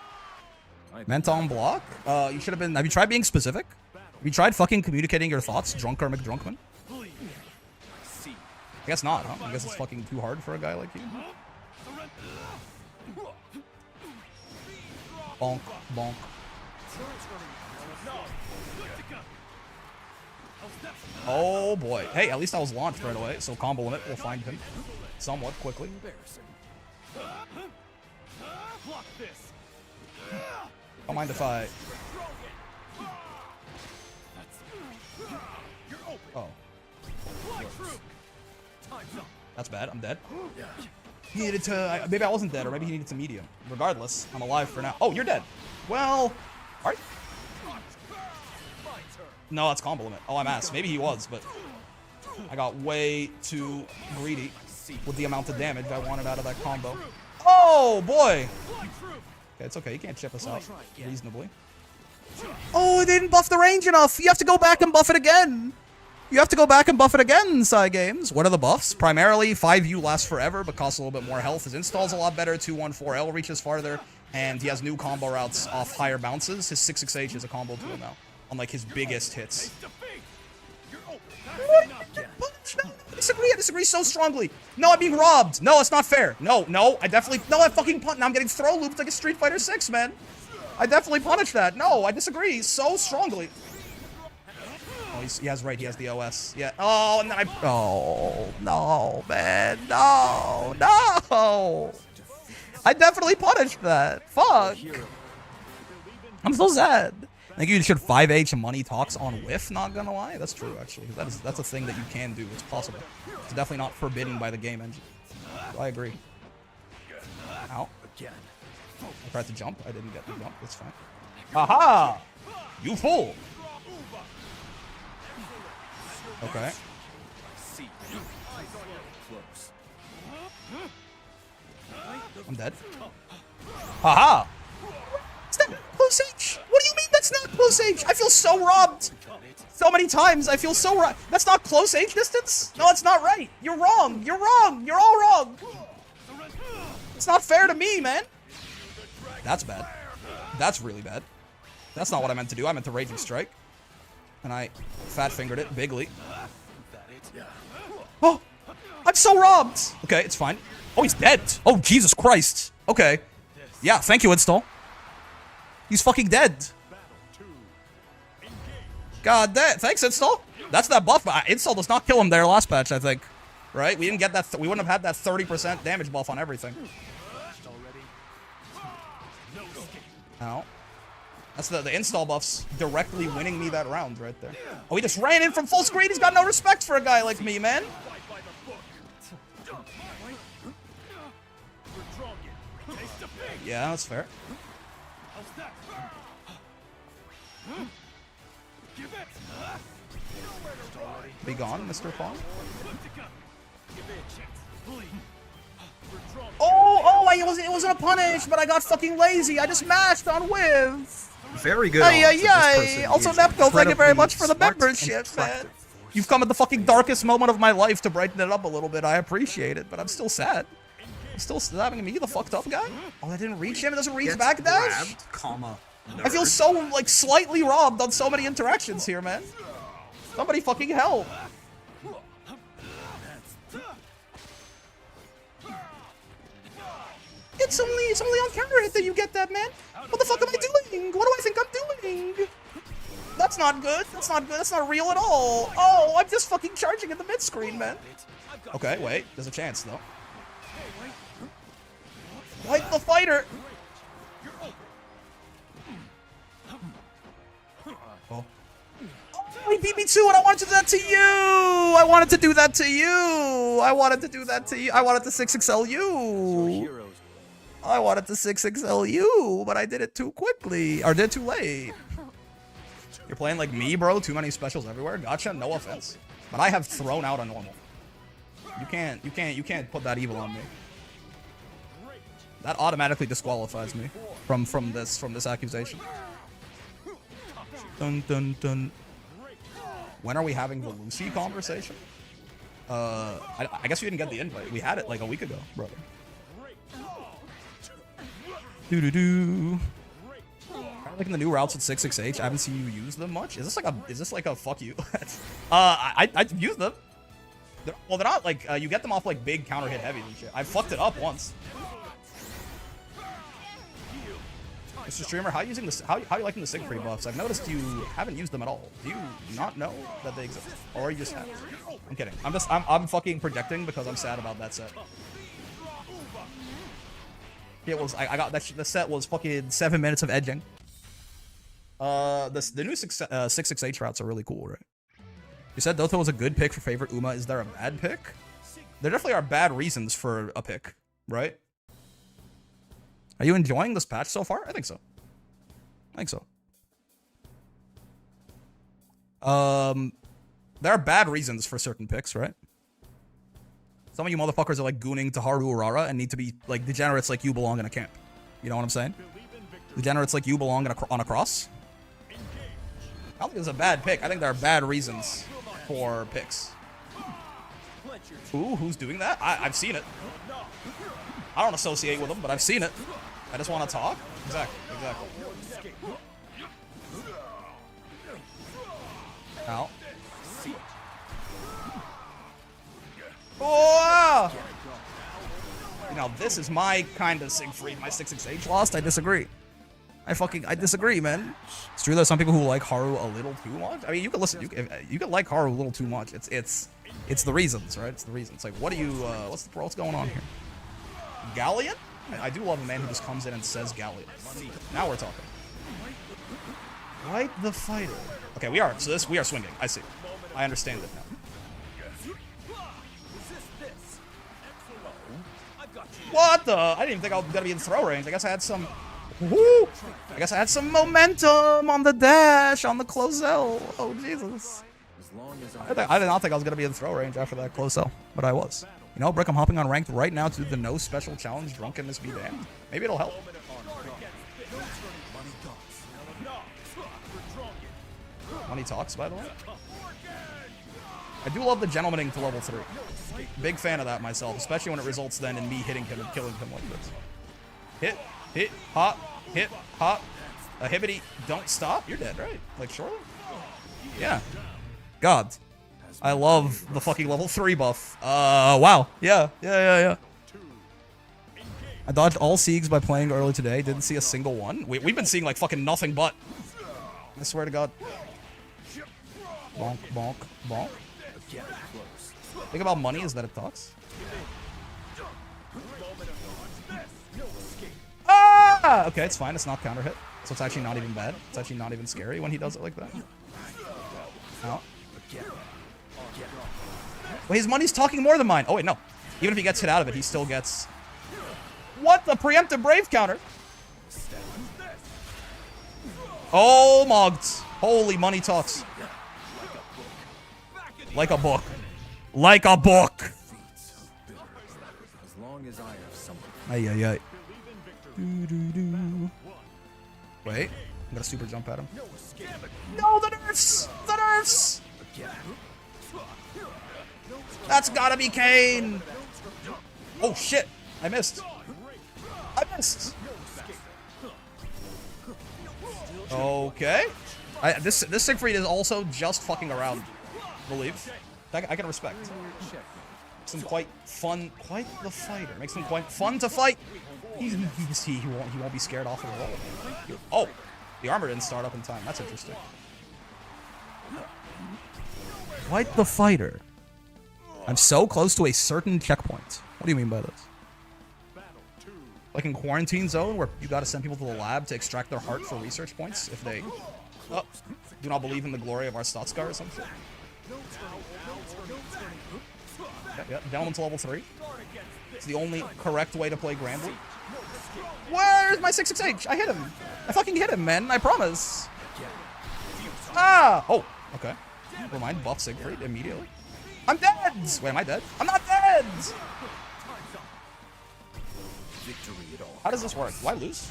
Menton block? You should have been. Have you tried being specific? Have you tried fucking communicating your thoughts, Drunker McDrunkman? I guess not, huh? I guess it's fucking too hard for a guy like you. Bonk, bonk. Oh boy. Hey, at least I was launched right away, so combo limit will find him somewhat quickly. Don't mind if I... Oh. That's bad. I'm dead. He needed to... maybe I wasn't dead, or maybe he needed to medium. Regardless, I'm alive for now. Oh, you're dead. Well... Alright. No, that's combo limit. Oh, I'm ass. Maybe he was, but... I got way too greedy with the amount of damage I wanted out of that combo. Oh, boy! Okay, it's okay. You can't chip us out reasonably. Oh, they didn't buff the range enough! You have to go back and buff it again! You have to go back and buff it again, Side Games. What are the buffs? Primarily, 5U lasts forever, but costs a little bit more health. His install's a lot better. 214L reaches farther, and he has new combo routes off higher bounces. His 66H is a combo tool now, unlike his biggest hits. I disagree so strongly. No, I'm being robbed. No, it's not fair. No, I definitely... No, I fucking punt. Now I'm getting throw looped like a Street Fighter 6, man. I definitely punish that. No, I disagree so strongly. Oh, he has right. He has the OS. Yeah. Oh, and then I... Oh, no, man. No. I definitely punished that. Fuck. I'm so sad. I think you should 5H money talks on whiff, not gonna lie. That's true, actually. That's a thing that you can do. It's possible. It's definitely not forbidden by the game engine. I agree. Ow. I tried to jump. I didn't get the jump. That's fine. Aha! You fool! Okay. I'm dead. Haha! Is that close H? What do you mean that's not close H? I feel so robbed! So many times, I feel so robbed. That's not close H distance? No, it's not right. You're wrong. You're wrong. You're all wrong. It's not fair to me, man. That's bad. That's really bad. That's not what I meant to do. I meant to Raging Strike. And I fat-fingered it bigly. Oh! I'm so robbed! Okay, it's fine. Oh, he's dead! Oh, Jesus Christ! Okay. Yeah, thank you, Install. He's fucking dead. God damn. Thanks, Install. That's that buff. Install does not kill him there last patch, I think. Right? We didn't get that. We wouldn't have had that 30% damage buff on everything. Ow. That's the install buffs directly winning me that round right there. Oh, he just ran in from full screen. He's got no respect for a guy like me, man. Yeah, that's fair. Be gone, Mr. Fong. It wasn't a punish, but I got fucking lazy. I just mashed on whiff. Very good. Also, Nepco, thank you very much for the membership, man. You've come at the fucking darkest moment of my life to brighten it up a little bit. I appreciate it, but I'm still sad. I'm still stabbing me, the fucked up guy. Oh, that didn't reach him. It doesn't reach back dash. I feel so, like, slightly robbed on so many interactions here, man. Somebody fucking help. It's only on counter hit that you get that, man. What the fuck am I doing? What do I think I'm doing? That's not good. That's not good. That's not real at all. Oh, I'm just fucking charging in the mid screen, man. Okay, wait. There's a chance though. Like the fighter. Oh. Oh, he beat me too, and I wanted to do that to you. I wanted to do that to you. I wanted to do that to you. I wanted to 6XL you. I wanted to 6XL you, but I did it too quickly. Or did it too late. You're playing like me, bro. Too many specials everywhere. Gotcha. No offense. But I have thrown out a normal. You can't put that evil on me. That automatically disqualifies me from this accusation. Dun dun dun. When are we having the Lucy conversation? I guess you didn't get the invite. We had it like a week ago, brother. Doo doo doo. Like in the new routes with 6XH, I haven't seen you use them much. Is this like a fuck you? I use them. They're not like you get them off like big counter hit heavies and shit. I fucked it up once. Mr. Streamer, how are you liking the Siegfried buffs? I've noticed you haven't used them at all. Do you not know that they exist, or you just have? I'm kidding. I'm fucking projecting because I'm sad about that set. It was I got that. The set was fucking 7 minutes of edging. The new 6XH routes are really cool, right? You said Dotho was a good pick for favorite Uma. Is there a bad pick? There definitely are bad reasons for a pick, right? Are you enjoying this patch so far? I think so. I think so. There are bad reasons for certain picks, right? Some of you motherfuckers are like gooning to Haru Urara and need to be like degenerates like you belong in a camp. You know what I'm saying? Degenerates like you belong on a cross. I don't think it's a bad pick. I think there are bad reasons for picks. Ooh, who's doing that? I've seen it. I don't associate with them, but I've seen it. I just want to talk. Exactly. Ow. Oh! You know, this is my kind of Siegfried. My 6XH lost. I disagree. I disagree, man. It's true that some people who like Haru a little too much. I mean, you can listen. You can like Haru a little too much. It's the reasons, right? It's the reasons. Like, what do you? What's going on here? Galleon? I do love a man who just comes in and says Galleon. Now we're talking. Right, the fighter. Okay, we are swinging. I see. I understand it now. What the? I didn't even think I was gonna be in throw range. I guess I had some. Woo! I guess I had some momentum on the dash, on the close L. Oh, Jesus. I did not think I was going to be in throw range after that close L, but I was. You know, Brick, I'm hopping on ranked right now to do the no special challenge drunkenness be damned. Maybe it'll help. Money talks, by the way. I do love the gentlemaning to level 3. Big fan of that myself, especially when it results then in me hitting him and killing him like this. Hit, hop, a hibbity, don't stop. You're dead, right? Like, surely? Yeah. God. I love the fucking level 3 buff. Wow. Yeah. I dodged all Siegs by playing early today. Didn't see a single one. We've been seeing like fucking nothing but. I swear to God. Bonk, bonk, bonk. Thing about money is that it talks. Ah! Okay, it's fine. It's not counter hit. So it's actually not even bad. It's actually not even scary when he does it like that. No. Well, his money's talking more than mine. Oh, wait, no. Even if he gets hit out of it, he still gets... What? The preemptive brave counter? Oh, mogged. Holy money talks. Like a book. Like a book. Ay. Wait, I'm gonna super jump at him. No, the nerfs! The nerfs! That's gotta be Kane! Oh shit! I missed. missed. Okay. This Sigfried is also just fucking around. Believe. I can respect. Makes him quite fun. Quite the fighter. Makes him quite fun to fight. He won't be scared off of the roll. Oh, the armor didn't start up in time. That's interesting. Quite the fighter. I'm so close to a certain checkpoint. What do you mean by this? Like in Quarantine Zone, where you gotta send people to the lab to extract their heart for research points if they do not believe in the glory of our Statskar or something. Yeah, down to level 3. It's the only correct way to play Grambly. Where's my 6-6H? I hit him. I fucking hit him, man. I promise. Ah! Oh, okay. Never mind. Buff Siegfried immediately. I'm dead! Wait, am I dead? I'm not dead! How does this work? Do I lose?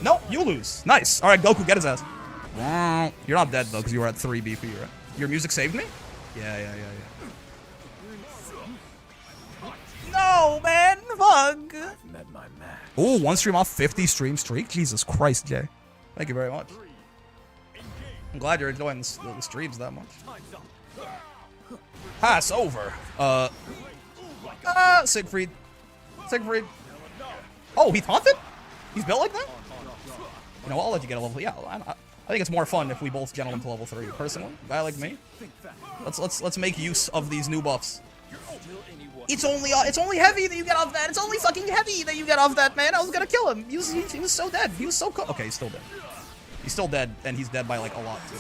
No, you lose. Nice. All right, Goku, get his ass. You're not dead, though, because you were at 3 BP, right? Your music saved me? Yeah. No, man. Fuck. Met my match. Ooh, 1 stream off 50 stream streak. Jesus Christ, Jay. Thank you very much. I'm glad you're enjoying the streams that much. Pass over. Siegfried. Oh, he taunted? He's built like that? You know, I'll let you get a level. Yeah, I think it's more fun if we both gentlemen to level 3. Personally, a guy like me. Let's make use of these new buffs. It's only heavy that you get off that. It's only fucking heavy that you get off that, man. I was gonna kill him. He was so dead. He was so okay, he's still dead. He's still dead, and he's dead by like a lot too.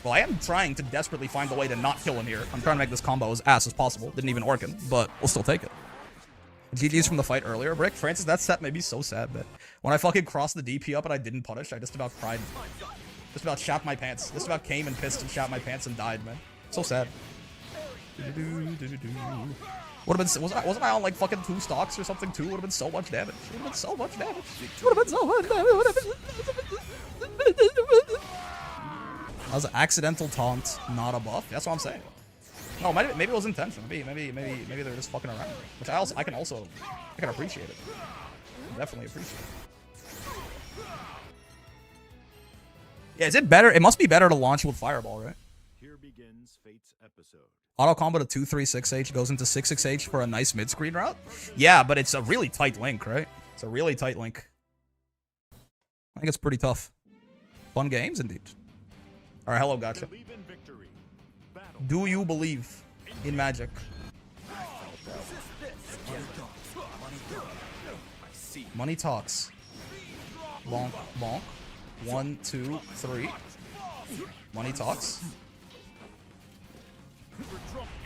Well, I am trying to desperately find a way to not kill him here. I'm trying to make this combo as ass as possible. Didn't even work it, but we'll still take it. GG's from the fight earlier, Brick. Francis, that set made me so sad, man. When I fucking crossed the DP up and I didn't punish, I just about cried. Just about shat my pants. Just about came and pissed and shat my pants and died, man. So sad. Would have been, wasn't I on like fucking 2 stocks or something too? Would have been so much damage. Would have been so much damage. Would have been so much damage. That was an accidental taunt, not a buff. That's what I'm saying. No, maybe it was intentional. Maybe they're just fucking around. Which I can appreciate it. Definitely appreciate it. Yeah, is it better? It must be better to launch with Fireball, right? Here begins Fate's episode. Auto combo to 2-3-6H goes into 6-6H for a nice mid-screen route? Yeah, but it's a really tight link, right? It's a really tight link. I think it's pretty tough. Fun games, indeed. Alright, hello, gotcha. Do you believe in magic? Money talks. Bonk, bonk. 1, 2, 3. Money talks.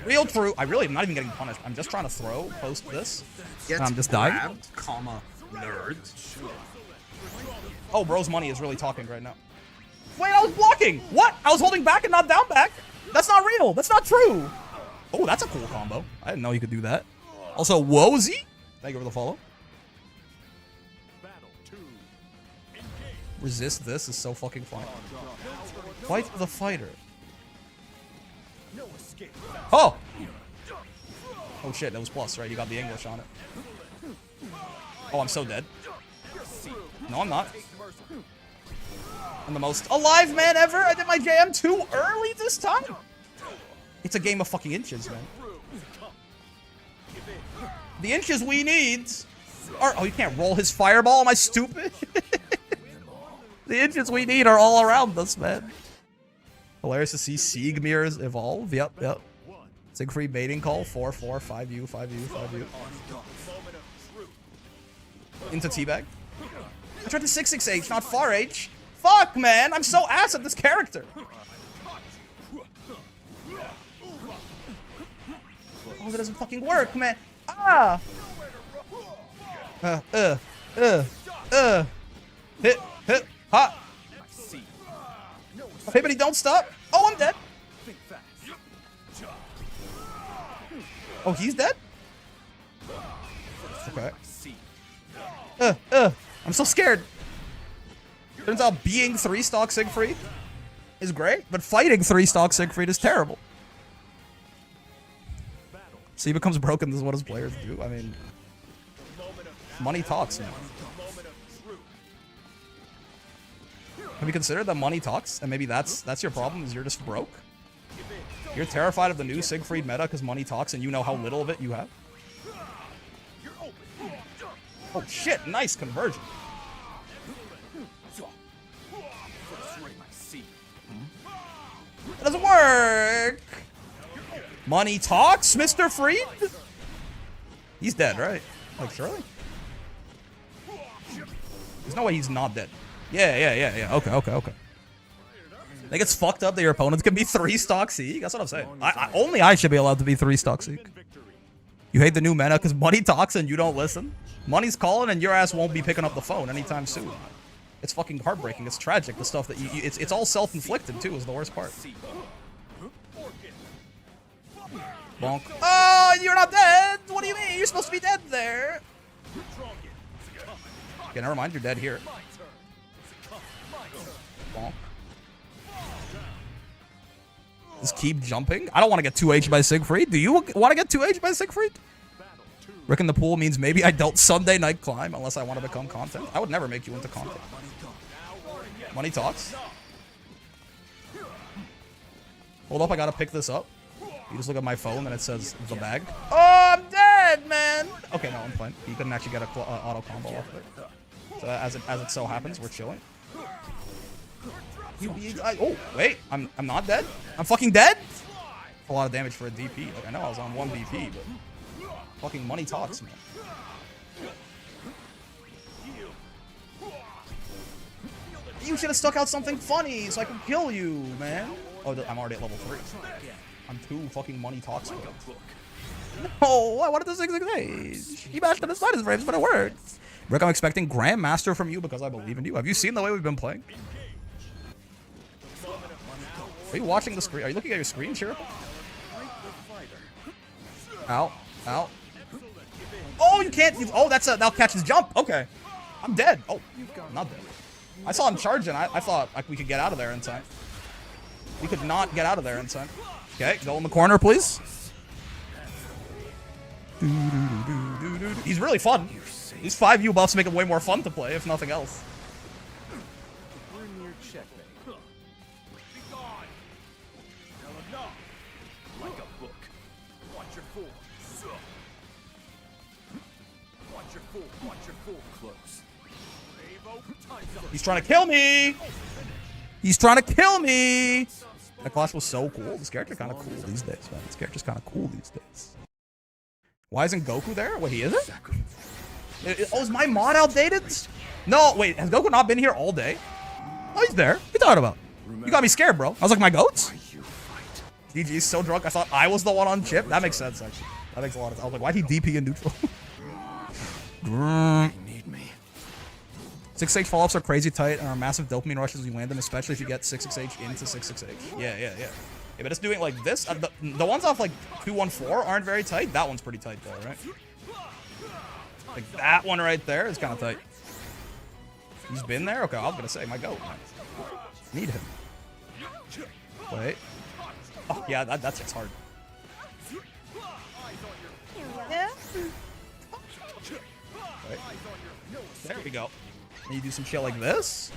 Real true. I really am not even getting punished. I'm just trying to throw post this. And I'm just dying. Grabbed, comma, nerd. Oh, bro's money is really talking right now. Wait, I was blocking. What? I was holding back and not down back. That's not real. That's not true. Oh, that's a cool combo. I didn't know you could do that. Also, Wozy. Thank you for the follow. Resist this is so fucking funny. Fight the fighter. Oh! Oh shit, that was plus, right? You got the English on it. Oh, I'm so dead. No, I'm not. I'm the most alive man ever. I did my jam too early this time. It's a game of fucking inches, man. The inches we need are... Oh, you can't roll his fireball? Am I stupid? The inches we need are all around us, man. Hilarious to see Sieg mirrors evolve. Yep. Siegfried mating call. 4-4, 5U, 5U, 5U. Into teabag. I tried to 6-6H, not 4H. Fuck, man. I'm so ass at this character. Oh, that doesn't fucking work, man. Ah! Hit, ha! Hey, buddy, don't stop. Oh, I'm dead. Oh, he's dead? Okay. I'm so scared. Turns out being 3-stock Siegfried is great, but fighting 3-stock Siegfried is terrible. So he becomes broken, this is what his players do. I mean, money talks, man. Have you considered that money talks? And maybe that's your problem, is you're just broke? You're terrified of the new Siegfried meta because money talks and you know how little of it you have? Oh shit, nice conversion. It doesn't work. Money talks, Mr. Freed? He's dead, right? Like, surely? There's no way he's not dead. Yeah. Okay. I think it's fucked up that your opponents can be 3-stock Sieg. That's what I'm saying. Only I should be allowed to be 3-stock Sieg. You hate the new meta because money talks and you don't listen? Money's calling and your ass won't be picking up the phone anytime soon. It's fucking heartbreaking. It's tragic. The stuff that it's all self-inflicted too is the worst part. Bonk. Oh, you're not dead! What do you mean? You're supposed to be dead there. Okay, never mind. You're dead here. Bonk. Just keep jumping. I don't want to get 2H by Siegfried. Do you want to get 2H by Siegfried? Rick in the pool means maybe I don't Sunday night climb unless I want to become content. I would never make you into content. Money talks. Hold up, I gotta pick this up. You just look at my phone and it says the bag. Oh, I'm dead, man. Okay, no, I'm fine. You couldn't actually get a auto combo off of it. So as it so happens, we're chilling. Oh wait, I'm not dead. I'm fucking dead. A lot of damage for a DP. Like I know I was on 1 DP, but fucking money talks, man. You should have stuck out something funny so I can kill you, man. Oh, I'm already at level 3. I'm 2 fucking money talks. No, I wanted the 668. He bashed on his side frames, but it worked. Rick, I'm expecting Grandmaster from you because I believe in you. Have you seen the way we've been playing? Are you watching the screen? Are you looking at your screen, Sheriff? Ow. Ow. Oh, you can't. Oh, that's a. That'll catch his jump. Okay. I'm dead. Oh, I'm not dead. I saw him charging. I thought like we could get out of there in time. We could not get out of there in time. Okay, go in the corner, please. He's really fun. These 5U buffs make him way more fun to play, if nothing else. He's trying to kill me! He's trying to kill me! That clash was so cool. This character kind of cool these days, man. This character's kind of cool these days. Why isn't Goku there? Wait, he isn't? Oh, is my mod outdated? No, wait, has Goku not been here all day? Oh, he's there. What are you talking about? You got me scared, bro. I was like, my goats? GG's so drunk, I thought I was the one on chip. That makes sense, actually. That makes a lot of sense. I was like, why'd he DP in neutral? Need me. 6H follow-ups are crazy tight and are massive dopamine rushes when you land them, especially if you get 6H into 6H. Yeah, but it's doing like this. The ones off like 214 aren't very tight. That one's pretty tight though, right? Like that one right there is kind of tight. He's been there? Okay, I was gonna say my goat. Need him. Wait. Oh yeah, that's just hard. Yeah. Wait. There we go. And you do some shit like this.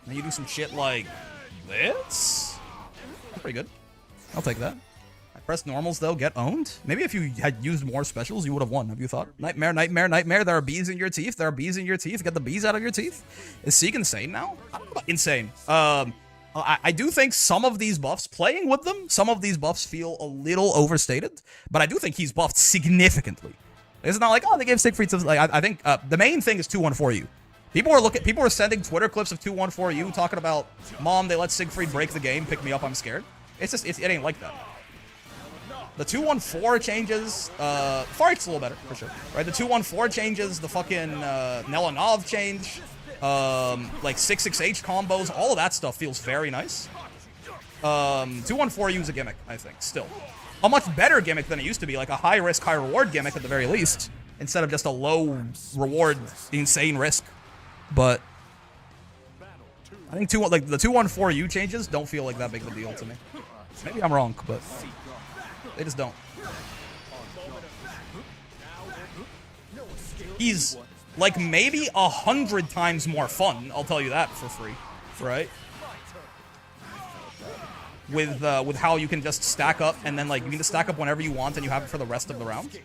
And you do some shit like this. That's pretty good. I'll take that. I pressed normals though, get owned. Maybe if you had used more specials, you would have won. Have you thought? Nightmare, nightmare, nightmare. There are bees in your teeth. There are bees in your teeth. Get the bees out of your teeth. Is Sieg insane now? I don't know about insane. I do think some of these buffs, playing with them, some of these buffs feel a little overstated. But I do think he's buffed significantly. It's not like, oh, they gave Siegfried something. Like, I think the main thing is 214U. People are sending Twitter clips of 214U talking about, Mom, they let Siegfried break the game, pick me up, I'm scared. It's just, it ain't like that. The 214 changes, Faright's a little better, for sure. Right, the 214 changes, the fucking Nelanov change, like 6-6H combos, all of that stuff feels very nice. 214U is a gimmick, I think, still. A much better gimmick than it used to be, like a high-risk, high-reward gimmick at the very least, instead of just a low-reward, insane risk. But I think the 214U changes don't feel like that big of a deal to me. Maybe I'm wrong, but they just don't. He's like maybe 100 times more fun, I'll tell you that for free, right? with how you can just stack up and then like you can just stack up whenever you want and you have it for the rest of the round.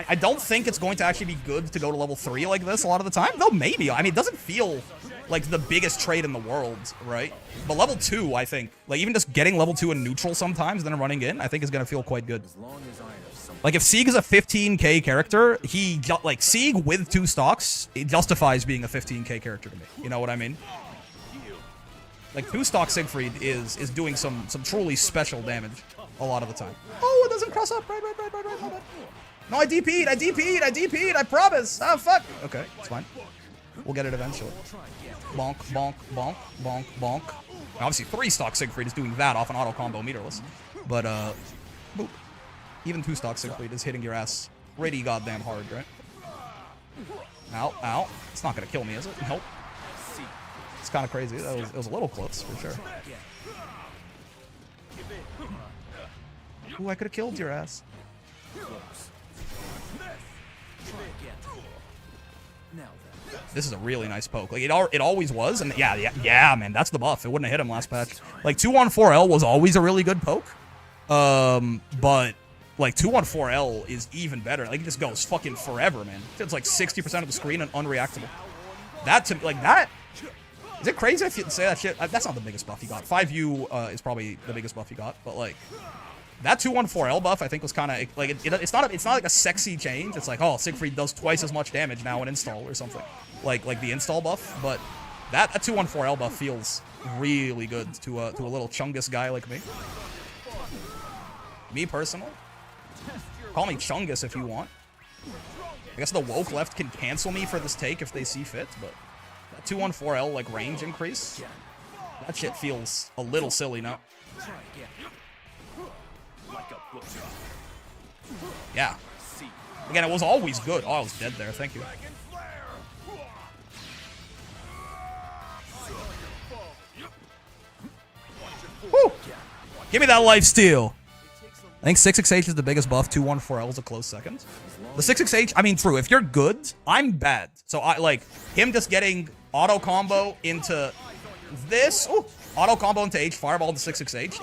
I don't think it's going to actually be good to go to level 3 like this a lot of the time. Though maybe. I mean, it doesn't feel like the biggest trade in the world, right? But level 2, I think, like even just getting level 2 in neutral sometimes, then running in, I think is going to feel quite good. Like if Sieg is a 15k character, like Sieg with 2 stocks, it justifies being a 15k character to me. You know what I mean? Like 2 stock Siegfried is doing some truly special damage a lot of the time. Oh, it doesn't cross up. Right. No, I DP'd, I promise. Oh, fuck. Okay, it's fine. We'll get it eventually. Bonk, bonk, bonk, bonk, bonk. Obviously, 3 stock Siegfried is doing that off an auto combo meterless. But, boop. Even 2 stock Siegfried is hitting your ass pretty goddamn hard, right? Ow, ow. It's not gonna kill me, is it? Nope. It's kind of crazy. It was a little close, for sure. Ooh, I could have killed your ass. This is a really nice poke. Like it always was, and yeah, man, that's the buff. It wouldn't have hit him last patch. Like 214L was always a really good poke, but like 214L is even better. Like it just goes fucking forever, man. It's like 60% of the screen and unreactable. That is it crazy if you say that shit? That's not the biggest buff he got. 5U is probably the biggest buff he got, but like. That 214L buff, I think, was kind of like it's not like a sexy change. It's like, oh, Siegfried does twice as much damage now in install or something, like the install buff. But that 214L buff feels really good to a little Chungus guy like me. Me personally, call me Chungus if you want. I guess the woke left can cancel me for this take if they see fit, but that 214L like range increase, that shit feels a little silly now. Yeah. Again, it was always good. Oh, I was dead there. Thank you. Woo! Give me that life steal. I think 6xh is the biggest buff. 214L is a close second. The 6xh, I mean, true. If you're good, I'm bad. So I like him just getting auto combo into this. Ooh, auto combo into H, fireball into 6xh.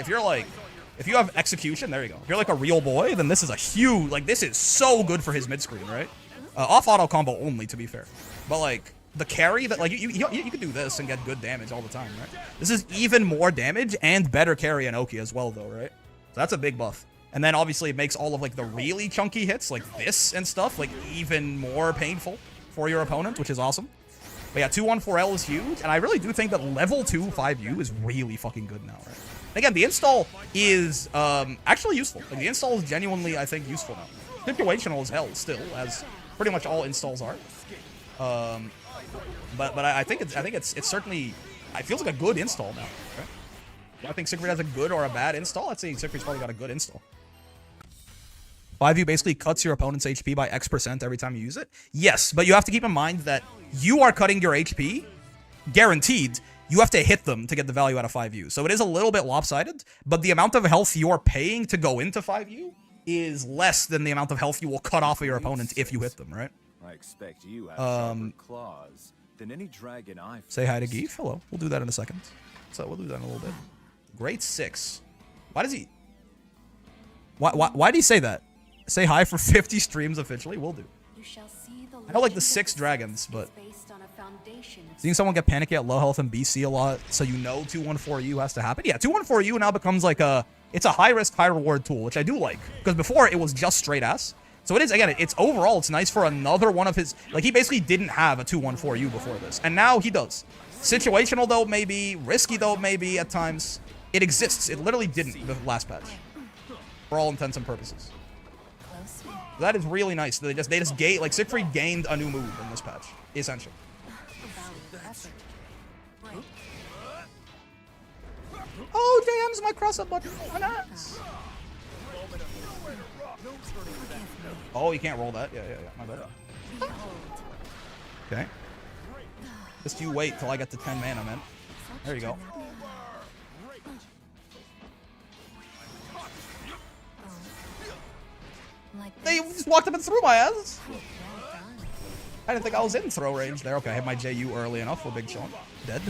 If you have execution, there you go. If you're like a real boy, then this is a huge, like this is so good for his mid screen, right? Off auto combo only, to be fair. But like the carry that like you could do this and get good damage all the time, right? This is even more damage and better carry in Oki as well, though, right? So that's a big buff. And then obviously it makes all of like the really chunky hits like this and stuff like even more painful for your opponent, which is awesome. But yeah, 214L is huge, and I really do think that level 2 5U is really fucking good now, right? Again, the install is actually useful. Like the install is genuinely, I think, useful now. Situational as hell still, as pretty much all installs are. But I think it's certainly, it feels like a good install now. Right? Do I think Siegfried has a good or a bad install? I'd say Siegfried's probably got a good install. 5U basically cuts your opponent's HP by X% every time you use it. Yes, but you have to keep in mind that you are cutting your HP, guaranteed. You have to hit them to get the value out of 5U. So it is a little bit lopsided, but the amount of health you're paying to go into 5U is less than the amount of health you will cut off of your opponent if you hit them, right? I expect you have sharper claws than any dragon I've say hi to Geef. Hello. We'll do that in a second. So we'll do that in a little bit. Grade 6. Why does he... Why do you say that? Say hi for 50 streams officially? We'll do. I know like the 6 dragons, but... Seeing someone get panicky at low health and BC a lot, so you know 214U has to happen. Yeah, 214U now becomes like it's a high risk, high reward tool, which I do like. Because before it was just straight ass. So it is, again, it's overall, it's nice for another one of his, like he basically didn't have a 214U before this. And now he does. Situational though, maybe, risky though, maybe at times. It exists. It literally didn't the last patch. For all intents and purposes. That is really nice. They just gained, like Siegfried gained a new move in this patch, essentially. Oh, JM's my cross-up button. Oh, nice. Oh, you can't roll that. Yeah. My bad. Okay. Just you wait till I get to 10 mana, man. There you go. They just walked up and threw my ass. I didn't think I was in throw range there. Okay, I hit my JU early enough for Big Sean. Dead.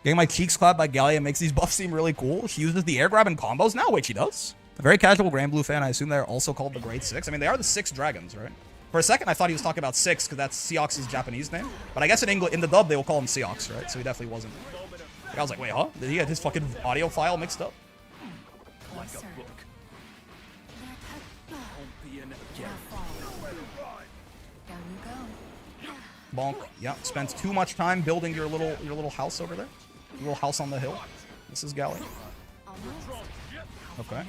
Getting my cheeks clapped by Gallia makes these buffs seem really cool. She uses the air grab in combos now. Wait, she does? A very casual Grand Blue fan. I assume they're also called the Great Six. I mean, they are the Six Dragons, right? For a second, I thought he was talking about Six because that's Seox's Japanese name. But I guess in English, in the dub, they will call him Seox, right? So he definitely wasn't. I was like, wait, huh? Did he get his fucking audio file mixed up? Like a book. Bonk. Yeah, spent too much time building your little house over there. Your little house on the hill. This is Gallia. Okay.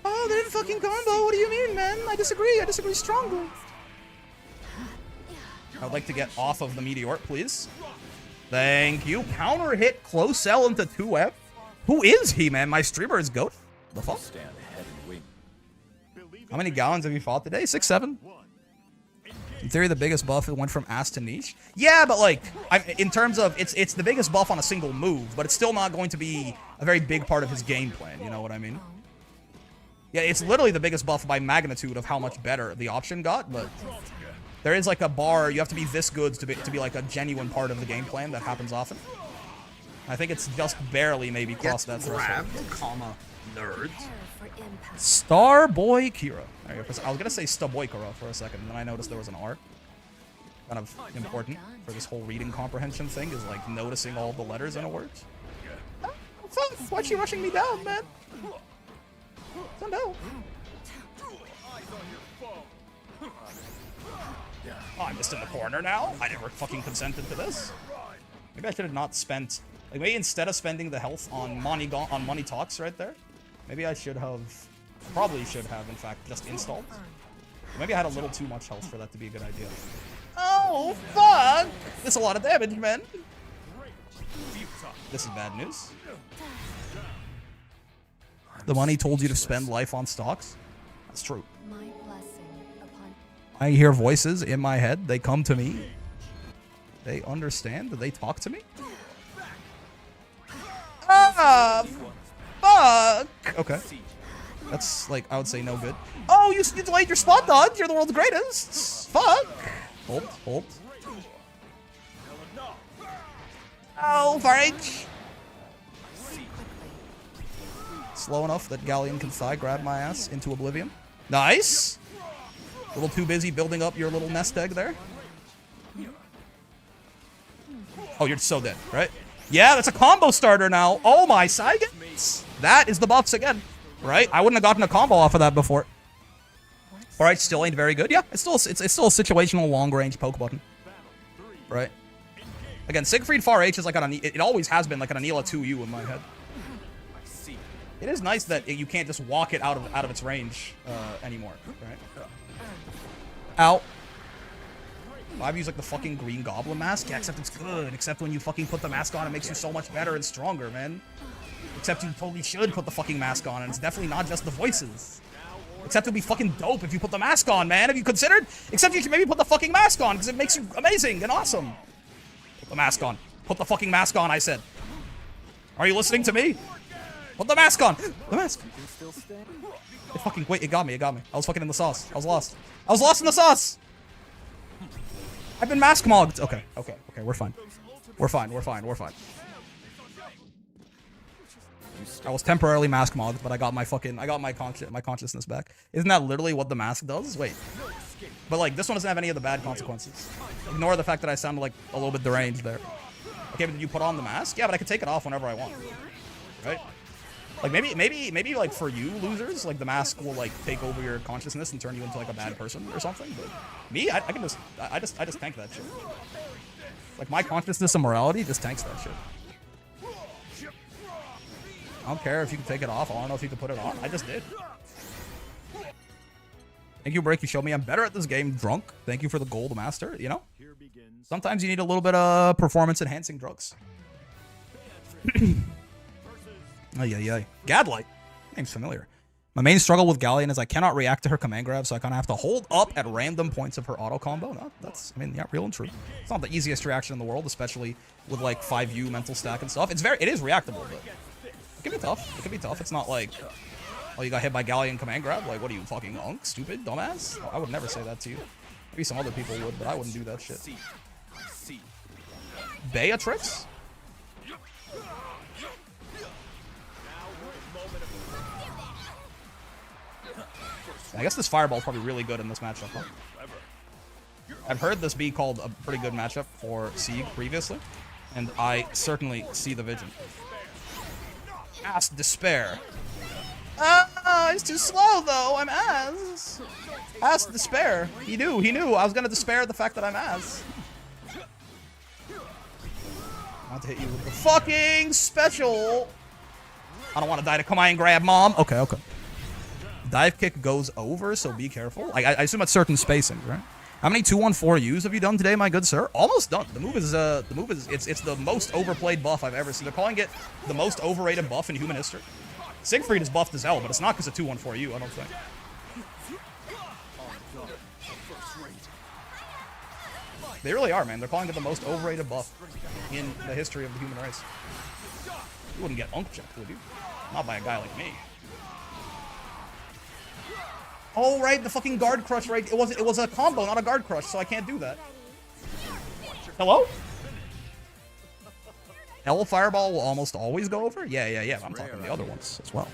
Oh, they didn't fucking combo. What do you mean, man? I disagree. I disagree strongly. I would like to get off of the meteor, please. Thank you. Counter hit close L into 2F. Who is he, man? My streamer is GOAT. The fuck? Stand ahead and wing. How many gallons have you fought today? 6, 7? In theory, the biggest buff, it went from ass to niche. Yeah, but like, in terms of, it's the biggest buff on a single move, but it's still not going to be a very big part of his game plan, you know what I mean? Yeah, it's literally the biggest buff by magnitude of how much better the option got, but there is like a bar, you have to be this good to be like a genuine part of the game plan that happens often. I think it's just barely maybe crossed that threshold. Grabbed, comma, nerd. Starboy Kira. There you go. I was gonna say Starboy Kira for a second, and then I noticed there was an R. Kind of important for this whole reading comprehension thing is like noticing all the letters in a word. Oh, fuck! Why'd she rushing me down, man? Oh no. Oh, I'm just in the corner now. I never fucking consented to this. Maybe I should have not spent. Like maybe instead of spending the health on money talks right there, maybe I should have. Probably should have, in fact, just installed. Maybe I had a little too much health for that to be a good idea. Oh, fuck! That's a lot of damage, man. This is bad news. The money told you to spend life on stocks? That's true. I hear voices in my head. They come to me. They understand. They talk to me. Ah! Fuck! Okay. That's, like, I would say no good. Oh, you delayed your spot dodge. You're the world's greatest. Fuck. Hold. Oh, Farage. Slow enough that Galleon can thigh grab my ass into oblivion. Nice. A little too busy building up your little nest egg there. Oh, you're so dead, right? Yeah, that's a combo starter now. Oh my Saigans. That is the buffs again. Right? I wouldn't have gotten a combo off of that before. Alright, still ain't very good. Yeah, it's still a situational long-range poke button. Right? Again, Siegfried Far H is like an it always has been like an Anila 2U in my head. It is nice that you can't just walk it out of its range anymore, right? Ow. I've used like the fucking Green Goblin mask. Yeah, except it's good. Except when you fucking put the mask on, it makes you so much better and stronger, man. Except you totally should put the fucking mask on, and it's definitely not just the voices. Except it'd be fucking dope if you put the mask on, man. Have you considered? Except you should maybe put the fucking mask on, because it makes you amazing and awesome. Put the mask on. Put the fucking mask on, I said. Are you listening to me? Put the mask on. The mask. It fucking, wait, it got me. I was fucking in the sauce. I was lost. I was lost in the sauce. I've been mask mogged. Okay, we're fine. We're fine. I was temporarily mask mogged, but I got my consciousness back. Isn't that literally what the mask does? Wait. But like, this one doesn't have any of the bad consequences. Ignore the fact that I sounded like a little bit deranged there. Okay, but did you put on the mask? Yeah, but I can take it off whenever I want. Right? Like maybe like for you losers, like the mask will like take over your consciousness and turn you into like a bad person or something. But me, I can just tank that shit. Like my consciousness and morality just tanks that shit. I don't care if you can take it off. I don't know if you can put it on. I just did. Thank you, Break. You showed me I'm better at this game drunk. Thank you for the gold master, you know? Sometimes you need a little bit of performance-enhancing drugs. Ay. Gadlight. Name's familiar. My main struggle with Galleon is I cannot react to her command grab, so I kind of have to hold up at random points of her auto combo. No, that's, I mean, yeah, real and true. It's not the easiest reaction in the world, especially with like 5U mental stack and stuff. It is reactable, but it can be tough. It can be tough. It's not like, oh, you got hit by Galleon command grab. Like, what are you, fucking unk, stupid, dumbass? I would never say that to you. Maybe some other people would, but I wouldn't do that shit. Beatrix? I guess this Fireball is probably really good in this matchup, huh? I've heard this be called a pretty good matchup for Sieg previously, and I certainly see the vision. Ass Despair. Ah, it's too slow though. I'm Ass. Ass Despair. He knew. I was gonna despair the fact that I'm Ass. Not to hit you with the fucking special. I don't want to die to come and grab mom. Okay. Dive kick goes over, so be careful. I assume at certain spacings, right? How many 2-1-4-Us have you done today, my good sir? Almost done. The move is it's the most overplayed buff I've ever seen. They're calling it the most overrated buff in human history. Siegfried is buffed as hell, but it's not because of 2-1-4-U, I don't think. They really are, man. They're calling it the most overrated buff in the history of the human race. You wouldn't get unk checked, would you? Not by a guy like me. Oh, right, the fucking guard crush, right? It was a combo, not a guard crush, so I can't do that. Hello? L Fireball will almost always go over? Yeah. I'm talking the other ones as well.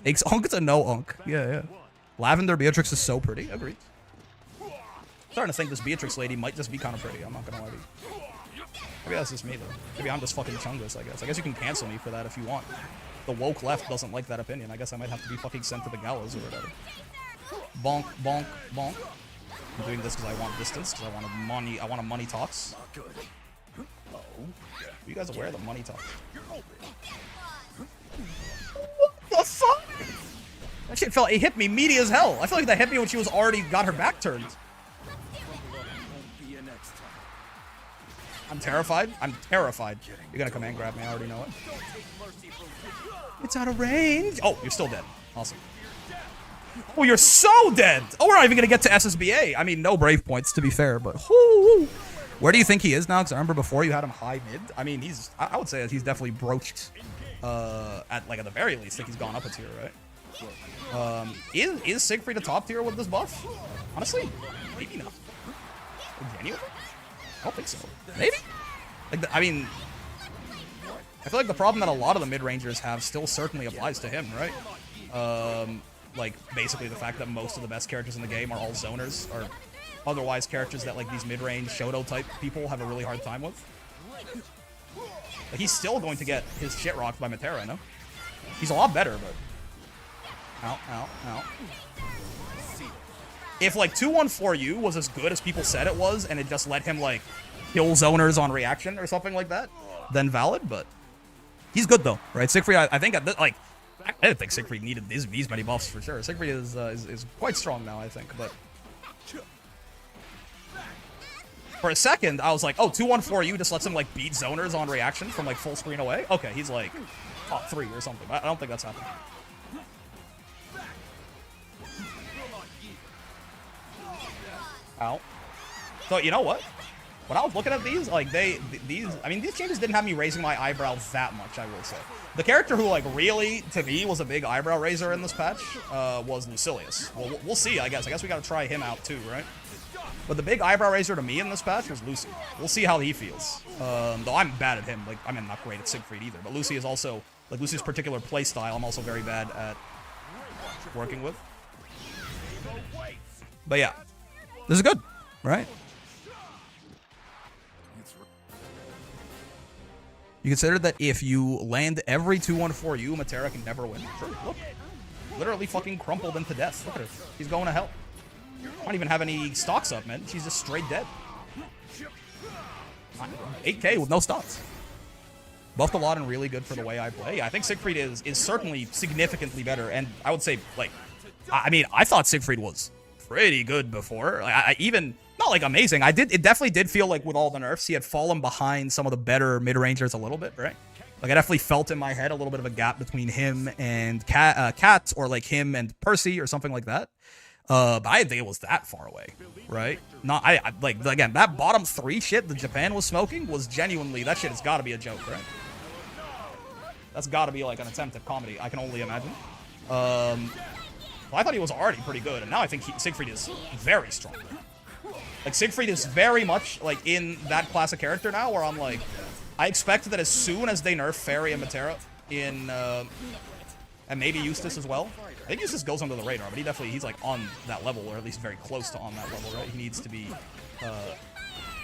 Makes unk to no unk. Yeah. Lavender Beatrix is so pretty. Agreed. Starting to think this Beatrix lady might just be kind of pretty. I'm not gonna lie to you. Maybe that's just me, though. Maybe I'm just fucking Chungus, I guess. I guess you can cancel me for that if you want. The woke left doesn't like that opinion. I guess I might have to be fucking sent to the gallows or whatever. Bonk, bonk, bonk. I'm doing this because I want distance, because I want money. I want a money talks. Are you guys aware of the money talks? What the fuck? That shit felt. It hit me meaty as hell. I feel like that hit me when she was already got her back turned. I'm terrified. I'm terrified. You're gonna come and grab me. I already know it. It's out of range. Oh, you're still dead. Awesome. Oh, you're so dead. Oh, we're not even gonna get to SSBA. I mean, no brave points to be fair, but whoo. Where do you think he is now? Because I remember before you had him high mid. I mean, I would say that he's definitely broached. At the very least, I think he's gone up a tier, right? Is Siegfried a top tier with this buff? Honestly, maybe not. Genuinely? I don't think so. Maybe? I mean, I feel like the problem that a lot of the mid-rangers have still certainly applies to him, right? Like, basically the fact that most of the best characters in the game are all zoners, or otherwise characters that, like, these mid-range Shoto-type people have a really hard time with. Like, he's still going to get his shit rocked by Matera, no? He's a lot better, but... Ow. If, like, 2-1-4-U was as good as people said it was, and it just let him, like, kill zoners on reaction or something like that, then valid, but... He's good, though, right? Siegfried, I think, like... I didn't think Siegfried needed these many buffs for sure. Siegfried is quite strong now, I think, but... For a second, I was like, oh, 2-1-4-U just lets him, like, beat zoners on reaction from, like, full screen away? Okay, he's, like, top 3 or something. I don't think that's happening. Ow. So, you know what? When I was looking at these, like, these changes didn't have me raising my eyebrow that much, I will say. The character who, like, really, to me, was a big eyebrow raiser in this patch was Lucilius. Well, we'll see, I guess. I guess we gotta try him out, too, right? But the big eyebrow raiser to me in this patch was Lucy. We'll see how he feels. Though I'm bad at him. Like, I mean, not great at Siegfried either. But Lucy is also, like, Lucy's particular playstyle, I'm also very bad at working with. But yeah, this is good, right? You consider that if you land every 2-1-4-U, Matera can never win. Sure, look. Literally fucking crumpled into death. Look at her. She's going to hell. I don't even have any stocks up, man. She's just straight dead. 8k with no stocks. Buffed a lot and really good for the way I play. Yeah, I think Siegfried is certainly significantly better. And I would say, like, I mean, I thought Siegfried was pretty good before. Like, I even... Not like amazing. It definitely did feel like with all the nerfs, he had fallen behind some of the better mid-rangers a little bit, right? Like I definitely felt in my head a little bit of a gap between him and Cat, or like him and Percy or something like that. But I didn't think it was that far away, right? Not I like again, that bottom 3 shit that Japan was smoking was genuinely, that shit has got to be a joke, right? That's got to be like an attempt at comedy. I can only imagine. Well, I thought he was already pretty good, and now I think Siegfried is very strong. Like, Siegfried is very much, like, in that class of character now, where I'm like, I expect that as soon as they nerf Fairy and Matera in, and maybe Eustace as well. I think Eustace goes under the radar, but he's like on that level, or at least very close to on that level, right? He needs to be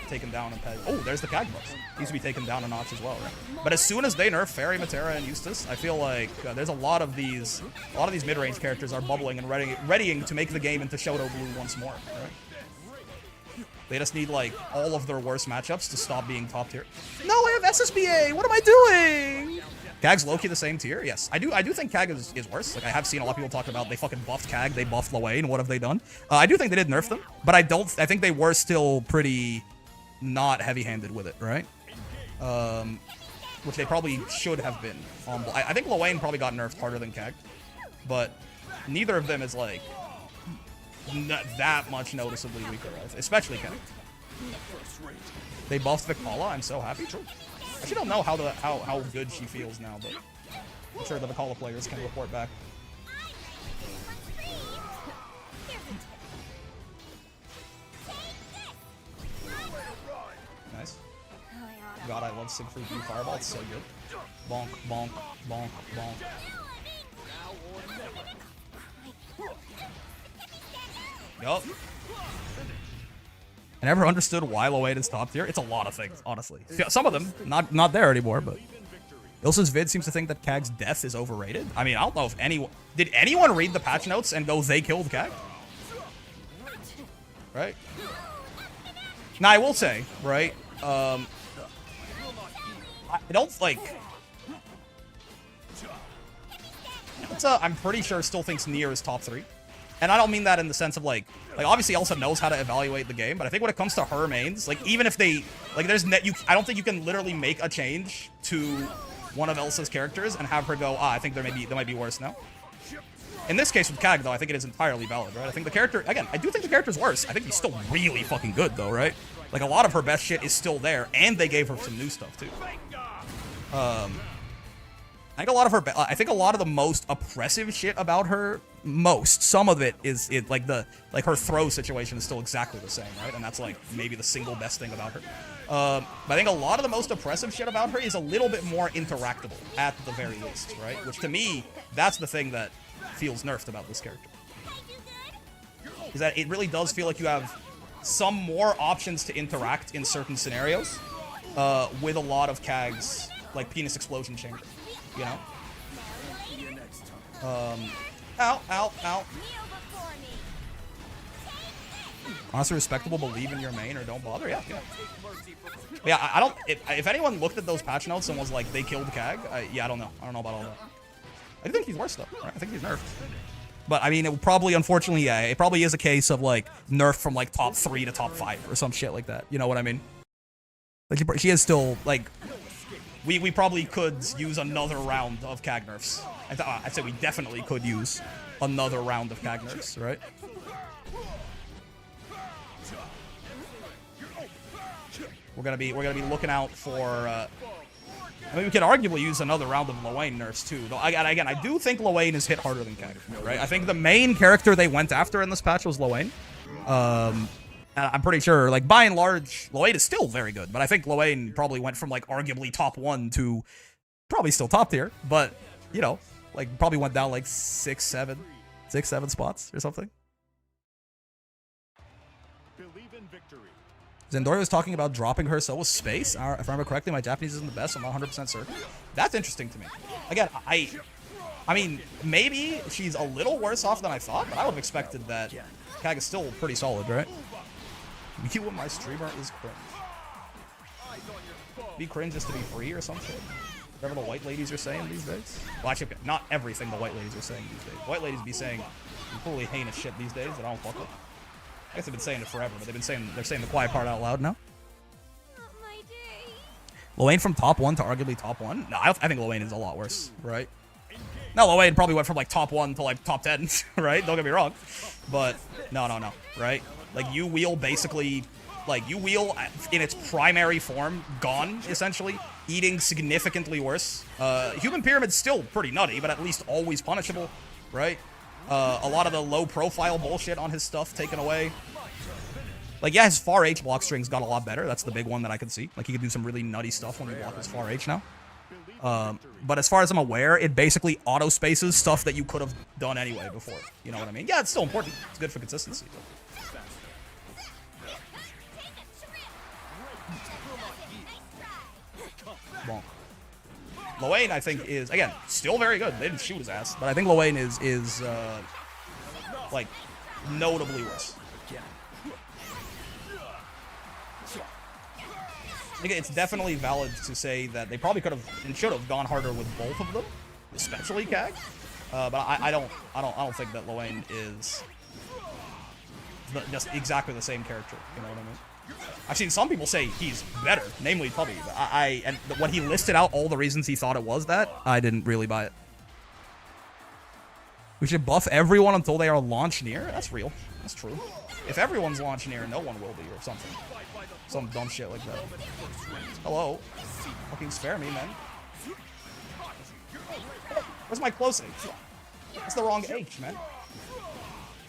taken down and pegged. Oh, there's the Kag buff. He needs to be taken down a notch as well, right? But as soon as they nerf Fairy, Matera, and Eustace, I feel like there's a lot of these mid-range characters are bubbling and readying to make the game into Shoto Blue once more, right? They just need, like, all of their worst matchups to stop being top tier. No, I have SSBA! What am I doing? Kag's low-key the same tier? Yes. I do think Kag is worse. Like, I have seen a lot of people talk about they fucking buffed Kag, they buffed Lowain, what have they done? I do think they did nerf them, but I think they were still pretty not heavy-handed with it, right? Which they probably should have been. I think Lowain probably got nerfed harder than Kag, but neither of them is, like, not that much noticeably weaker, right? Especially Kag. They buffed Vicala. I'm so happy. True. I actually don't know how good she feels now, but I'm sure the Vicala players can report back. Nice. God, I love Siegfried V Fireball. It's so good. Bonk, bonk, bonk, bonk. Yup. I never understood why Lowain is top tier. It's a lot of things, honestly. Some of them, not there anymore, but... Ilsa's vid seems to think that Kag's death is overrated. I mean, I don't know if anyone... Did anyone read the patch notes and go, they killed Kag? Right? Now, I will say, right, I don't, like... Elsa, I'm pretty sure, still thinks Nier is top 3. And I don't mean that in the sense of, like obviously Elsa knows how to evaluate the game, but I think when it comes to her mains, like, even if they, like, I don't think you can literally make a change to one of Elsa's characters and have her go, I think they might be worse now. In this case with Kag, though, I think it is entirely valid, right? I think the character, again, I do think the character's worse. I think he's still really fucking good, though, right? Like, a lot of her best shit is still there, and they gave her some new stuff, too. I think a lot of the most oppressive shit about her, some of it is like her throw situation is still exactly the same, right? And that's like maybe the single best thing about her. But I think a lot of the most oppressive shit about her is a little bit more interactable at the very least, right? Which to me, that's the thing that feels nerfed about this character. Is that it really does feel like you have some more options to interact in certain scenarios with a lot of Kag's like penis explosion chamber. You know? Ow, ow, ow. Honestly respectable, believe in your main or don't bother. Yeah, yeah. Yeah, I don't... If anyone looked at those patch notes and was like, they killed Kag, yeah, I don't know. I don't know about all that. I think he's worse, though. Right? I think he's nerfed. But, I mean, it probably, unfortunately, yeah, it probably is a case of, like, nerf from, like, top 3 to top 5 or some shit like that. You know what I mean? Like, she is still, like... We probably could use another round of Kag nerfs. I'd say we definitely could use another round of Kag nerfs, right? We're gonna be looking out for. I mean, we could arguably use another round of Lowain nerfs too. Though again, I do think Lowain is hit harder than Kag, right? I think the main character they went after in this patch was Lowain. I'm pretty sure, like, by and large, Lowain is still very good, but I think Lowain probably went from, like, arguably top 1 to probably still top tier, but, you know, like, probably went down, like, 6, 7 spots or something. Believe in victory. Zendora was talking about dropping her, so was Space. If I remember correctly, my Japanese isn't the best, so I'm not 100% certain. That's interesting to me. Again, I mean, maybe she's a little worse off than I thought, but I would have expected that Kag is still pretty solid, right? You and my streamer is cringe. Be cringe just to be free or some shit. Whatever the white ladies are saying these days. Well, actually, not everything the white ladies are saying these days. White ladies be saying completely heinous shit these days that I don't fuck with. I guess they've been saying it forever, but they're saying the quiet part out loud now. Lowain from top 1 to arguably top 1? No, I think Lowain is a lot worse, right? No, Lowain probably went from like top 1 to like top 10, right? Don't get me wrong. But no, right? Like, you wheel basically, like, you wheel in its primary form, gone, essentially, eating significantly worse. Human Pyramid's still pretty nutty, but at least always punishable, right? A lot of the low-profile bullshit on his stuff taken away. Like, yeah, his far H block strings got a lot better. That's the big one that I can see. Like, he can do some really nutty stuff when you block his far H now. But as far as I'm aware, it basically auto spaces stuff that you could have done anyway before. You know what I mean? Yeah, it's still important. It's good for consistency. Bonk. Loane, I think, is, again, still very good. They didn't shoot his ass, but I think Loane is like, notably worse. I think it's definitely valid to say that they probably could have and should have gone harder with both of them, especially Kag. But I don't think that Loane is just exactly the same character. You know what I mean? I've seen some people say he's better, namely Tubby. And when he listed out all the reasons he thought it was that, I didn't really buy it. We should buff everyone until they are launch near. That's real. That's true. If everyone's launch near, no one will be, or something. Some dumb shit like that. Hello. Fucking spare me, man. Where's my close H? That's the wrong H, man.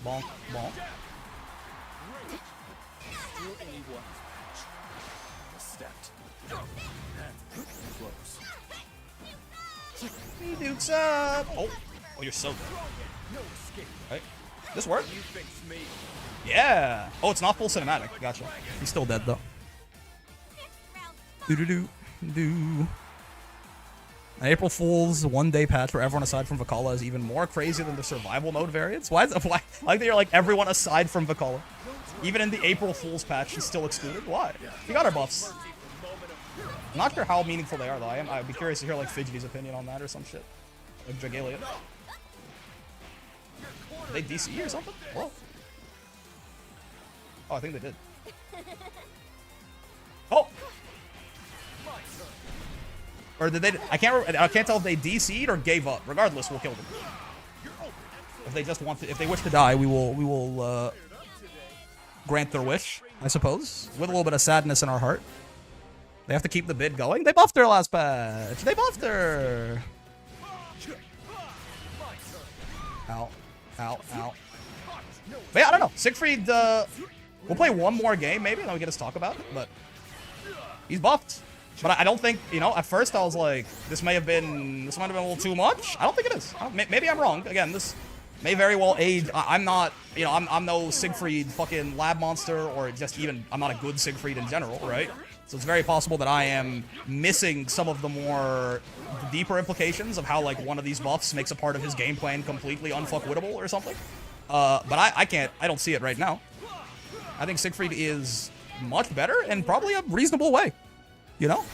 Bonk, bonk. Hey, Duke's up. Oh, you're so good. Right. This worked? Yeah. Oh, it's not full cinematic. Gotcha. He's still dead, though. Do-do-do-do. An April Fool's one-day patch for everyone aside from Vakala is even more crazy than the survival mode variants. Why I like that you're like everyone aside from Vakala. Even in the April Fool's patch, she's still excluded. Why? We got our buffs. I'm not sure how meaningful they are, though. I'd be curious to hear like Fidgety's opinion on that or some shit. Like Dragalia. Are they DCE or something? Whoa. Oh, I think they did. Oh! Or did they? I can't tell if they DC'd or gave up. Regardless, we'll kill them. If they just want to, if they wish to die, we will grant their wish, I suppose, with a little bit of sadness in our heart. They have to keep the bid going. They buffed her last patch. They buffed her. Ow, ow, ow. But yeah, I don't know. Siegfried. We'll play one more game, maybe, and then we get to talk about it. But he's buffed. But I don't think, you know, at first I was like, this might have been a little too much. I don't think it is. Maybe I'm wrong. Again, this may very well age. I'm not, you know, I'm no Siegfried fucking lab monster, or just even, I'm not a good Siegfried in general, right? So it's very possible that I am missing some of the more deeper implications of how, like, one of these buffs makes a part of his game plan completely unfuckwittable or something. But I don't see it right now. I think Siegfried is much better in probably a reasonable way. You know?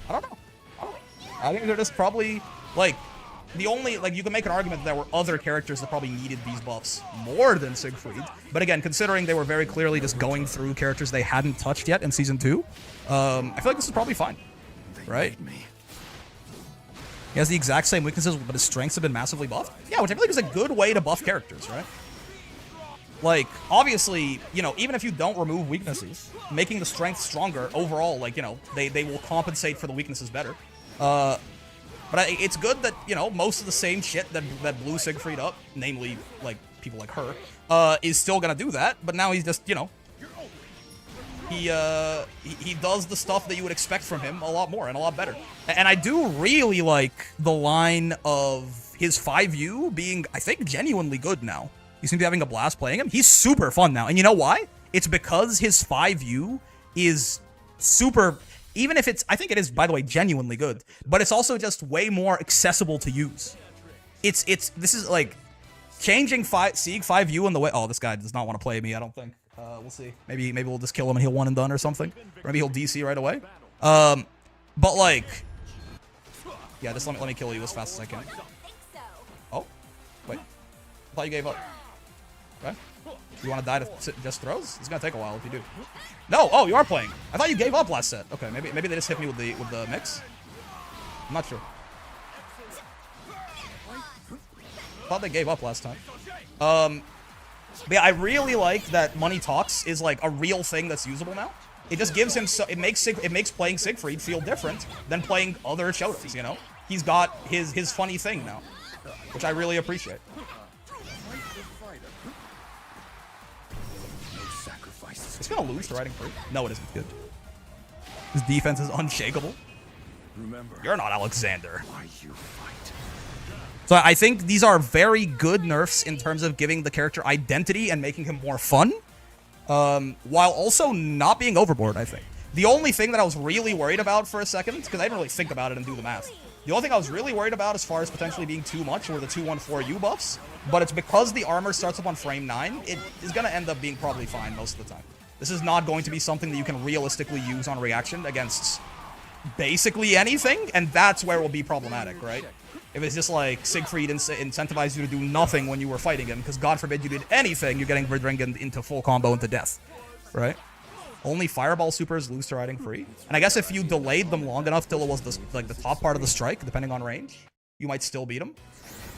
I don't know. I think they're just probably, like, the only, like, you can make an argument that there were other characters that probably needed these buffs more than Siegfried. But again, considering they were very clearly just going through characters they hadn't touched yet in Season 2, I feel like this is probably fine. Right? He has the exact same weaknesses, but his strengths have been massively buffed. Yeah, which I feel like is a good way to buff characters, right? Like, obviously, you know, even if you don't remove weaknesses, making the strength stronger overall, like, you know, they will compensate for the weaknesses better. But it's good that, you know, most of the same shit that blew Siegfried up, namely, like, people like her, is still gonna do that, but now he's just, you know, he does the stuff that you would expect from him a lot more and a lot better. And I do really like the line of his 5U being, I think, genuinely good now. You seem to be having a blast playing him. He's super fun now. And you know why? It's because his 5U is super... Even if it's... I think it is, by the way, genuinely good. But it's also just way more accessible to use. This is, like... Changing Sieg 5U in the way... Oh, this guy does not want to play me, I don't think. We'll see. Maybe we'll just kill him and he'll one and done or something. Or maybe he'll DC right away. But, like... Yeah, just let me kill you as fast as I can. Oh. Wait. I thought you gave up. Okay. You want to die to just throws? It's gonna take a while if you do. No! Oh, you are playing. I thought you gave up last set. Okay, maybe they just hit me with the mix. I'm not sure. I thought they gave up last time. But yeah, I really like that Money Talks is like a real thing that's usable now. It just gives him it makes playing Siegfried feel different than playing other shouters, you know? He's got his funny thing now, which I really appreciate. It's gonna lose to riding free. No, it isn't good. His defense is unshakable. Remember, You're not Alexander. why you fight. So I think these are very good nerfs in terms of giving the character identity and making him more fun, while also not being overboard, I think. The only thing that I was really worried about for a second, because I didn't really think about it and do the math, the only thing I was really worried about as far as potentially being too much were the 214U buffs, but it's because the armor starts up on frame 9, it is going to end up being probably fine most of the time. This is not going to be something that you can realistically use on reaction against basically anything, and that's where it will be problematic, right? If it's just like Siegfried incentivized you to do nothing when you were fighting him, because God forbid you did anything, you're getting Verdringen into full combo into death, right? Only Fireball supers lose to riding free. And I guess if you delayed them long enough till it was the top part of the strike, depending on range, you might still beat them.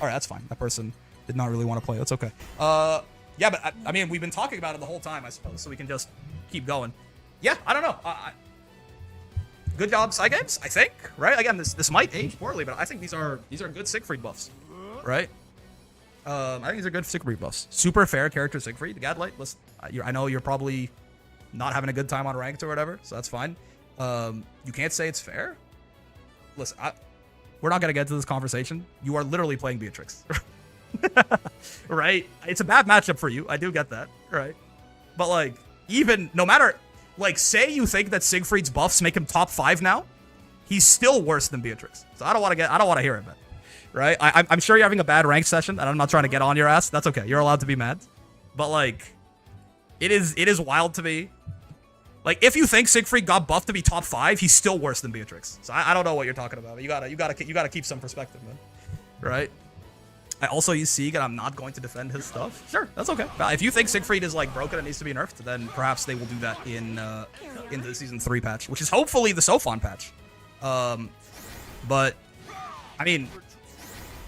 Alright, that's fine. That person did not really want to play. That's okay. Yeah, but I mean, we've been talking about it the whole time, I suppose, so we can just keep going. Yeah, I don't know. Good job, Psygames, I think, right? Again, this might age poorly, but I think these are good Siegfried buffs, right? I think these are good Siegfried buffs. Super fair character Siegfried. Gadlight, listen, I know you're probably not having a good time on ranked or whatever, so that's fine. You can't say it's fair. Listen, we're not gonna get to this conversation. You are literally playing Beatrix, right? It's a bad matchup for you. I do get that, right? But like, even no matter. Like, say you think that Siegfried's buffs make him top 5 now, he's still worse than Beatrix. So I don't want to hear it, man. Right? I'm sure you're having a bad rank session, and I'm not trying to get on your ass. That's okay. You're allowed to be mad. But like, it is wild to me. Like, if you think Siegfried got buffed to be top 5, he's still worse than Beatrix. So I don't know what you're talking about. But you gotta keep some perspective, man. Right? I also use Sieg, and I'm not going to defend his stuff. Sure, that's okay. If you think Siegfried is like broken and needs to be nerfed, then perhaps they will do that in the Season 3 patch, which is hopefully the Sophon patch. But I mean,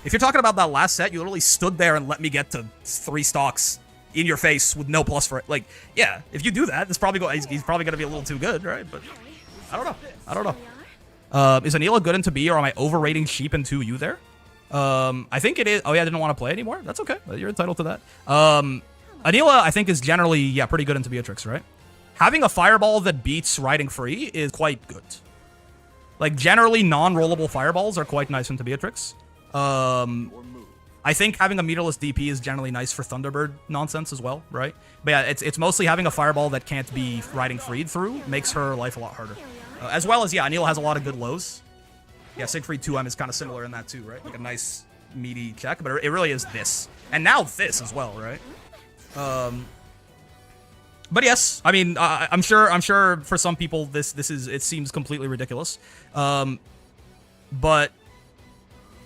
if you're talking about that last set, you literally stood there and let me get to 3 stocks in your face with no plus for it. Like, yeah, if you do that, it's probably he's probably gonna be a little too good, right? But I don't know. Is Anila good into B, or am I overrating Sheep into U there? I think it is. Oh yeah, I didn't want to play anymore. That's okay. You're entitled to that. Anila, I think, is generally, yeah, pretty good into Beatrix, right? Having a fireball that beats riding free is quite good. Like, generally, non-rollable fireballs are quite nice into Beatrix. I think having a meterless DP is generally nice for Thunderbird nonsense as well, right? But yeah, it's mostly having a fireball that can't be riding freed through makes her life a lot harder. As well as, yeah, Anila has a lot of good lows. Yeah, Siegfried 2M is kind of similar in that too, right? Like a nice meaty check, but it really is this. And now this as well, right? But yes, I mean, I'm sure for some people it seems completely ridiculous. But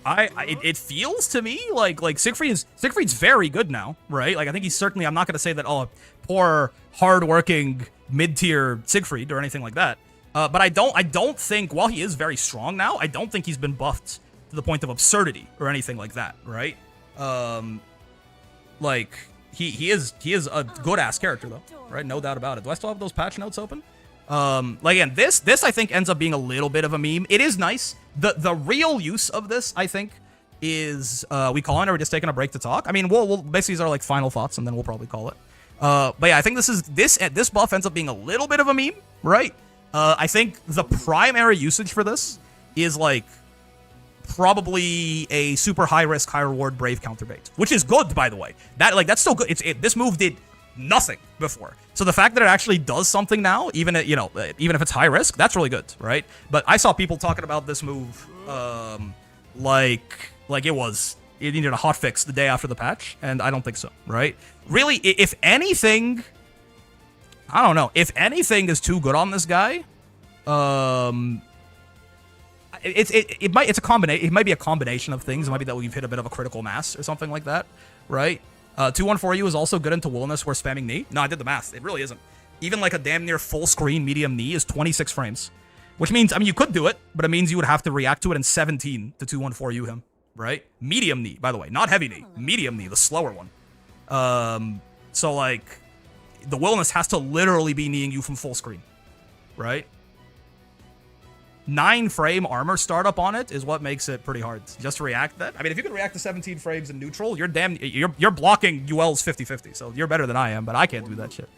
it feels to me like Siegfried's very good now, right? Like I think he's certainly, I'm not gonna say that, oh, poor hardworking mid-tier Siegfried or anything like that. But I don't think, while he is very strong now, I don't think he's been buffed to the point of absurdity or anything like that, right? Like he is a good ass character though, right? No doubt about it. Do I still have those patch notes open? Like again, this I think ends up being a little bit of a meme. It is nice. The real use of this, I think, is we call it, or we're just taking a break to talk. I mean, we'll basically these are like final thoughts, and then we'll probably call it. But yeah, I think this buff ends up being a little bit of a meme, right? I think the primary usage for this is like probably a super high risk, high reward Brave counterbait, which is good, by the way. That's still good. This move did nothing before, so the fact that it actually does something now, even if it's high risk, that's really good, right? But I saw people talking about this move, like it needed a hotfix the day after the patch, and I don't think so, right? Really, if anything, I don't know. If anything is too good on this guy, it might be a combination of things. It might be that we've hit a bit of a critical mass or something like that, right? 214U is also good into Wilderness where spamming knee. No, I did the math. It really isn't. Even like a damn near full screen medium knee is 26 frames, which means, I mean, you could do it, but it means you would have to react to it in 17 to 214U him, right? Medium knee, by the way, not heavy knee. Medium knee, the slower one. So like, the Wilderness has to literally be kneeing you from full screen, right? 9 frame armor startup on it is what makes it pretty hard. Just to react that. I mean, if you can react to 17 frames in neutral, you're blocking UL's 50-50, so you're better than I am, but I can't do that shit.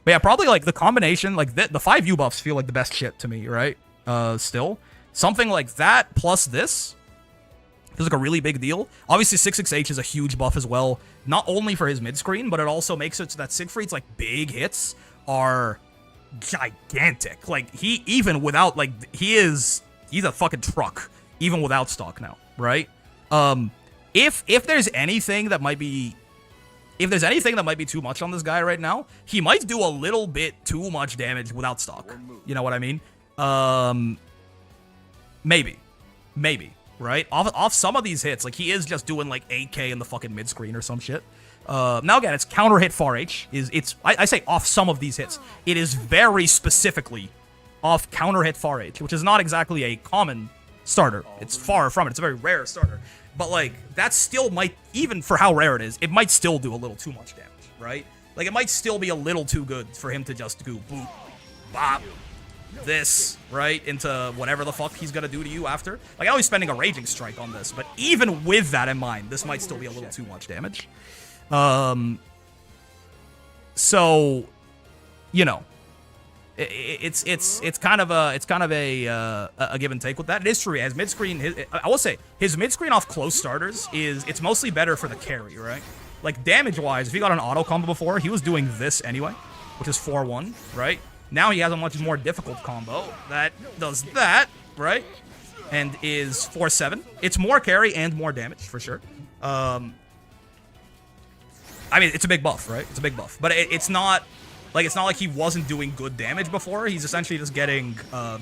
But yeah, probably like the combination, like the 5U buffs feel like the best shit to me, right? Still. Something like that plus this feels like a really big deal. Obviously, 66H is a huge buff as well. Not only for his mid-screen, but it also makes it so that Siegfried's like big hits are gigantic. Like he, even without, like, he's a fucking truck, even without stock now, right? If there's anything that might be too much on this guy right now, he might do a little bit too much damage without stock. You know what I mean? Maybe, right? Off some of these hits, like he is just doing like 8k in the fucking mid screen or some shit. Now again, it's counter hit far H. I say off some of these hits. It is very specifically off counter hit far H, which is not exactly a common starter. It's far from it. It's a very rare starter. But, like, that still might, even for how rare it is, it might still do a little too much damage, right? Like, it might still be a little too good for him to just go boop, bop, this, right, into whatever the fuck he's gonna do to you after. Like, I know he's spending a Raging Strike on this, but even with that in mind, this might still be a little too much damage. So, you know, it's kind of a give and take with that. It is true. As mid screen, I will say his mid screen off close starters it's mostly better for the carry, right? Like damage wise, if he got an auto combo before, he was doing this anyway, which is 4-1, right? Now he has a much more difficult combo that does that, right? And is 4-7. It's more carry and more damage for sure. I mean, it's a big buff, right? It's a big buff, but it's not like he wasn't doing good damage before. He's essentially just getting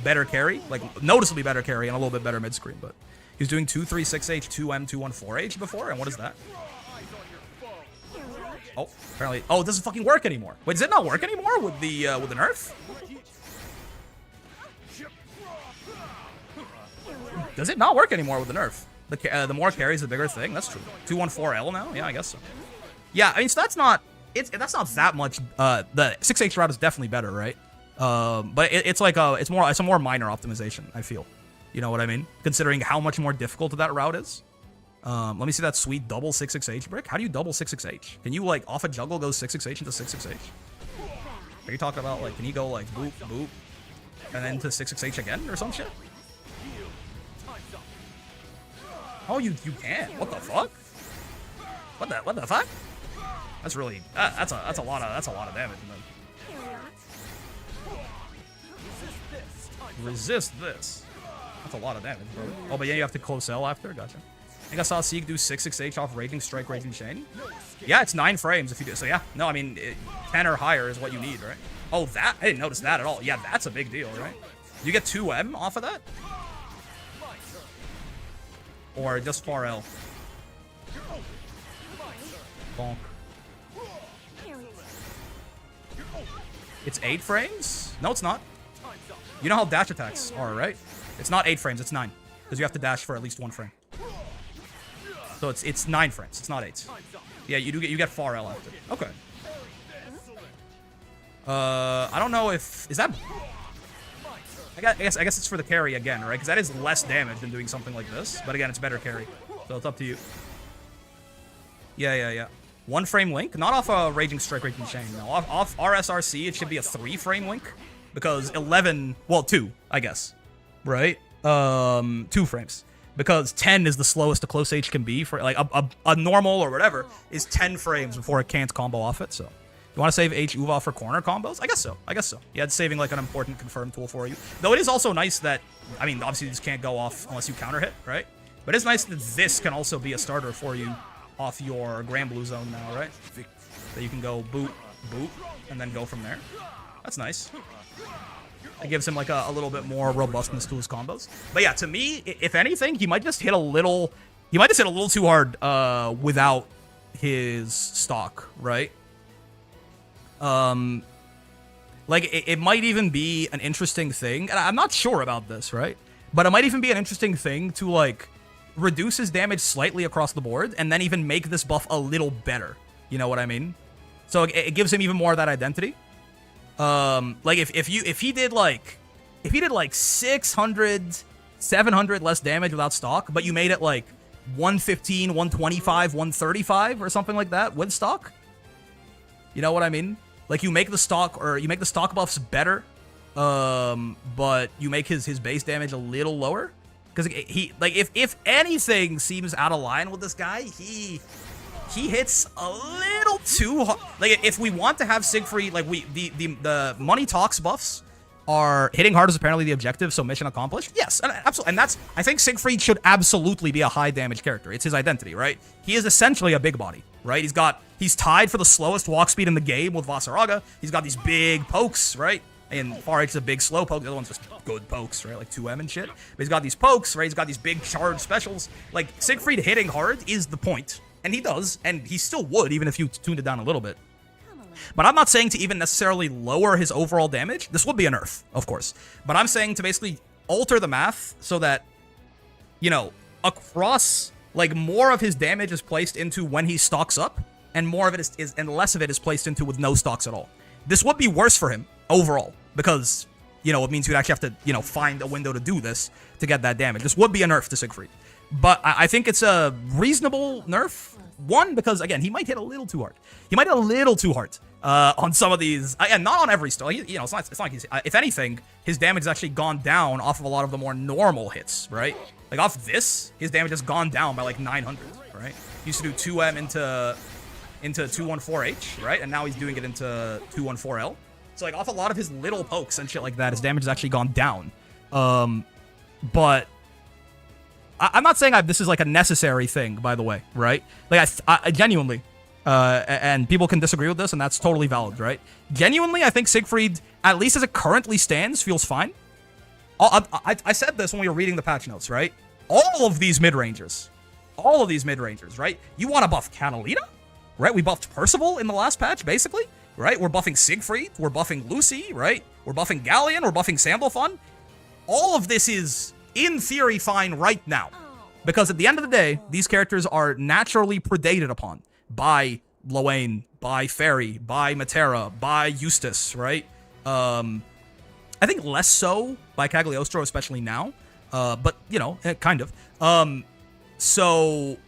better carry, like noticeably better carry and a little bit better mid screen. But he was doing 2-3-6H, 2M, 2-1-4H before, and what is that? Oh, apparently. Oh, it doesn't fucking work anymore. Wait, does it not work anymore with the nerf? Does it not work anymore with the nerf? The more carries, the bigger thing. That's true. 2-1-4L now. Yeah, I guess so. Yeah, I mean, so that's not that much. The 6H route is definitely better, right? But it's a more minor optimization, I feel. You know what I mean? Considering how much more difficult that route is. Let me see that sweet double 6H brick. How do you double 6H? Can you, like, off a juggle go 6H into 6H? Are you talking about, like, can you go, like, boop, boop, and then to 6H again or some shit? Oh, you can. What the fuck? What the fuck? That's really that's a lot of damage. Resist this. That's a lot of damage, bro. Oh, but yeah, you have to close L after. Gotcha. I think I saw Sieg do 6-6H off Raging Strike, Raging Chain. Yeah, it's 9 frames if you do. So yeah, no, I mean 10 or higher is what you need, right? Oh, that I didn't notice that at all. Yeah, that's a big deal, right? You get 2M off of that, or just far L. Bonk. It's 8 frames? No, it's not. You know how dash attacks are, right? It's not 8 frames, it's 9. Because you have to dash for at least 1 frame. So it's 9 frames, it's not 8. Yeah, you get far L after. Okay. I don't know if... Is that... I guess it's for the carry again, right? Because that is less damage than doing something like this. But again, it's better carry. So it's up to you. Yeah. 1 frame link, not off a Raging Strike, Raging Chain. No, off RSRC, it should be a 3 frame link because 11, well, 2, I guess, right? 2 frames because 10 is the slowest a close H can be for like a normal or whatever is 10 frames before it can't combo off it. So you want to save H UVA for corner combos? I guess so. Yeah, it's saving like an important confirm tool for you. Though it is also nice that, I mean, obviously this can't go off unless you counter hit, right? But it's nice that this can also be a starter for you off your Grand Blue Zone now, right? That you can go boop, boop, and then go from there. That's nice. It gives him like a little bit more robustness to his combos. But yeah, to me, if anything, he might just hit a little too hard without his stock, right? Like it might even be an interesting thing, and I'm not sure about this, right? But it might even be an interesting thing to like reduce his damage slightly across the board, and then even make this buff a little better. You know what I mean? So it gives him even more of that identity. Like if he did like 600, 700 less damage without stock, but you made it like 115, 125, 135 or something like that with stock. You know what I mean? Like, you make the stock buffs better, but you make his base damage a little lower. Because he, like, if anything seems out of line with this guy, he hits a little too hard. Like, if we want to have Siegfried, like, the money talks buffs are hitting hard is apparently the objective, so mission accomplished. Yes, absolutely. And that's, I think Siegfried should absolutely be a high damage character. It's his identity, right? He is essentially a big body, right? He's tied for the slowest walk speed in the game with Vasaraga. He's got these big pokes, right? And Far H is a big slow poke. The other one's just good pokes, right? Like 2M and shit. But he's got these pokes, right? He's got these big charge specials. Like, Siegfried hitting hard is the point. And he does, and he still would, even if you tuned it down a little bit. But I'm not saying to even necessarily lower his overall damage. This would be a nerf, of course. But I'm saying to basically alter the math so that, you know, across, like, more of his damage is placed into when he stocks up, and more of it is and less of it is placed into with no stocks at all. This would be worse for him overall, because, you know, it means you'd actually have to, you know, find a window to do this to get that damage. This would be a nerf to Siegfried. But I think it's a reasonable nerf. One, because, again, he might hit a little too hard. He might hit a little too hard on some of these. And not on every still. You know, it's not like he's... if anything, his damage has actually gone down off of a lot of the more normal hits, right? Like, off this, his damage has gone down by, like, 900, right? He used to do 2M into 214H, right? And now he's doing it into 214L. So, like, off a lot of his little pokes and shit like that, his damage has actually gone down. But... I'm not saying this is, like, a necessary thing, by the way, right? Like, I genuinely, and people can disagree with this, and that's totally valid, right? Genuinely, I think Siegfried, at least as it currently stands, feels fine. I said this when we were reading the patch notes, right? All of these mid-rangers, right? You want to buff Catalina, right? We buffed Percival in the last patch, basically, right? We're buffing Siegfried, we're buffing Lucy, right? We're buffing Galleon, we're buffing Sandalphon. All of this is... in theory, fine right now. Because at the end of the day, these characters are naturally predated upon by Lowain, by Fairy, by Matera, by Eustace, right? I think less so by Cagliostro, especially now. But, you know, kind of. So,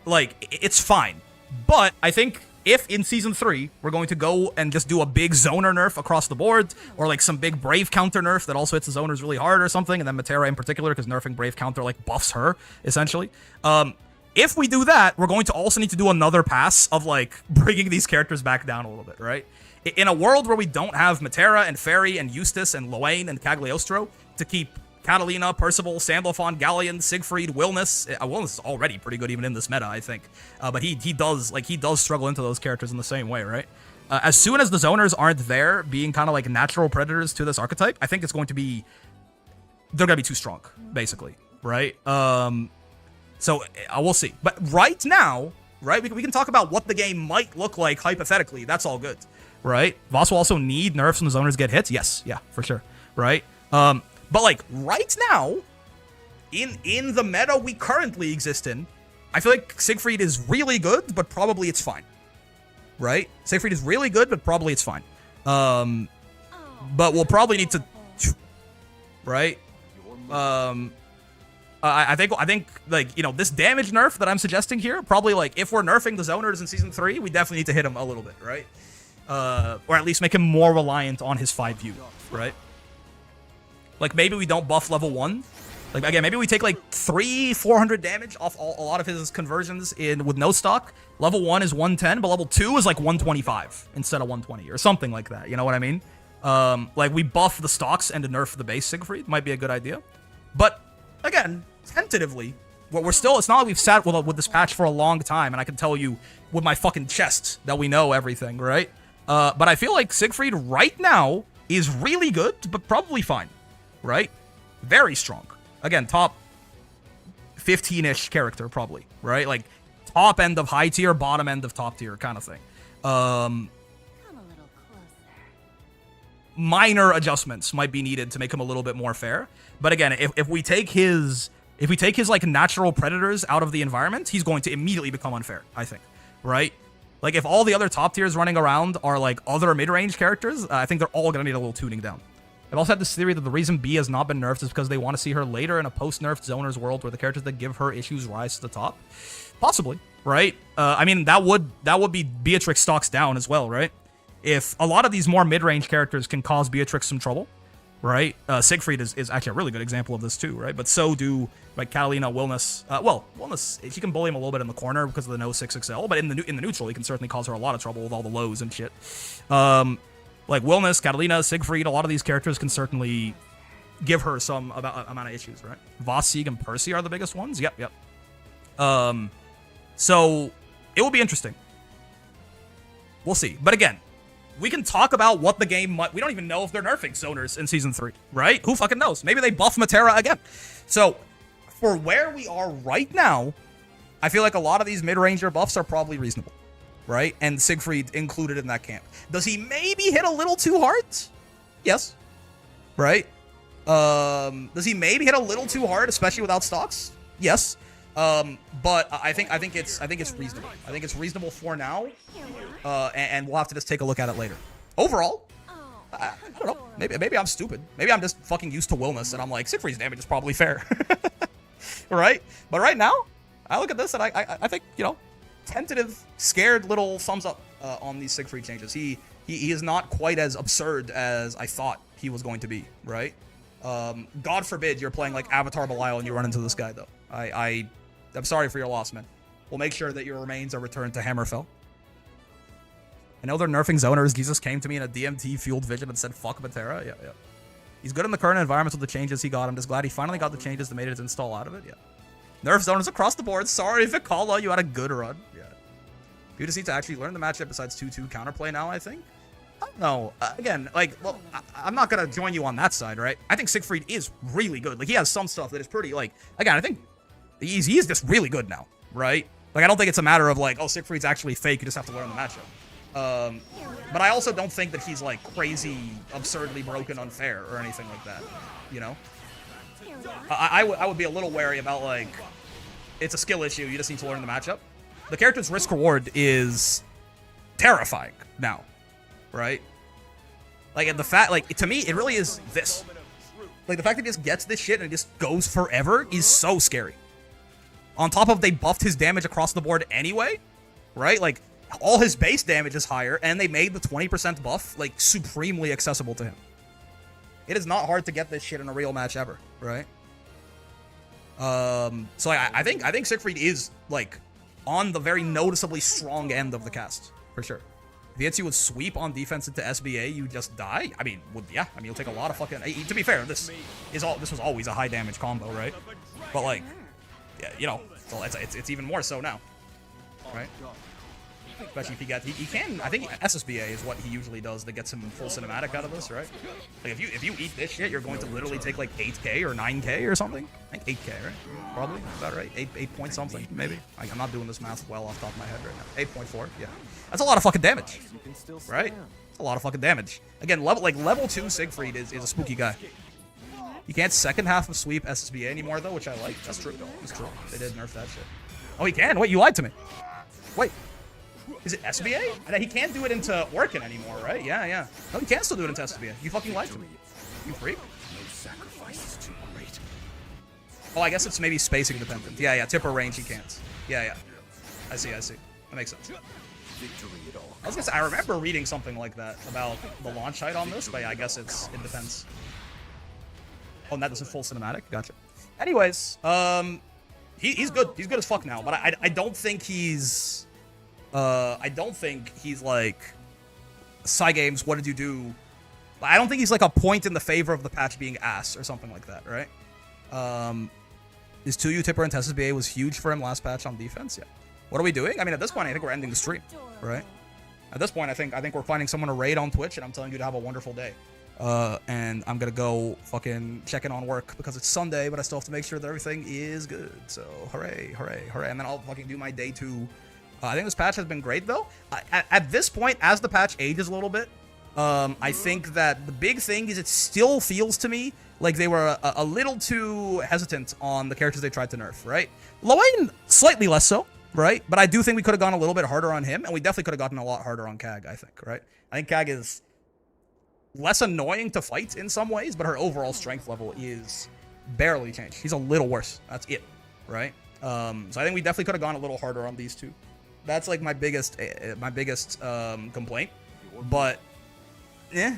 like, it's fine. But I think... if in Season 3, we're going to go and just do a big zoner nerf across the board, or like some big Brave counter nerf that also hits the zoners really hard or something, and then Matera in particular, because nerfing Brave counter like buffs her, essentially. If we do that, we're going to also need to do another pass of like bringing these characters back down a little bit, right? In a world where we don't have Matera and Fairy and Eustace and Lowain and Cagliostro to keep Catalina, Percival, Sandalphon, Galleon, Siegfried, Wilness. Wilness is already pretty good even in this meta, I think. But he does struggle into those characters in the same way, right? As soon as the zoners aren't there, being kind of like natural predators to this archetype, I think it's going to be... they're going to be too strong, basically, right? So we'll see. But right now, right, we can talk about what the game might look like hypothetically. That's all good, right? Voss will also need nerfs when the zoners get hits. Yes, yeah, for sure, right? But, like, right now, in the meta we currently exist in, I feel like Siegfried is really good, but probably it's fine. Right? Siegfried is really good, but probably it's fine. But we'll probably need to... right? I think, like, you know, this damage nerf that I'm suggesting here, probably, like, if we're nerfing the zoners in Season 3, we definitely need to hit him a little bit, right? Or at least make him more reliant on his 5 view, right? Like, maybe we don't buff level 1. Like, again, maybe we take, like, 400 damage off a lot of his conversions with no stock. Level 1 is 110, but level 2 is, like, 125 instead of 120 or something like that. You know what I mean? Like, we buff the stocks and to nerf the base Siegfried. Might be a good idea. But, again, tentatively, we're still... it's not like we've sat with this patch for a long time, and I can tell you with my fucking chest that we know everything, right? But I feel like Siegfried right now is really good, but probably fine. Right? Very strong. Again, top 15-ish character, probably. Right? Like, top end of high tier, bottom end of top tier kind of thing. Come a little closer. Minor adjustments might be needed to make him a little bit more fair. But again, if we take his like natural predators out of the environment, he's going to immediately become unfair, I think. Right? Like, if all the other top tiers running around are like other mid-range characters, I think they're all going to need a little tuning down. I've also had this theory that the reason B has not been nerfed is because they want to see her later in a post-nerfed zoners world where the characters that give her issues rise to the top. Possibly, right? I mean, that would be Beatrix stocks down as well, right? if a lot of these more mid-range characters can cause Beatrix some trouble, right? Siegfried is actually a really good example of this too, right? But so do like Catalina, Wilness. Wilness, she can bully him a little bit in the corner because of the no 6XL, but in the neutral, he can certainly cause her a lot of trouble with all the lows and shit. Like Wilness, Catalina, Siegfried, a lot of these characters can certainly give her some amount of issues, right? Voss, Sieg, and Percy are the biggest ones. Yep. So it will be interesting. We'll see. But again, we can talk about what the game might... We don't even know if they're nerfing zoners in Season 3, right? Who fucking knows? Maybe they buff Matera again. So, for where we are right now, I feel like a lot of these mid-ranger buffs are probably reasonable, right? And Siegfried included in that camp. Does he maybe hit a little too hard? Yes. Right? Does he maybe hit a little too hard, especially without stocks? Yes. But I think it's reasonable. I think it's reasonable for now, and we'll have to just take a look at it later. Overall, I don't know. Maybe I'm stupid. Maybe I'm just fucking used to Wilness, and I'm like, Siegfried's damage is probably fair, right? But right now, I look at this and I think, you know, tentative, scared little thumbs up on these Siegfried changes. He is not quite as absurd as I thought he was going to be, right? God forbid you're playing like Avatar Belial and you run into this guy though. I'm sorry for your loss, man. We'll make sure that your remains are returned to Hammerfell. I know they're nerfing zoners. Jesus came to me in a DMT-fueled vision and said, fuck Matera. Yeah. He's good in the current environments with the changes he got. I'm just glad he finally got the changes that made his install out of it. Yeah. Nerf zoners across the board. Sorry, Vicala, you had a good run. Yeah. You just need to actually learn the matchup besides 2-2 counterplay now, I think. I don't know. Again, like, well, I'm not going to join you on that side, right? I think Siegfried is really good. Like, he has some stuff that is pretty, like, again, I think he is just really good now, right? Like, I don't think it's a matter of, like, oh, Siegfried's actually fake. You just have to learn the matchup. But I also don't think that he's, like, crazy, absurdly broken, unfair, or anything like that, you know? I would be a little wary about, like, it's a skill issue. You just need to learn the matchup. The character's risk-reward is terrifying now, right? Like, and the fact, like, to me, it really is this. Like, the fact that he just gets this shit and it just goes forever is so scary. On top of they buffed his damage across the board anyway, right? Like, all his base damage is higher, and they made the 20% buff, like, supremely accessible to him. It is not hard to get this shit in a real match ever, right? So I think Siegfried is, like, on the very noticeably strong end of the cast, for sure. If he hits you with sweep on defense into SBA, you just die. I mean, yeah. I mean, you'll take a lot of fucking... To be fair, this was always a high damage combo, right? But, like, yeah, you know, so it's even more so now, right? Especially if he can. I think SSBA is what he usually does that gets him full cinematic out of this, right? Like if you eat this shit, you're going to literally take like 8k or 9k or something. I think 8k, right? Probably about right. 8 point something, maybe. I'm not doing this math well off the top of my head right now. 8.4, yeah. That's a lot of fucking damage, right? That's a lot of fucking damage. Again, level 2 Siegfried is a spooky guy. You can't second half of sweep SSBA anymore though, which I like. That's true. That's true. They did nerf that shit. Oh, he can? Wait, you lied to me. Wait. Is it SBA? He can't do it into Orkin anymore, right? Yeah. No, he can still do it into SBA. You fucking lied to me. You freak. Oh, I guess it's maybe spacing dependent. Yeah. Tipper range, he can't. Yeah. I see. That makes sense. I was gonna say, I remember reading something like that about the launch height on this, but yeah, I guess it depends. Oh, and that doesn't full cinematic? Gotcha. Anyways, he's good. He's good as fuck now, but I don't think he's... I don't think he's like... Cygames, what did you do? I don't think he's like a point in the favor of the patch being ass or something like that, right? His 2U tipper and SSBA was huge for him last patch on defense, yeah. What are we doing? I mean, at this point, I think we're ending the stream, right? At this point, I think we're finding someone to raid on Twitch, and I'm telling you to have a wonderful day. And I'm gonna go fucking check in on work because it's Sunday, but I still have to make sure that everything is good. So, hooray. And then I'll fucking do my day 2. I think this patch has been great, though. At this point, as the patch ages a little bit, I think that the big thing is it still feels to me like they were a little too hesitant on the characters they tried to nerf, right? Lowain, slightly less so, right? But I do think we could have gone a little bit harder on him, and we definitely could have gotten a lot harder on Kag, I think, right? I think Kag is less annoying to fight in some ways, but her overall strength level is barely changed. He's a little worse. That's it, right? So I think we definitely could have gone a little harder on these two. That's like my biggest complaint. But, yeah.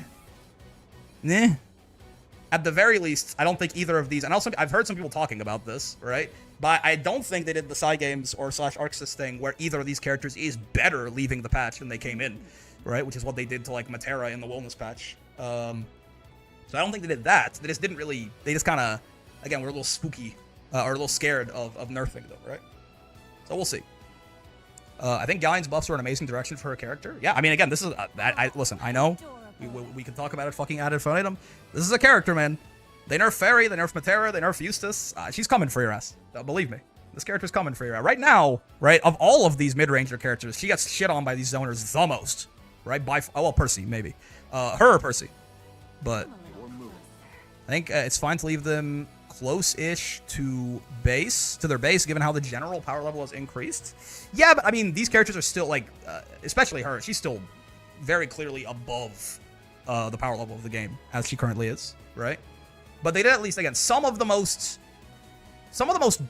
At the very least, I don't think either of these, and also I've heard some people talking about this, right? But I don't think they did the side games or / Arxis thing where either of these characters is better leaving the patch than they came in, right? Which is what they did to like Matera in the Wellness patch. So I don't think they did that. They just didn't really, they just kind of, again, were a little spooky or a little scared of nerfing them, right? So we'll see. I think Galleon's buffs are an amazing direction for her character. Yeah, I mean, again, this is, listen, I know, we can talk about it fucking ad infinitum. This is a character, man. They nerf Fairy, they nerf Matera, they nerf Eustace. She's coming for your ass. Believe me. This character's coming for your ass. Right now, right, of all of these mid-ranger characters, she gets shit on by these zoners the most. Right? Well, Percy, maybe. Her or Percy. But I think it's fine to leave them close-ish to their base, given how the general power level has increased. Yeah, but I mean, these characters are still, like, especially her, she's still very clearly above the power level of the game, as she currently is, right? But they did at least, again, some of the most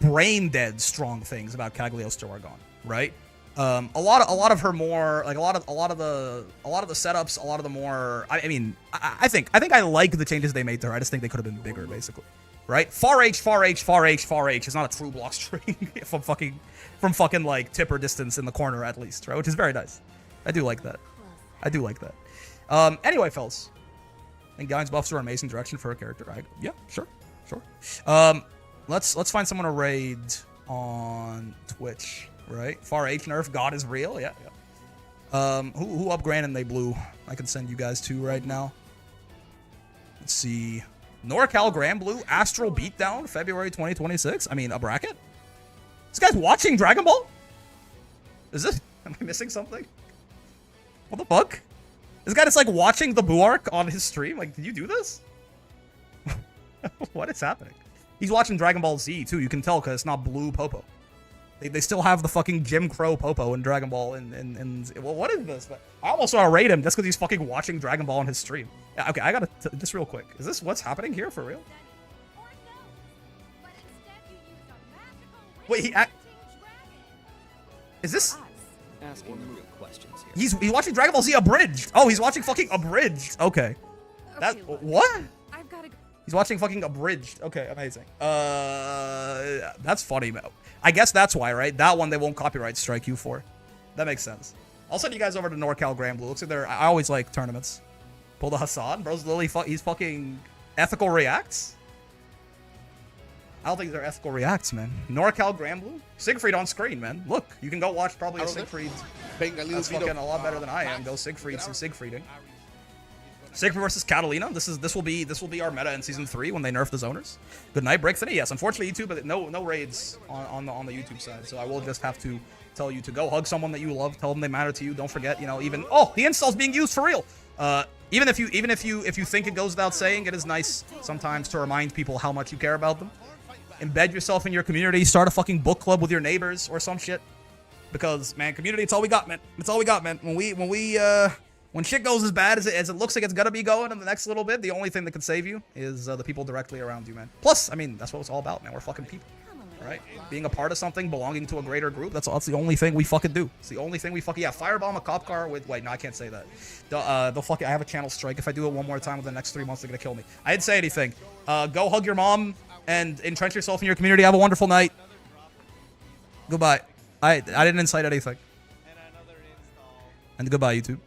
brain-dead strong things about Cagliostro are gone, right? A lot of her more, like, a lot of the setups, a lot of the more, I think I like the changes they made to her. I just think they could have been bigger, basically. Right? Far H is not a true block string from fucking like tipper distance in the corner at least, right? Which is very nice. I do like that. Anyway, fellas. I think Galleon's buffs are an amazing direction for a character. Yeah, sure. Let's find someone to raid on Twitch, right? Far H nerf, God is real. Yeah. Who up Grannon they blew? I can send you guys to right now. Let's see. NorCal Grand Blue, Astral Beatdown, February 2026. I mean, a bracket? This guy's watching Dragon Ball? Am I missing something? What the fuck? This guy is like watching the Boo arc on his stream? Like, did you do this? What is happening? He's watching Dragon Ball Z too, you can tell because it's not blue Popo. They still have the fucking Jim Crow Popo in Dragon Ball and well, what is this? I almost want to raid him just because he's fucking watching Dragon Ball on his stream. Yeah, okay, I gotta, just real quick. Is this what's happening here for real? Wait, is this? Asking real questions here. He's watching Dragon Ball Z abridged. Oh, he's watching fucking abridged. Okay. What? I've got to go. He's watching fucking abridged. Okay, amazing. That's funny, man. I guess that's why, right? That one they won't copyright strike you for. That makes sense. I'll send you guys over to NorCal Grand Blue. Looks like I always like tournaments. Pull the Hassan. Bro's literally he's fucking ethical reacts. I don't think they're ethical reacts, man. NorCal Grand Blue? Siegfried on screen, man. Look, you can go watch probably a Siegfried. That's fucking a lot better than I am. Go Siegfried some Siegfrieding. Siegfried versus Catalina. This will be our meta in season 3 when they nerf the zoners. Good night, Breakthrough. Yes, unfortunately YouTube, but no raids on the YouTube side. So I will just have to tell you to go hug someone that you love. Tell them they matter to you. Don't forget, even the install's being used for real. Even if you think it goes without saying, it is nice sometimes to remind people how much you care about them. Embed yourself in your community. Start a fucking book club with your neighbors or some shit. Because man, community, it's all we got, man. It's all we got, man. When shit goes as bad as it looks like it's gonna be going in the next little bit, the only thing that can save you is the people directly around you, man. Plus, I mean, that's what it's all about, man. We're fucking people, right? Being a part of something, belonging to a greater group, that's the only thing we fucking do. It's the only thing we fucking, yeah, firebomb a cop car with, wait, no, I can't say that. They'll fucking, I have a channel strike. If I do it one more time within the next 3 months, they're gonna kill me. I didn't say anything. Go hug your mom and entrench yourself in your community. Have a wonderful night. Goodbye. I didn't incite anything. And goodbye, YouTube.